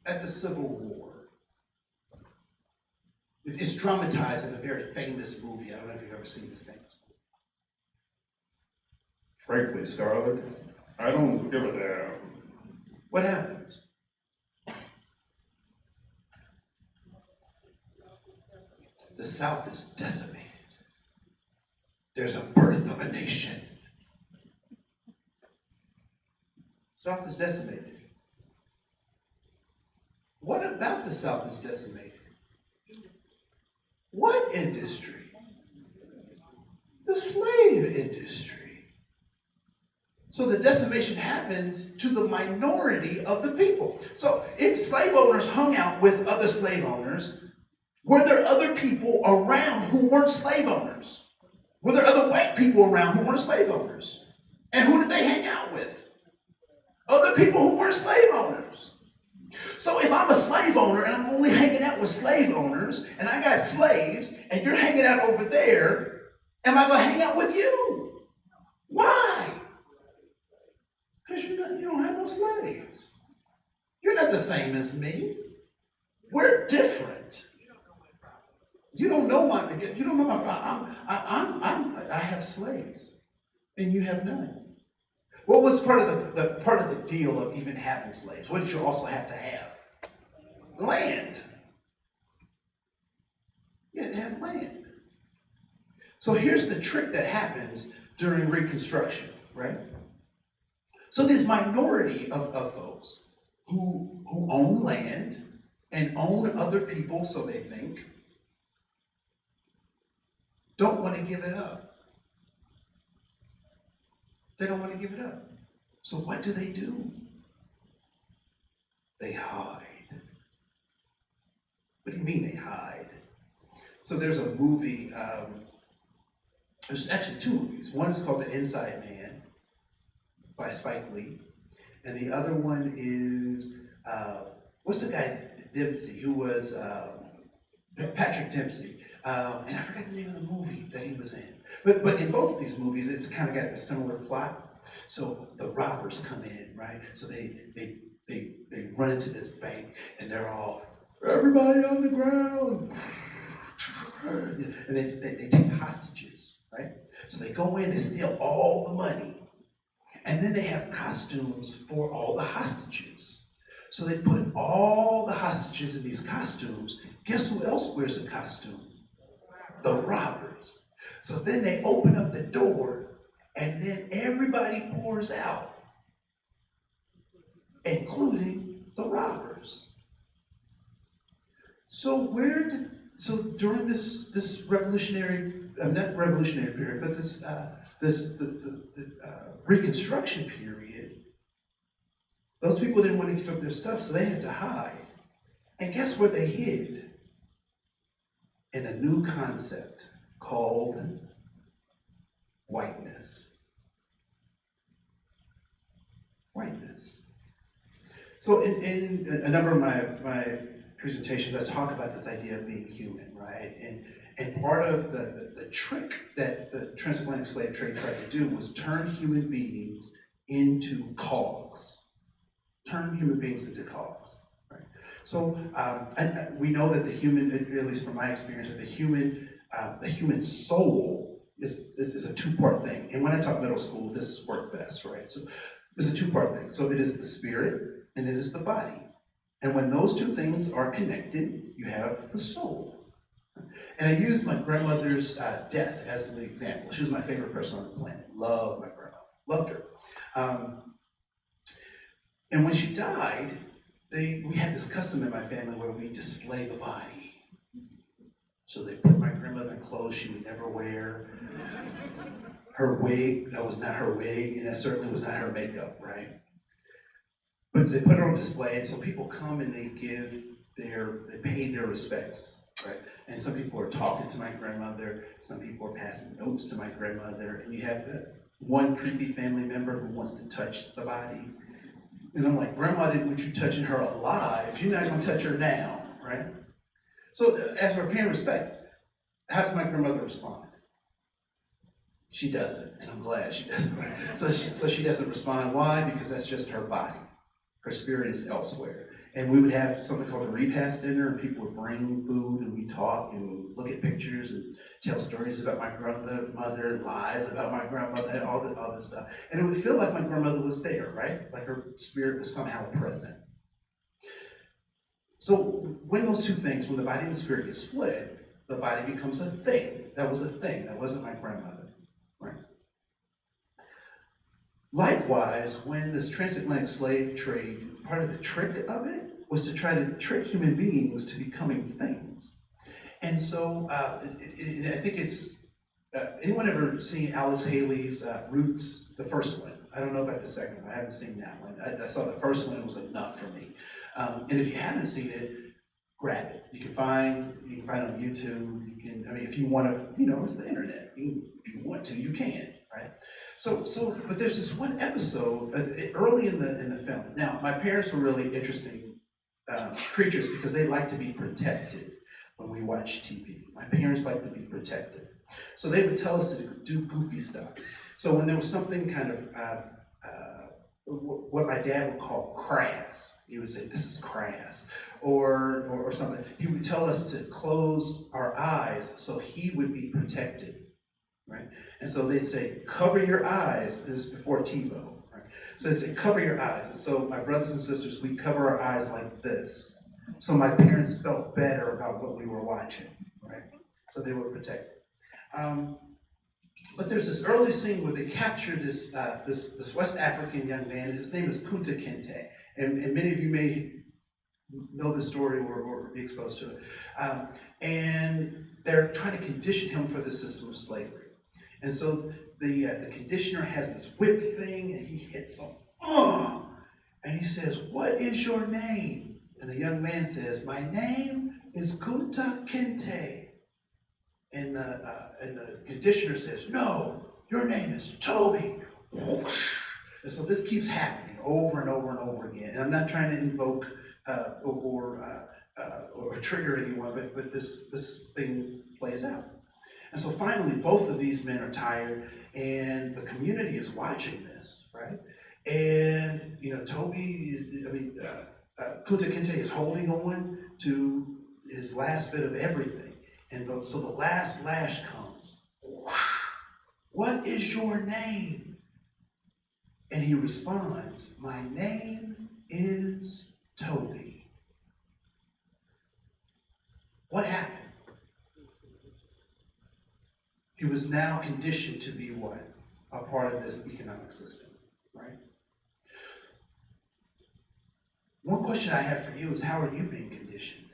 at the Civil War? It's dramatized in a very famous movie. I don't know if you've ever seen this thing. Frankly, Scarlett, I don't give a damn. What happens? The South is decimated. There's a birth of a nation. South is decimated. What about the South is decimated? What industry? The slave industry. So the decimation happens to the minority of the people. So if slave owners hung out with other slave owners, were there other people around who weren't slave owners? Were there other white people around who weren't slave owners? And who did they hang out with? Other people who weren't slave owners. So if I'm a slave owner and I'm only hanging out with slave owners and I got slaves and you're hanging out over there, am I going to hang out with you? Why? Because you don't have no slaves. You're not the same as me. We're different. You don't know my problem. I have slaves and you have none. What was part of the deal of even having slaves? What did you also have to have? Land. You had to have land. So here's the trick that happens during Reconstruction, right? So this minority of folks who own land, and own other people, so they think, don't want to give it up. They don't want to give it up. So what do? They hide. What do you mean they hide? So there's a movie, there's actually two movies. One is called The Inside Man by Spike Lee. And the other one is, what's the guy, Dempsey, who was Patrick Dempsey. And I forgot the name of the movie that he was in. But in both of these movies, it's kind of got a similar plot. So the robbers come in, right? So they run into this bank, and they're all, everybody on the ground. And they take hostages, right? So they go in, they steal all the money. And then they have costumes for all the hostages. So they put all the hostages in these costumes. Guess who else wears a costume? The robbers. So then they open up the door, and then everybody pours out, including the robbers. So during this revolutionary, not revolutionary period, but this Reconstruction period, those people didn't want to give up their stuff, so they had to hide. And guess where they hid? In a new concept called whiteness. Whiteness. So in a number of my presentations, I talk about this idea of being human, right? And part of the trick that the transatlantic slave trade tried to do was turn human beings into cogs. Turn human beings into cogs, right? So we know that the human, at least from my experience, that the human soul is a two-part thing. And when I taught middle school, this worked best, right? So it's a two-part thing. So it is the spirit and it is the body. And when those two things are connected, you have the soul. And I use my grandmother's death as an example. She was my favorite person on the planet. Loved my grandma. Loved her. And when she died, we had this custom in my family where we display the body. So they put my grandmother in clothes she would never wear. Her wig, that was not her wig, and that certainly was not her makeup, right? But they put her on display, and so people come and they pay their respects, right? And some people are talking to my grandmother, some people are passing notes to my grandmother, and you have that one creepy family member who wants to touch the body. And I'm like, Grandma didn't want you touching her alive, you're not gonna touch her now, right? So as we're paying respect, how does my grandmother respond? She doesn't, and I'm glad she doesn't, right? So she doesn't respond. Why? Because that's just her body. Her spirit is elsewhere. And we would have something called a repast dinner, and people would bring food, and we talk and look at pictures and tell stories about my grandmother, lies about my grandmother, all this stuff. And it would feel like my grandmother was there, right? Like her spirit was somehow present. So when those two things, when the body and the spirit get split, the body becomes a thing. That was a thing. That wasn't my grandmother, right? Likewise, when this transatlantic slave trade, part of the trick of it was to try to trick human beings to becoming things. And so I think it's, anyone ever seen Alice Haley's Roots, the first one? I don't know about the second one. I haven't seen that one. I saw the first one, it was enough for me. And if you haven't seen it, grab it. You can find it on YouTube. If you want to, it's the internet. If you want to, you can, right? But there's this one episode early in the film. Now, my parents were really interesting creatures because they like to be protected when we watch TV. My parents like to be protected. So they would tell us to do goofy stuff. So when there was something kind of, what my dad would call crass, he would say, this is crass, or something. He would tell us to close our eyes so he would be protected, right? And so they'd say, cover your eyes. This is before TiVo, right? So they'd say, cover your eyes. And so my brothers and sisters, we cover our eyes like this. So my parents felt better about what we were watching, right? So they were protected. But there's this early scene where they capture this West African young man. His name is Kunta Kinte. And many of you may know the story or be exposed to it. And they're trying to condition him for the system of slavery. And so the conditioner has this whip thing, and he hits him. And he says, "What is your name?" And the young man says, "My name is Kunta Kinte." And the conditioner says, "No, your name is Toby." Whoosh. And so this keeps happening over and over and over again. And I'm not trying to invoke or trigger anyone, but this thing plays out. And so finally, both of these men are tired, and the community is watching this, right? And Kunta Kinte is holding on to his last bit of everything. And so the last lash comes. "What is your name?" And he responds, "My name is Toby." What happened? He was now conditioned to be what? A part of this economic system, right? One question I have for you is, how are you being conditioned?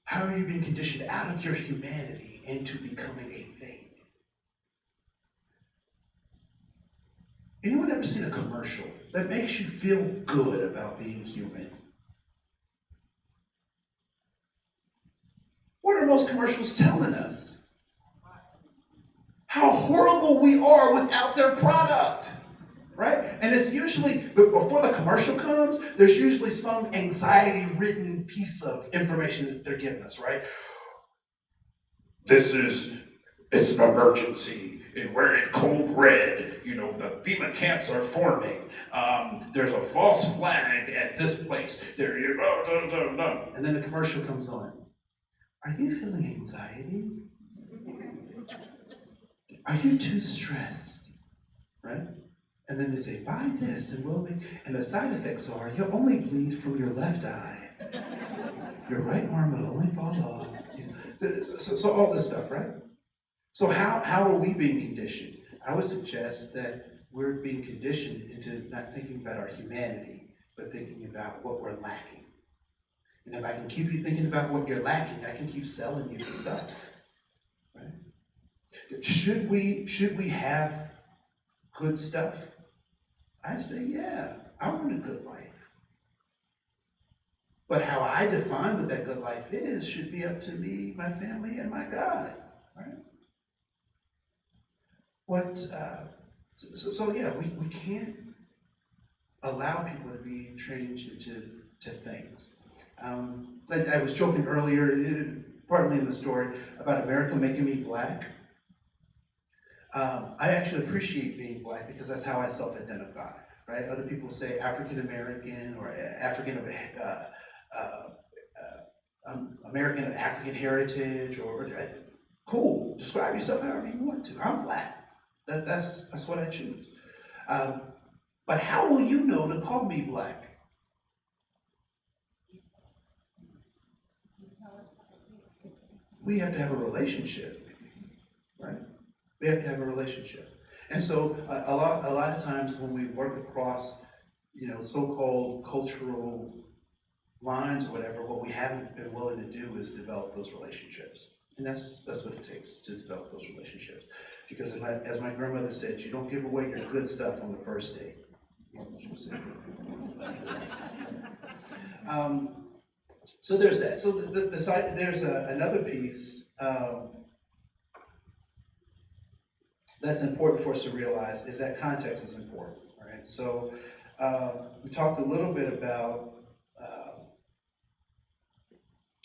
How are you being conditioned out of your humanity into becoming a thing? Anyone ever seen a commercial that makes you feel good about being human? What are most commercials telling us? How horrible we are without their product, right? And it's usually, before the commercial comes, there's usually some anxiety-ridden piece of information that they're giving us, right? It's an emergency. We're in cold red. The FEMA camps are forming. There's a false flag at this place. And then the commercial comes on. Are you feeling anxiety? Are you too stressed? Right? And then they say, "Buy this and and the side effects are you'll only bleed from your left eye. Your right arm will only fall off." So all this stuff, right? So how are we being conditioned? I would suggest that we're being conditioned into not thinking about our humanity, but thinking about what we're lacking. And if I can keep you thinking about what you're lacking, I can keep selling you the stuff. Right? Should we have good stuff? I say, yeah, I want a good life. But how I define what that good life is should be up to me, my family, and my God. Right? We can't allow people to be trained to things. I was joking earlier, partly in the story, about America making me black. I actually appreciate being black because that's how I self-identify, right? Other people say African American or African American of African heritage, or cool. Describe yourself however you want to. I'm black. That's what I choose. But how will you know to call me black? We have to have a relationship, right? We have to have a relationship. And so a lot of times when we work across, so-called cultural lines or whatever, what we haven't been willing to do is develop those relationships. And that's what it takes to develop those relationships. Because as my grandmother said, you don't give away your good stuff on the first date. So there's that. So there's another piece that's important for us to realize is that context is important, right? So we talked a little bit about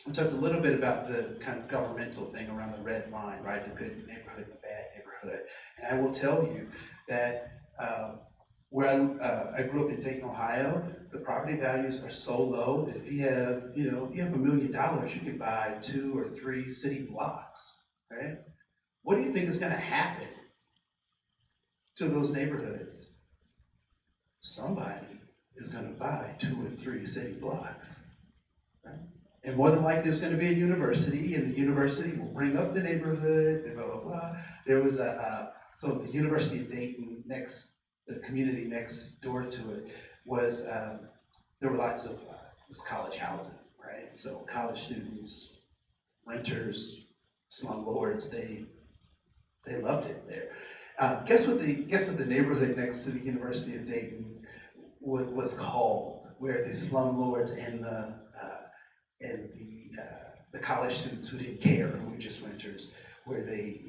the kind of governmental thing around the red line, right? The good neighborhood, the bad neighborhood. And I will tell you that where I grew up in Dayton, Ohio, the property values are so low that if you have $1 million, you can buy 2 or 3 city blocks, right? What do you think is going to happen to those neighborhoods? Somebody is going to buy 2 or 3 city blocks, right? And more than likely, there's going to be a university, and the university will bring up the neighborhood, blah, blah, blah. There was so the University of Dayton, next the community next door to it was, there were lots of, it was college housing, right? So college students, renters, slumlords, they loved it there. Guess what the neighborhood next to the University of Dayton was called, where the slumlords and the college students who didn't care, who were just renters, where they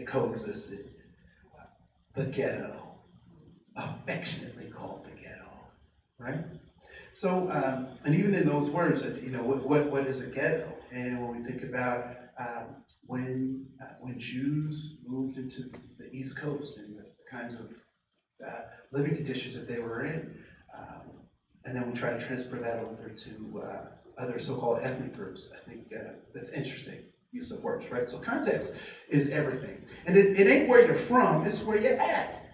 coexisted. The ghetto, affectionately called the ghetto, right? So, and even in those words, what is a ghetto? And when we think about when Jews moved into the East Coast and the kinds of living conditions that they were in, and then we try to transfer that over to other so-called ethnic groups, I think that's interesting use of words, right? So context is everything. And it ain't where you're from, it's where you're at,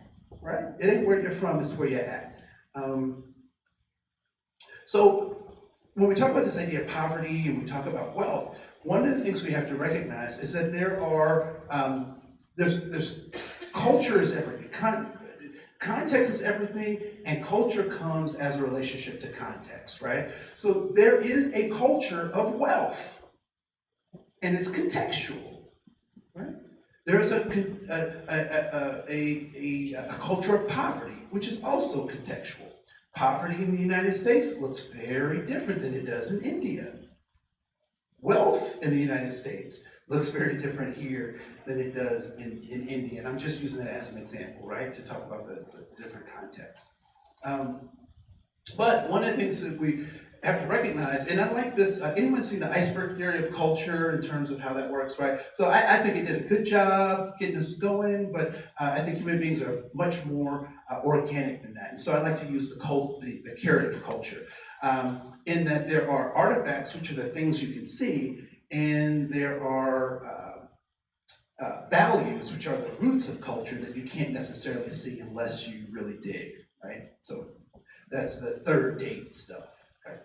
right? It ain't where you're from, it's where you're at. So when we talk about this idea of poverty and we talk about wealth, one of the things we have to recognize is that there are, there's culture is everything. Context is everything, and culture comes as a relationship to context, right? So there is a culture of wealth, and it's contextual, right? There's a culture of poverty, which is also contextual. Poverty in the United States looks very different than it does in India. Wealth in the United States looks very different here than it does in India. And I'm just using that as an example, right, to talk about the different contexts. But one of the things that we have to recognize, and I like this, anyone seen the iceberg theory of culture in terms of how that works, right? So I think it did a good job getting us going, but I think human beings are much more organic than that. And so I like to use the carrot of culture, in that there are artifacts, which are the things you can see, and there are values, which are the roots of culture that you can't necessarily see unless you really dig, right? So that's the third date stuff. Okay?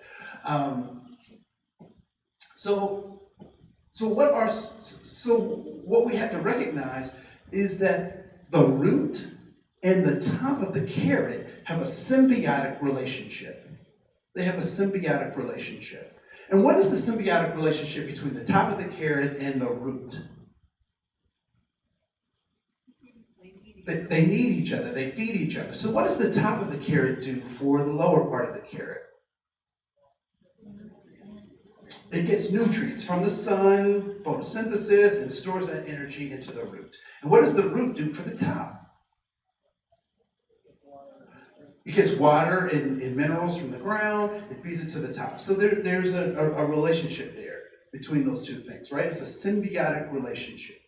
So what we have to recognize is that the root and the top of the carrot have a symbiotic relationship. They have a symbiotic relationship. And what is the symbiotic relationship between the top of the carrot and the root? They need each other, they feed each other. So what does the top of the carrot do for the lower part of the carrot? It gets nutrients from the sun, photosynthesis, and stores that energy into the root. And what does the root do for the top? It gets water and minerals from the ground, it feeds it to the top. So there's a relationship there between those two things, right? It's a symbiotic relationship.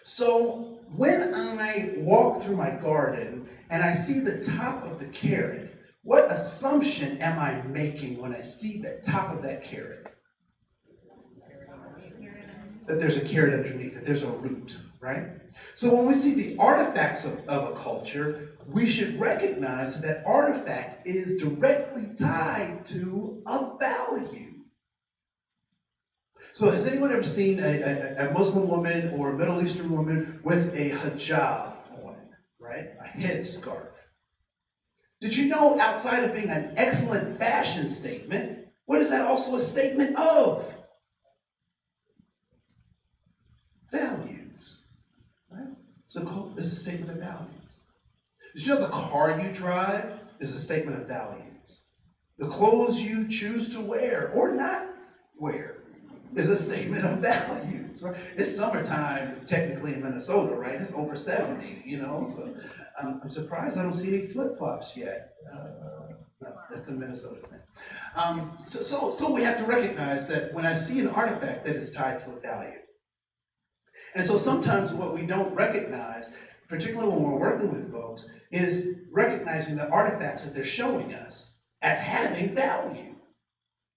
So when I walk through my garden and I see the top of the carrot, what assumption am I making when I see the top of that carrot? That there's a carrot underneath, that there's a root, right? So when we see the artifacts of a culture, we should recognize that artifact is directly tied to a value. So has anyone ever seen a Muslim woman or a Middle Eastern woman with a hijab on, right? A headscarf. Did you know, outside of being an excellent fashion statement, what is that also a statement of? Values, right? So it's a statement of values. Did you know the car you drive is a statement of values? The clothes you choose to wear or not wear is a statement of values, right? It's summertime, technically, in Minnesota, right? It's over 70, so I'm surprised I don't see any flip-flops yet. No, that's a Minnesota thing. So we have to recognize that when I see an artifact, that is tied to a value. And so sometimes what we don't recognize, particularly when we're working with folks, is recognizing the artifacts that they're showing us as having value,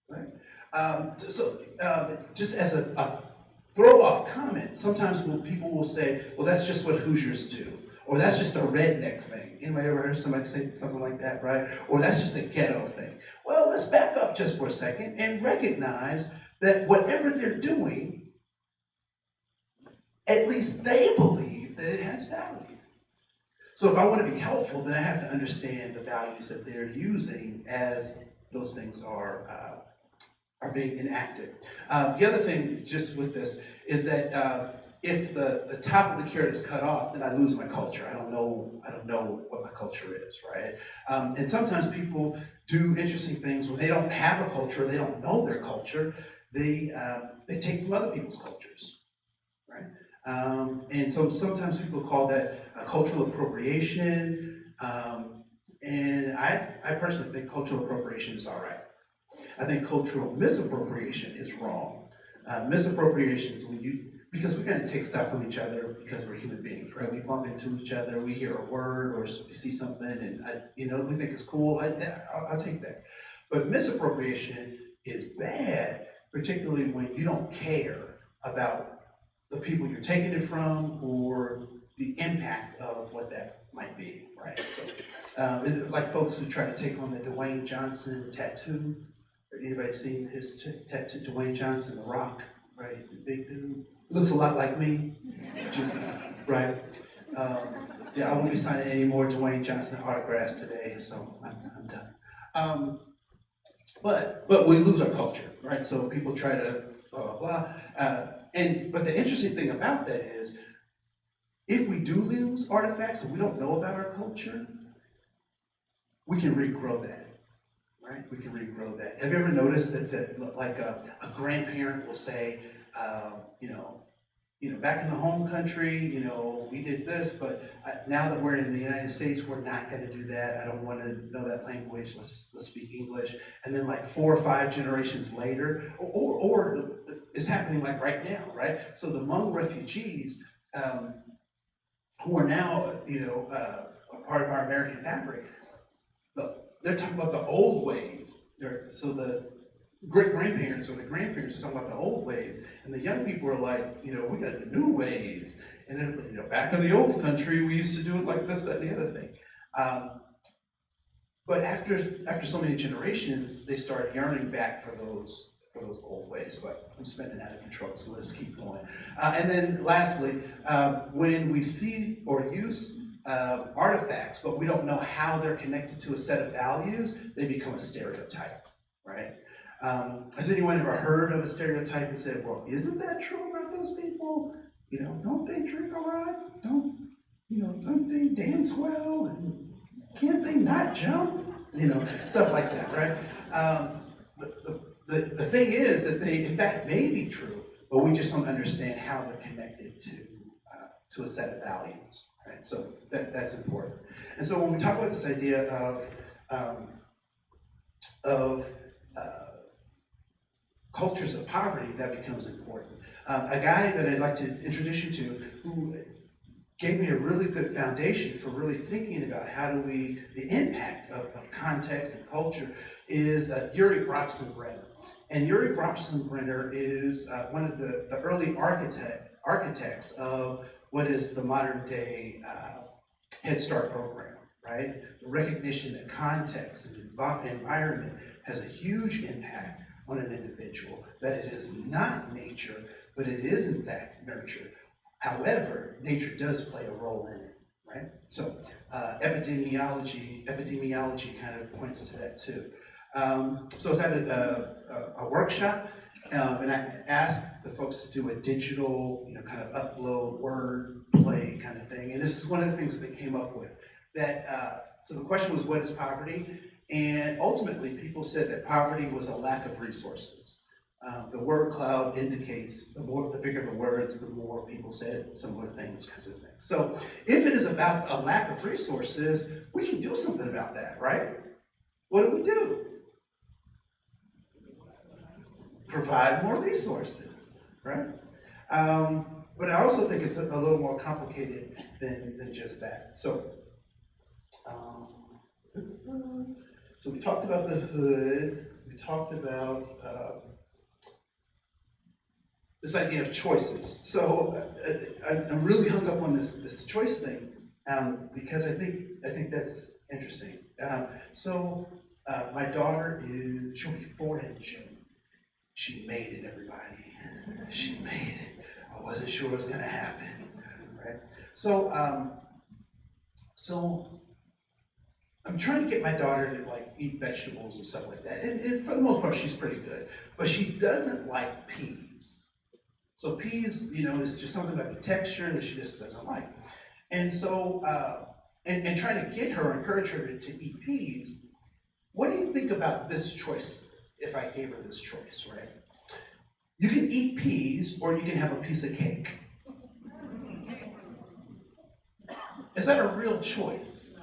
right? Just as a throw-off comment, sometimes people will say, well, that's just what Hoosiers do, or that's just a redneck thing. Anybody ever heard somebody say something like that, right? Or that's just a ghetto thing. Well, let's back up just for a second and recognize that whatever they're doing, at least they believe that it has value. So if I want to be helpful, then I have to understand the values that they're using as those things are being enacted. The other thing, just with this, is that if the top of the carrot is cut off, then I lose my culture. I don't know what my culture is, right? And sometimes people do interesting things when they don't have a culture, they don't know their culture. They take from other people's cultures, right? And so sometimes people call that cultural appropriation. And I personally think cultural appropriation is all right. I think cultural misappropriation is wrong. Misappropriation is because we're going to take stuff from each other because we're human beings, right? We bump into each other, we hear a word or we see something, and we think it's cool. I'll take that. But misappropriation is bad, particularly when you don't care about the people you're taking it from or the impact of what that might be, right? So, is it like folks who try to take on the Dwayne Johnson tattoo? Anybody seen his tattoo, Dwayne Johnson, The Rock, right? The big dude. Looks a lot like me, right? Yeah, I won't be signing any more Dwayne Johnson autographs today, so I'm done. But we lose our culture, right? So people try to blah, blah, blah. But the interesting thing about that is, if we do lose artifacts and we don't know about our culture, we can regrow that, right? We can regrow that. Have you ever noticed that like a grandparent will say, back in the home country, we did this, but now that we're in the United States, we're not going to do that. I don't want to know that language. Let's speak English. And then like 4 or 5 generations later, or it's happening like right now, right? So the Hmong refugees, who are now, a part of our American fabric, they're talking about the old ways. So the great-grandparents or the grandparents are talking about the old ways, and the young people are like, we got the new ways. And then, back in the old country, we used to do it like this, that, and the other thing. But after so many generations, they start yearning back for those old ways. But I'm spinning out of control, so let's keep going. And then lastly, when we see or use artifacts, but we don't know how they're connected to a set of values, they become a stereotype, right? Has anyone ever heard of a stereotype and said, well, isn't that true about those people? Don't they drink a lot? Don't they dance well? And can't they not jump? Stuff like that, right? The thing is that they, in fact, may be true, but we just don't understand how they're connected to a set of values, right? So that's important. And so when we talk about this idea of cultures of poverty, that becomes important. A guy that I'd like to introduce you to, who gave me a really good foundation for really thinking about the impact of context and culture, is Uri Broxton-Brenner. And Uri Broxton-Brenner is one of the early architects of what is the modern day Head Start program, right? The recognition that context and environment has a huge impact on an individual, that it is not nature, but it is in fact nurture. However, nature does play a role in it, right? So epidemiology kind of points to that too. So I was at a workshop, and I asked the folks to do a digital, kind of upload word play kind of thing. And this is one of the things that they came up with. So the question was, what is poverty? And ultimately, people said that poverty was a lack of resources. The word cloud indicates the bigger the words, the more people said similar things, kinds of things. So if it is about a lack of resources, we can do something about that, right? What do? Provide more resources, right? But I also think it's a little more complicated than just that. So we talked about the hood. We talked about this idea of choices. So I'm really hung up on this choice thing because I think that's interesting. My daughter she'll be 4 in June. She made it, everybody. She made it. I wasn't sure it was going to happen, right? So So I'm trying to get my daughter to like eat vegetables and stuff like that. And for the most part, she's pretty good. But she doesn't like peas. So peas, you know, is just something about the texture that she just doesn't like. And so, and trying to get her, encourage her to eat peas, what do you think about this choice if I gave her this choice, right? You can eat peas or you can have a piece of cake. Is that a real choice?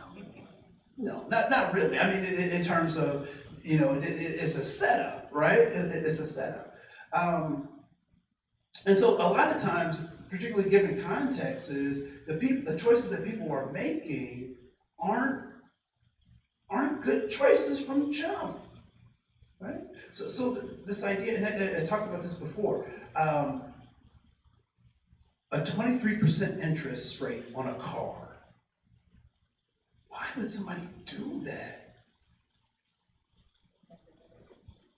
No, not really. I mean, in terms of, you know, it's a setup, right? It's a setup. And so a lot of times, particularly given context, is the choices that people are making aren't good choices from jump, right? So this idea, and I talked about this before, a 23% interest rate on a car. Why would somebody do that?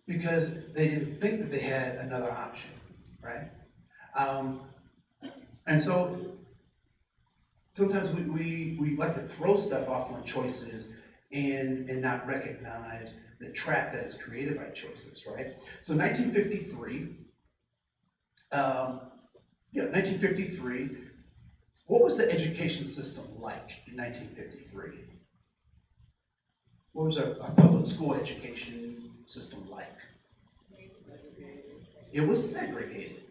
Because they didn't think that they had another option, right? And so sometimes we like to throw stuff off on choices and not recognize the trap that is created by choices, right? So 1953, what was the education system like in 1953? What was our public school education system like? It was segregated.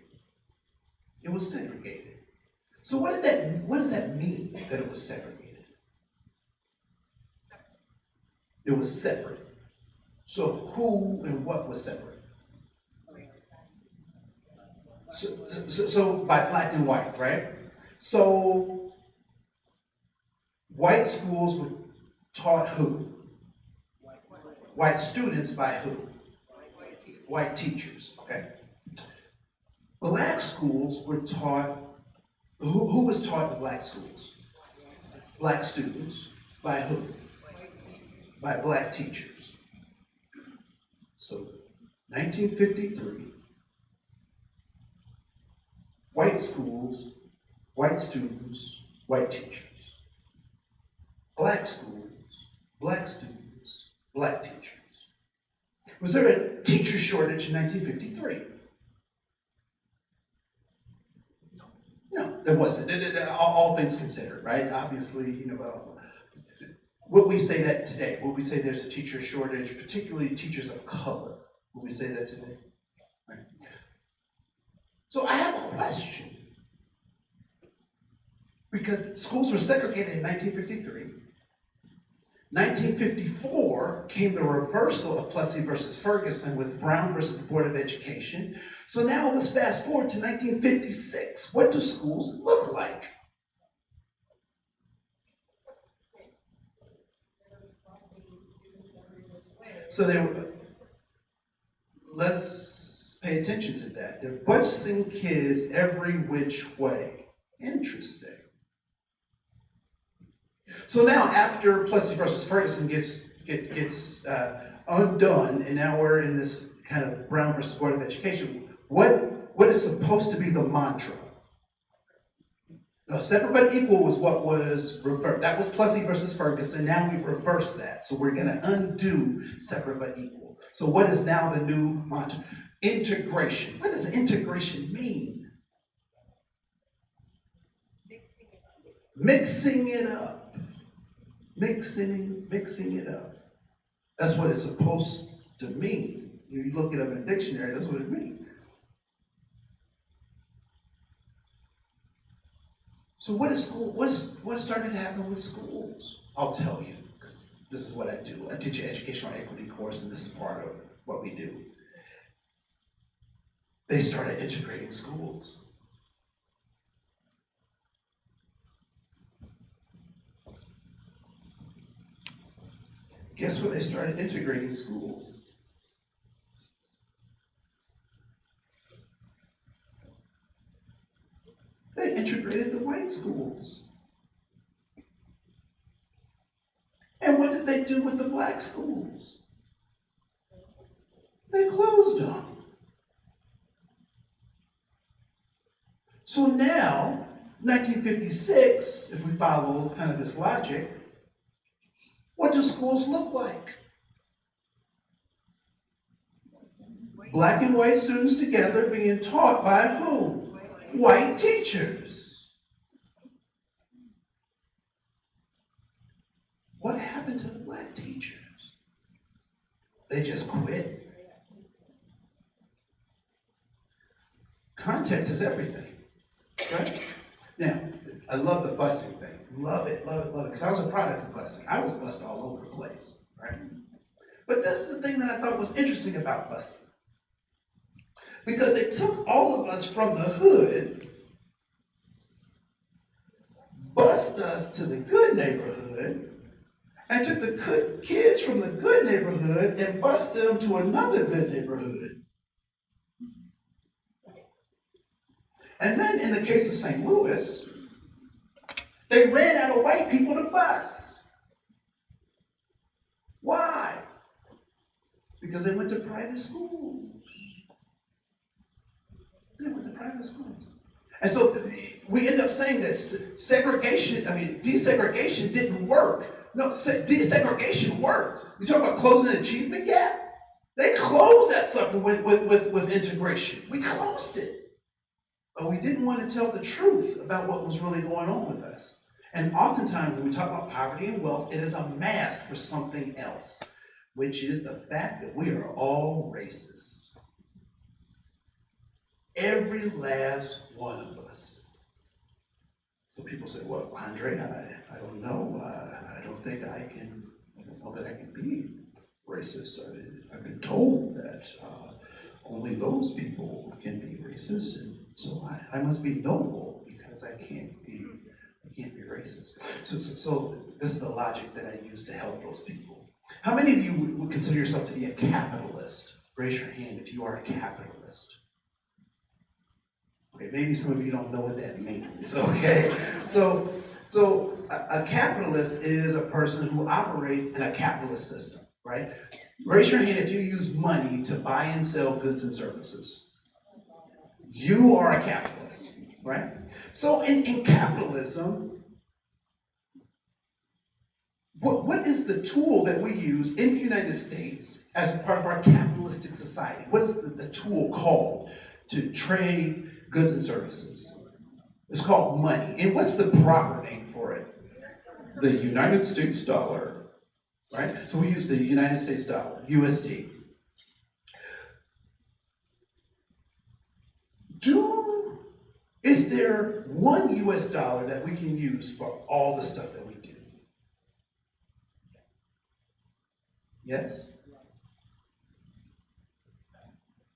It was segregated. So what does that mean that it was segregated? It was separate. So who and what was separate? So by black and white, right? So white schools were taught who? White students by who? White teachers, okay? Black schools were taught, who was taught in black schools? Black students by who? By black teachers. So 1953, white schools, white students, white teachers. Black schools, black students, black teachers. Was there a teacher shortage in 1953? No, there wasn't. All things considered, right? Obviously, you know, would we say that today? Would we say there's a teacher shortage, particularly teachers of color? Would we say that today? Right. So I have a question. Because schools were segregated in 1953. 1954 came the reversal of Plessy versus Ferguson with Brown versus the Board of Education. So now let's fast forward to 1956. What do schools look like? So let's pay attention to that. They're busing kids every which way. Interesting. So now, after Plessy versus Ferguson gets undone, and now we're in this kind of Brown versus Board of Education, what is supposed to be the mantra? No, separate but equal was what was reversed. That was Plessy versus Ferguson. Now we've reversed that. So we're going to undo separate but equal. So what is now the new mantra? Integration. What does integration mean? Mixing it up. Mixing it up. That's what it's supposed to mean. You look it up in a dictionary, that's what it means. So what started to happen with schools? I'll tell you, because this is what I do. I teach an educational equity course, and this is part of what we do. They started integrating schools. Guess where they started integrating schools? They integrated the white schools. And what did they do with the black schools? They closed them. So now, 1956, if we follow kind of this logic, What do schools look like? Black and white students together being taught by who? White teachers. What happened to the black teachers? They just quit. Context is everything, right? Now, I love the busing thing. Love it, love it, love it. Because I was a product of busing. I was bused all over the place, right? But this is the thing that I thought was interesting about busing. Because they took all of us from the hood, bused us to the good neighborhood, and took the good kids from the good neighborhood and bused them to another good neighborhood. And then in the case of St. Louis, they ran out of white people to bus. Why? Because they went to private schools. They went to private schools. And so we end up saying that desegregation didn't work. No, desegregation worked. You talk about closing the achievement gap? They closed that sucker with integration. We closed it. But we didn't want to tell the truth about what was really going on with us. And oftentimes when we talk about poverty and wealth, it is a mask for something else, which is the fact that we are all racist. Every last one of us. So people say, well, Andre, I don't know. I don't think I can, I don't know that I can be racist. I've been told that only those people can be racist, and so I must be noble because I can't be racist. So this is the logic that I use to help those people. How many of you would consider yourself to be a capitalist? Raise your hand if you are a capitalist. Okay, maybe some of you don't know what that means, okay? So a capitalist is a person who operates in a capitalist system, right? Raise your hand if you use money to buy and sell goods and services. You are a capitalist, right? So in capitalism, what is the tool that we use in the United States as part of our capitalistic society? What is the tool called to trade goods and services? It's called money. And what's the proper name for it? The United States dollar, right? So we use the United States dollar, USD. Is there one US dollar that we can use for all the stuff that we do? Yes?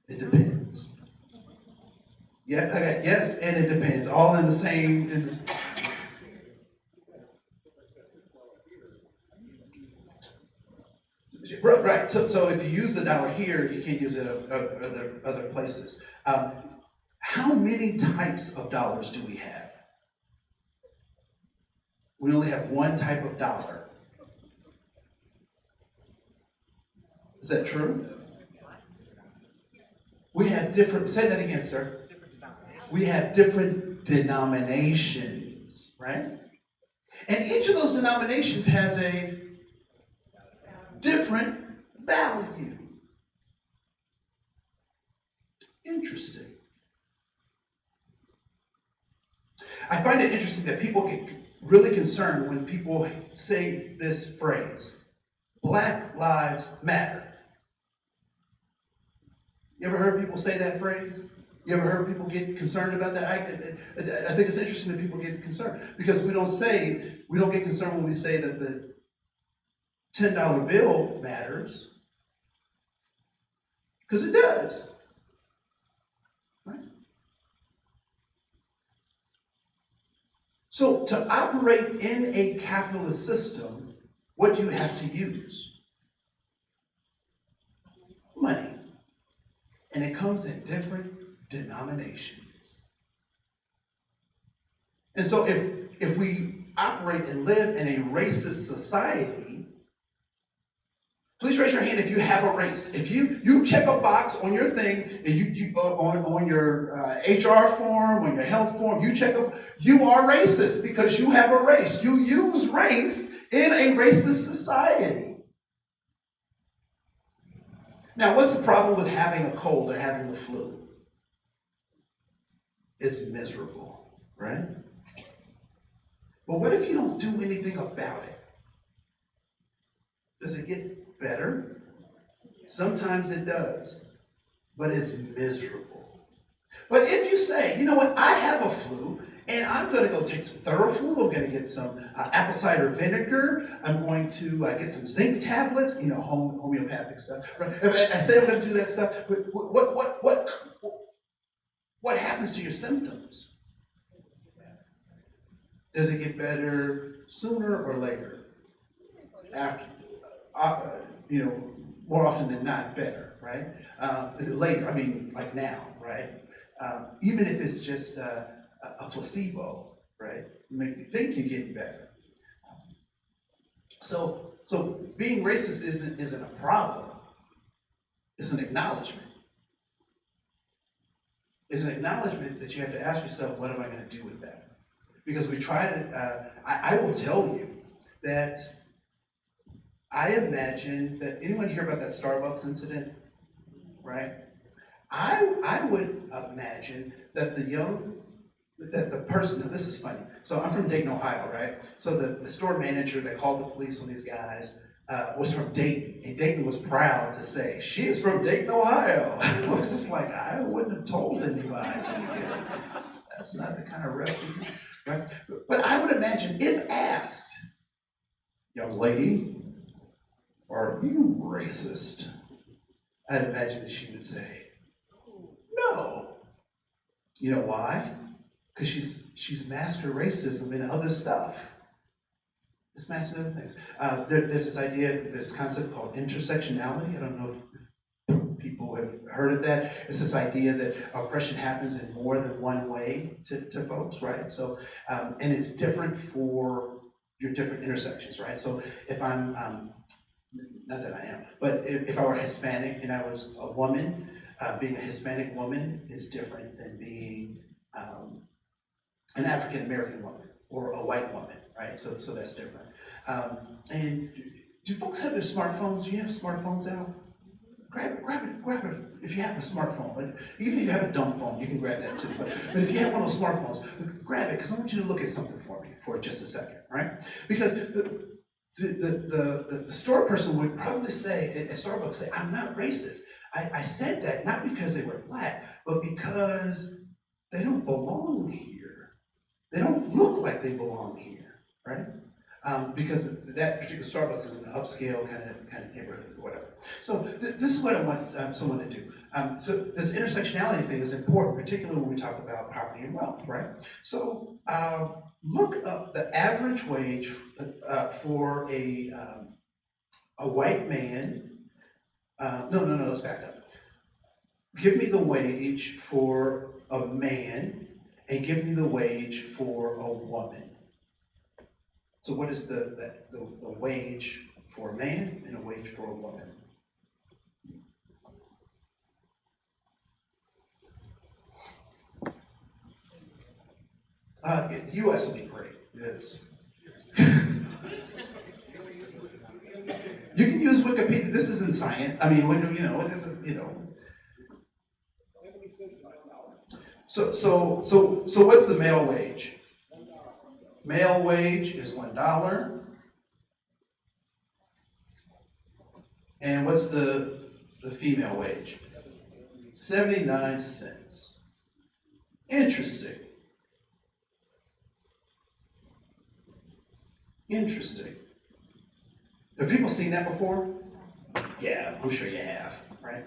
It depends. Yeah, okay, yes, and it depends. All in the same. Right. So if you use the dollar here, you can't use it other places. How many types of dollars do we have? We only have one type of dollar. Is that true? We have different, say that again, sir. We have different denominations, right? And each of those denominations has a different value. Interesting. I find it interesting that people get really concerned when people say this phrase, Black Lives Matter. You ever heard people say that phrase? You ever heard people get concerned about that? I think it's interesting that people get concerned because we don't get concerned when we say that the $10 bill matters, because it does. Right? So to operate in a capitalist system, what do you have to use? Money. And it comes in different denominations. And so if we operate and live in a racist society, please raise your hand if you have a race. If you check a box on your thing, and you on your HR form, on your health form, you are racist because you have a race. You use race in a racist society. Now, what's the problem with having a cold or having the flu? It's miserable, right? But what if you don't do anything about it? Does it get better? Sometimes it does, but it's miserable. But if you say, you know what, I have a flu, and I'm going to go take some Theraflu, I'm going to get some apple cider vinegar, I'm going to get some zinc tablets, homeopathic stuff. Right? If I say I'm going to do that stuff, what happens to your symptoms? Does it get better sooner or later? After, more often than not, better, right? Later, I mean, like now, right? Even if it's just a placebo, right? Make you think you're getting better. So being racist isn't a problem. It's an acknowledgement. It's an acknowledgement that you have to ask yourself, what am I going to do with that? Because we try to, I will tell you that I imagine that, anyone hear about that Starbucks incident, right? I would imagine that the person, now this is funny. So I'm from Dayton, Ohio, right? So the store manager that called the police on these guys was from Dayton. And Dayton was proud to say, she's from Dayton, Ohio. I was just like, I wouldn't have told anybody. That's not the kind of refuge, right? But I would imagine if asked, young lady, are you racist? I'd imagine that she would say, no. You know why? Because she's mastered racism and other stuff. It's mastered other things. There's this idea, this concept called intersectionality. I don't know if people have heard of that. It's this idea that oppression happens in more than one way to folks, right? So, and it's different for your different intersections, right? So if I'm, not that I am, but if I were Hispanic and I was a woman, being a Hispanic woman is different than being an African American woman or a white woman, right? So that's different. And do folks have their smartphones? Do you have smartphones out? Grab it. If you have a smartphone, but even if you have a dumb phone, you can grab that too. But if you have one of those smartphones, grab it, because I want you to look at something for me for just a second, right? Because the store person would probably say, at Starbucks, say, I'm not racist. I said that not because they were black, but because they don't belong here. They don't look like they belong here, right? Because that particular Starbucks is an upscale kind of neighborhood or whatever. So this is what I want someone to do. So this intersectionality thing is important, particularly when we talk about property and wealth, right? So look up the average wage for a white man. No, let's back up. Give me the wage for a man and give me the wage for a woman. So what is the wage for a man and a wage for a woman? U.S. would be great. Yes. You can use Wikipedia. This isn't science. I mean, it isn't. So what's the male wage? Male wage is $1. And what's the female wage? 79 cents. Interesting. Have people seen that before? Yeah, I'm sure you have, right?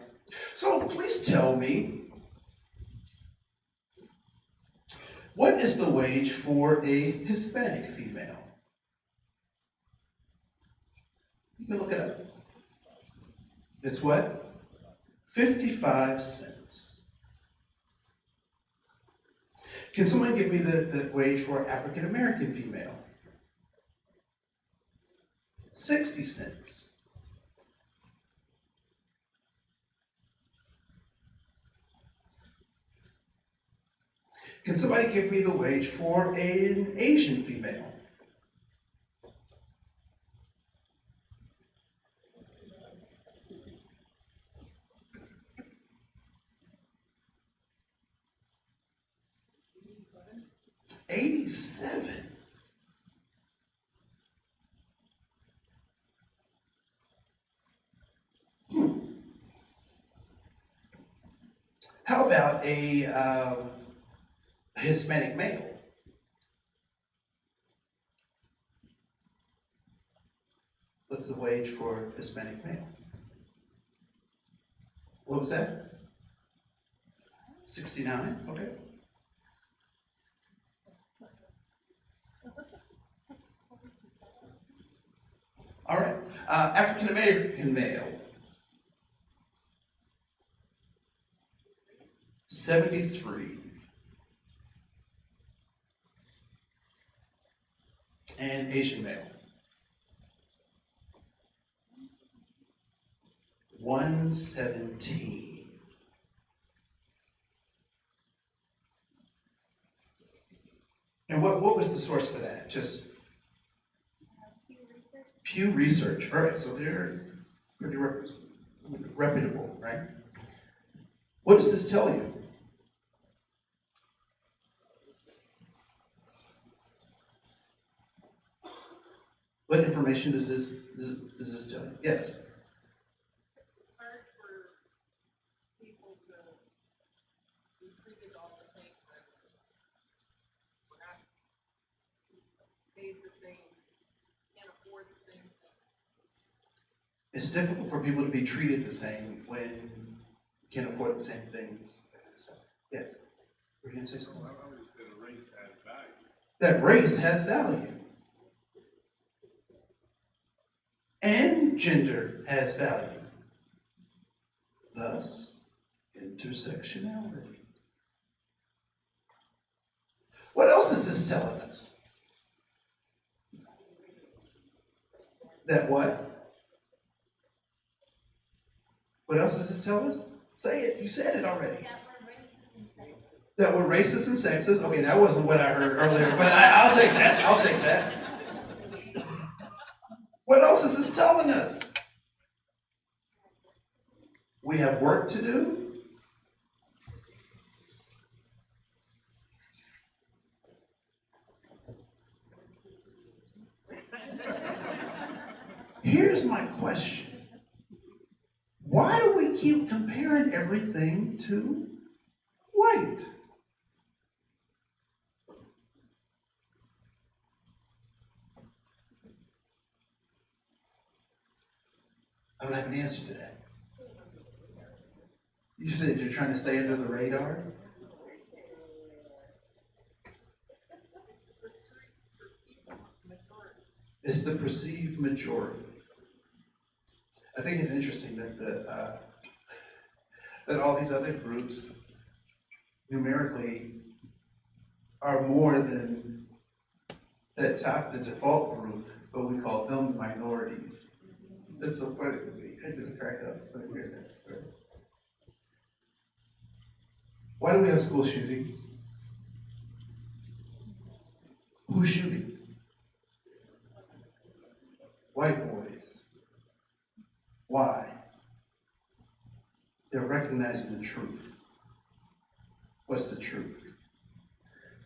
So please tell me, what is the wage for a Hispanic female? You can look it up. It's what? 55 cents. Can someone give me the wage for an African American female? 60 cents. Can somebody give me the wage for an Asian female? 87. How about a Hispanic male? What's the wage for Hispanic male? What was that? 69, okay. All right, African American male. 73. And Asian male. 117. And what was the source for that? Just Pew Research. All right, so they're pretty reputable, right? What does this tell you? What information does this tell you? Yes. Hard for people to be treated all the same when we're not paid the same, can't afford the same thing. It's difficult for people to be treated the same when you can't afford the same things. So, yeah. We're going to say something. I would say the race has value. That race has value. And gender has value. Thus, intersectionality. What else is this telling us? That what? What else does this tell us? Say it. You said it already. That we're racist and sexist. Okay, that wasn't what I heard earlier, but I'll take that. I'll take that. What else is this telling us? We have work to do. Here's my question. Why do we keep comparing everything to white? I don't have an answer to that. You said you're trying to stay under the radar? It's the perceived majority. I think it's interesting that that all these other groups numerically are more than the default group, but we call them minorities. That's so funny to me. I just cracked up when I hear that. Why do we have school shootings? Who's shooting? White boys. Why? They're recognizing the truth. What's the truth?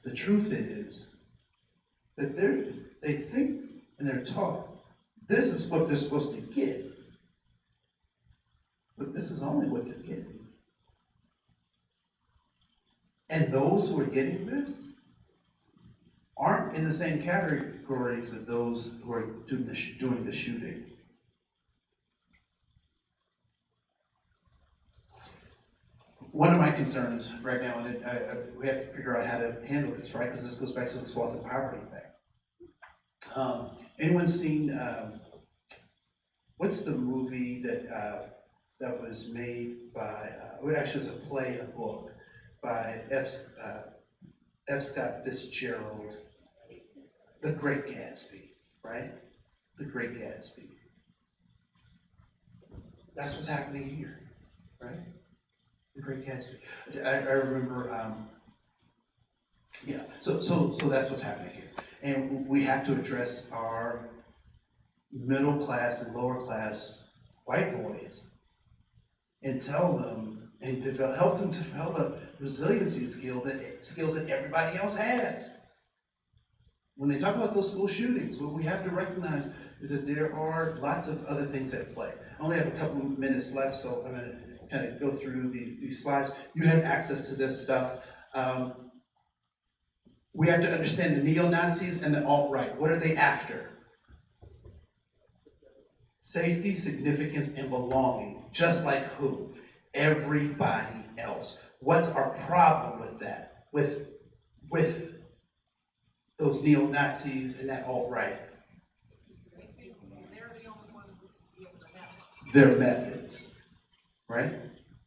The truth is that they think and they're taught this is what they're supposed to get. But this is only what they're getting. And those who are getting this aren't in the same categories of those who are doing the shooting. One of my concerns right now, and we have to figure out how to handle this, right? Because this goes back to the wealth and poverty thing. Anyone seen, what's the movie that was made by, actually it's a play, a book, by F. Scott Fitzgerald, The Great Gatsby, right? The Great Gatsby. That's what's happening here, right? The Great Gatsby. I remember, yeah, so that's what's happening here. And we have to address our middle class and lower class white boys and tell them and help them to develop a resiliency skills that everybody else has. When they talk about those school shootings, what we have to recognize is that there are lots of other things at play. I only have a couple of minutes left, so I'm going to kind of go through these slides. You have access to this stuff. We have to understand the neo-Nazis and the alt-right. What are they after? Safety, significance, and belonging. Just like who? Everybody else. What's our problem with that? With those neo-Nazis and that alt-right? Their methods, right?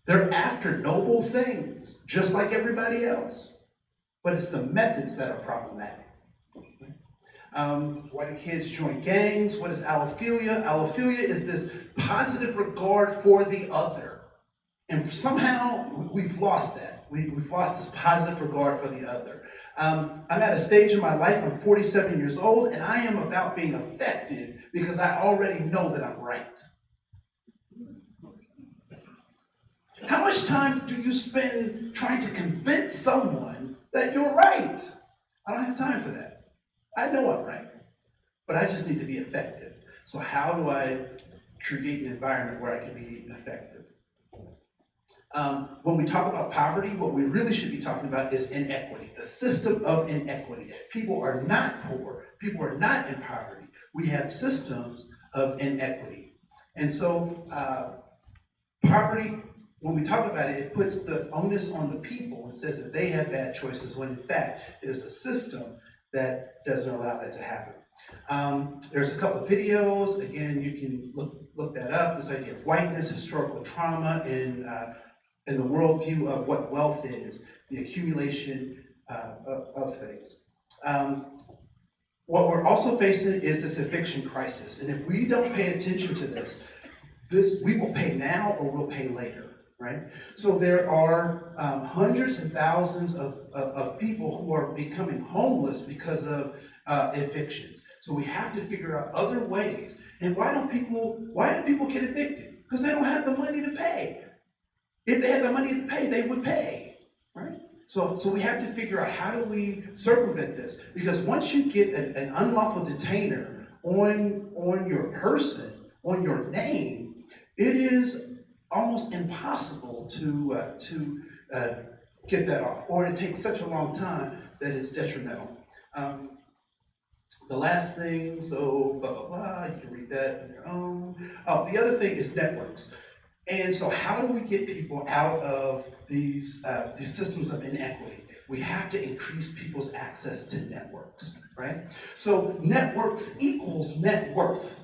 They're after noble things, just like everybody else. But it's the methods that are problematic. Why do kids join gangs? What is allophilia? Allophilia is this positive regard for the other. And somehow we've lost that. We've lost this positive regard for the other. I'm at a stage in my life, I'm 47 years old, and I am about being effective because I already know that I'm right. How much time do you spend trying to convince someone that you're right? I don't have time for that. I know I'm right, but I just need to be effective. So how do I create an environment where I can be effective? When we talk about poverty, what we really should be talking about is inequity, the system of inequity. People are not poor. People are not in poverty. We have systems of inequity. And so poverty, when we talk about it, it puts the onus on the people and says that they have bad choices, when in fact it is a system that doesn't allow that to happen. There's a couple of videos. Again, you can look that up. This idea of whiteness, historical trauma, and the worldview of what wealth is, the accumulation of things. What we're also facing is this eviction crisis. And if we don't pay attention to this, we will pay now or we'll pay later. Right? So there are hundreds and thousands of people who are becoming homeless because of evictions. So we have to figure out other ways. And why do people get evicted? Because they don't have the money to pay. If they had the money to pay, they would pay. Right? So we have to figure out, how do we circumvent this? Because once you get an unlawful detainer on your person, on your name, it is almost impossible to get that off, or it takes such a long time that it's detrimental. The last thing, so blah, blah, blah, you can read that on your own. Oh, the other thing is networks. And so how do we get people out of these systems of inequity? We have to increase people's access to networks, right? So networks equals net worth.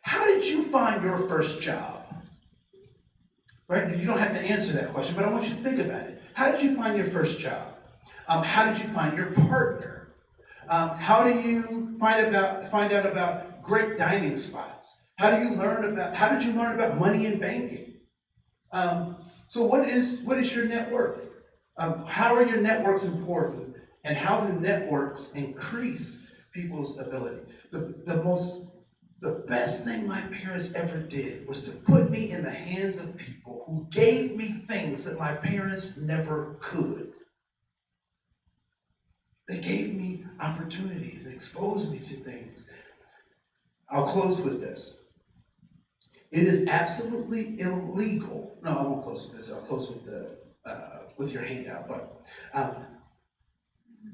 How did you find your first job? Right? You don't have to answer that question, but I want you to think about it. How did you find your first job? How did you find your partner? How do you find out about great dining spots? How did you learn about money and banking? So what is your net worth? How are your networks important? And how do networks increase people's ability? The best thing my parents ever did was to put me in the hands of people who gave me things that my parents never could. They gave me opportunities and exposed me to things. I'll close with this. It is absolutely illegal. No, I won't close with this. I'll close with your handout. But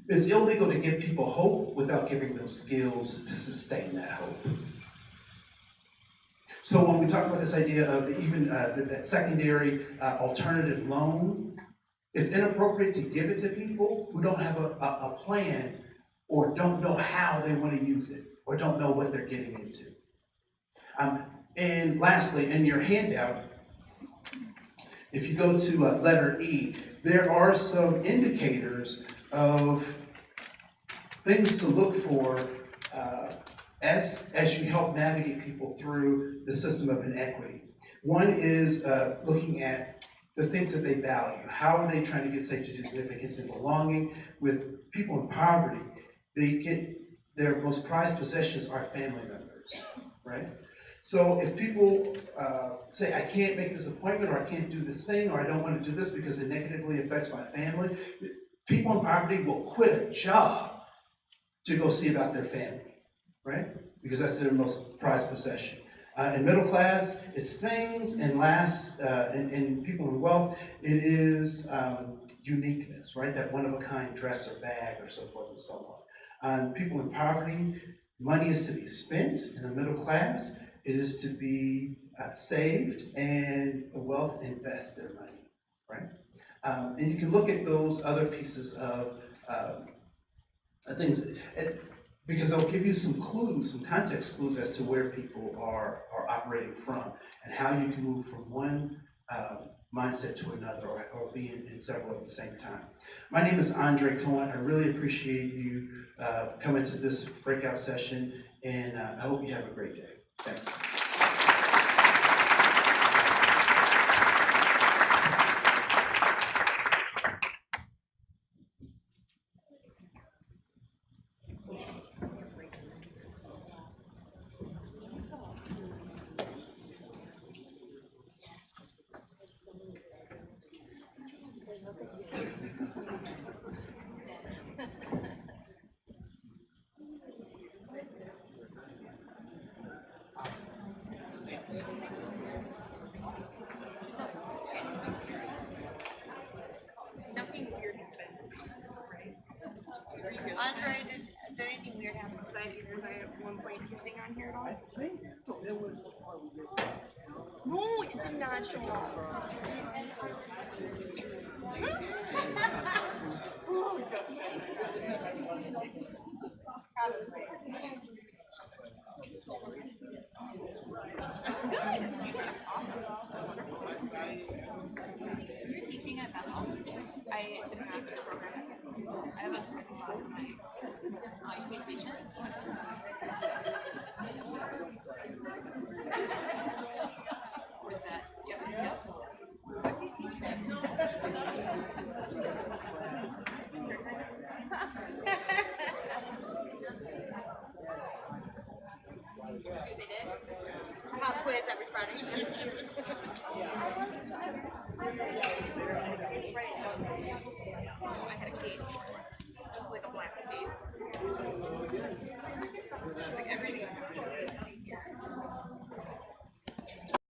it's illegal to give people hope without giving them skills to sustain that hope. So when we talk about this idea of even that secondary alternative loan, it's inappropriate to give it to people who don't have a plan or don't know how they want to use it or don't know what they're getting into. And lastly, in your handout, if you go to letter E, there are some indicators of things to look for as you help navigate people through the system of inequity. One is looking at the things that they value. How are they trying to get safety, significance, and belonging? With people in poverty, they get their most prized possessions are family members, right? So if people say, I can't make this appointment, or I can't do this thing, or I don't want to do this because it negatively affects my family, people in poverty will quit a job to go see about their family, right? Because that's their most prized possession. In middle class, it's things, and in people in wealth, it is uniqueness, right? That one-of-a-kind dress or bag or so forth and so on. People in poverty, money is to be spent. In the middle class, it is to be saved, and the wealth invest their money, right? And you can look at those other pieces of things, because they'll give you some clues, some context clues as to where people are operating from, and how you can move from one mindset to another, or be in several at the same time. My name is Andre Koen. I really appreciate you coming to this breakout session, and I hope you have a great day. Thanks. Nothing weird happened, right? Andre, did anything weird happen? Was I at one point kissing on here at all? No, it did not show up. Oh my gosh. You're teaching at Bethel? I didn't have the program. I have a class in my communication. Or that, yep. What's he teaching? They did? Pop quiz every Friday. I had a case, like a black case.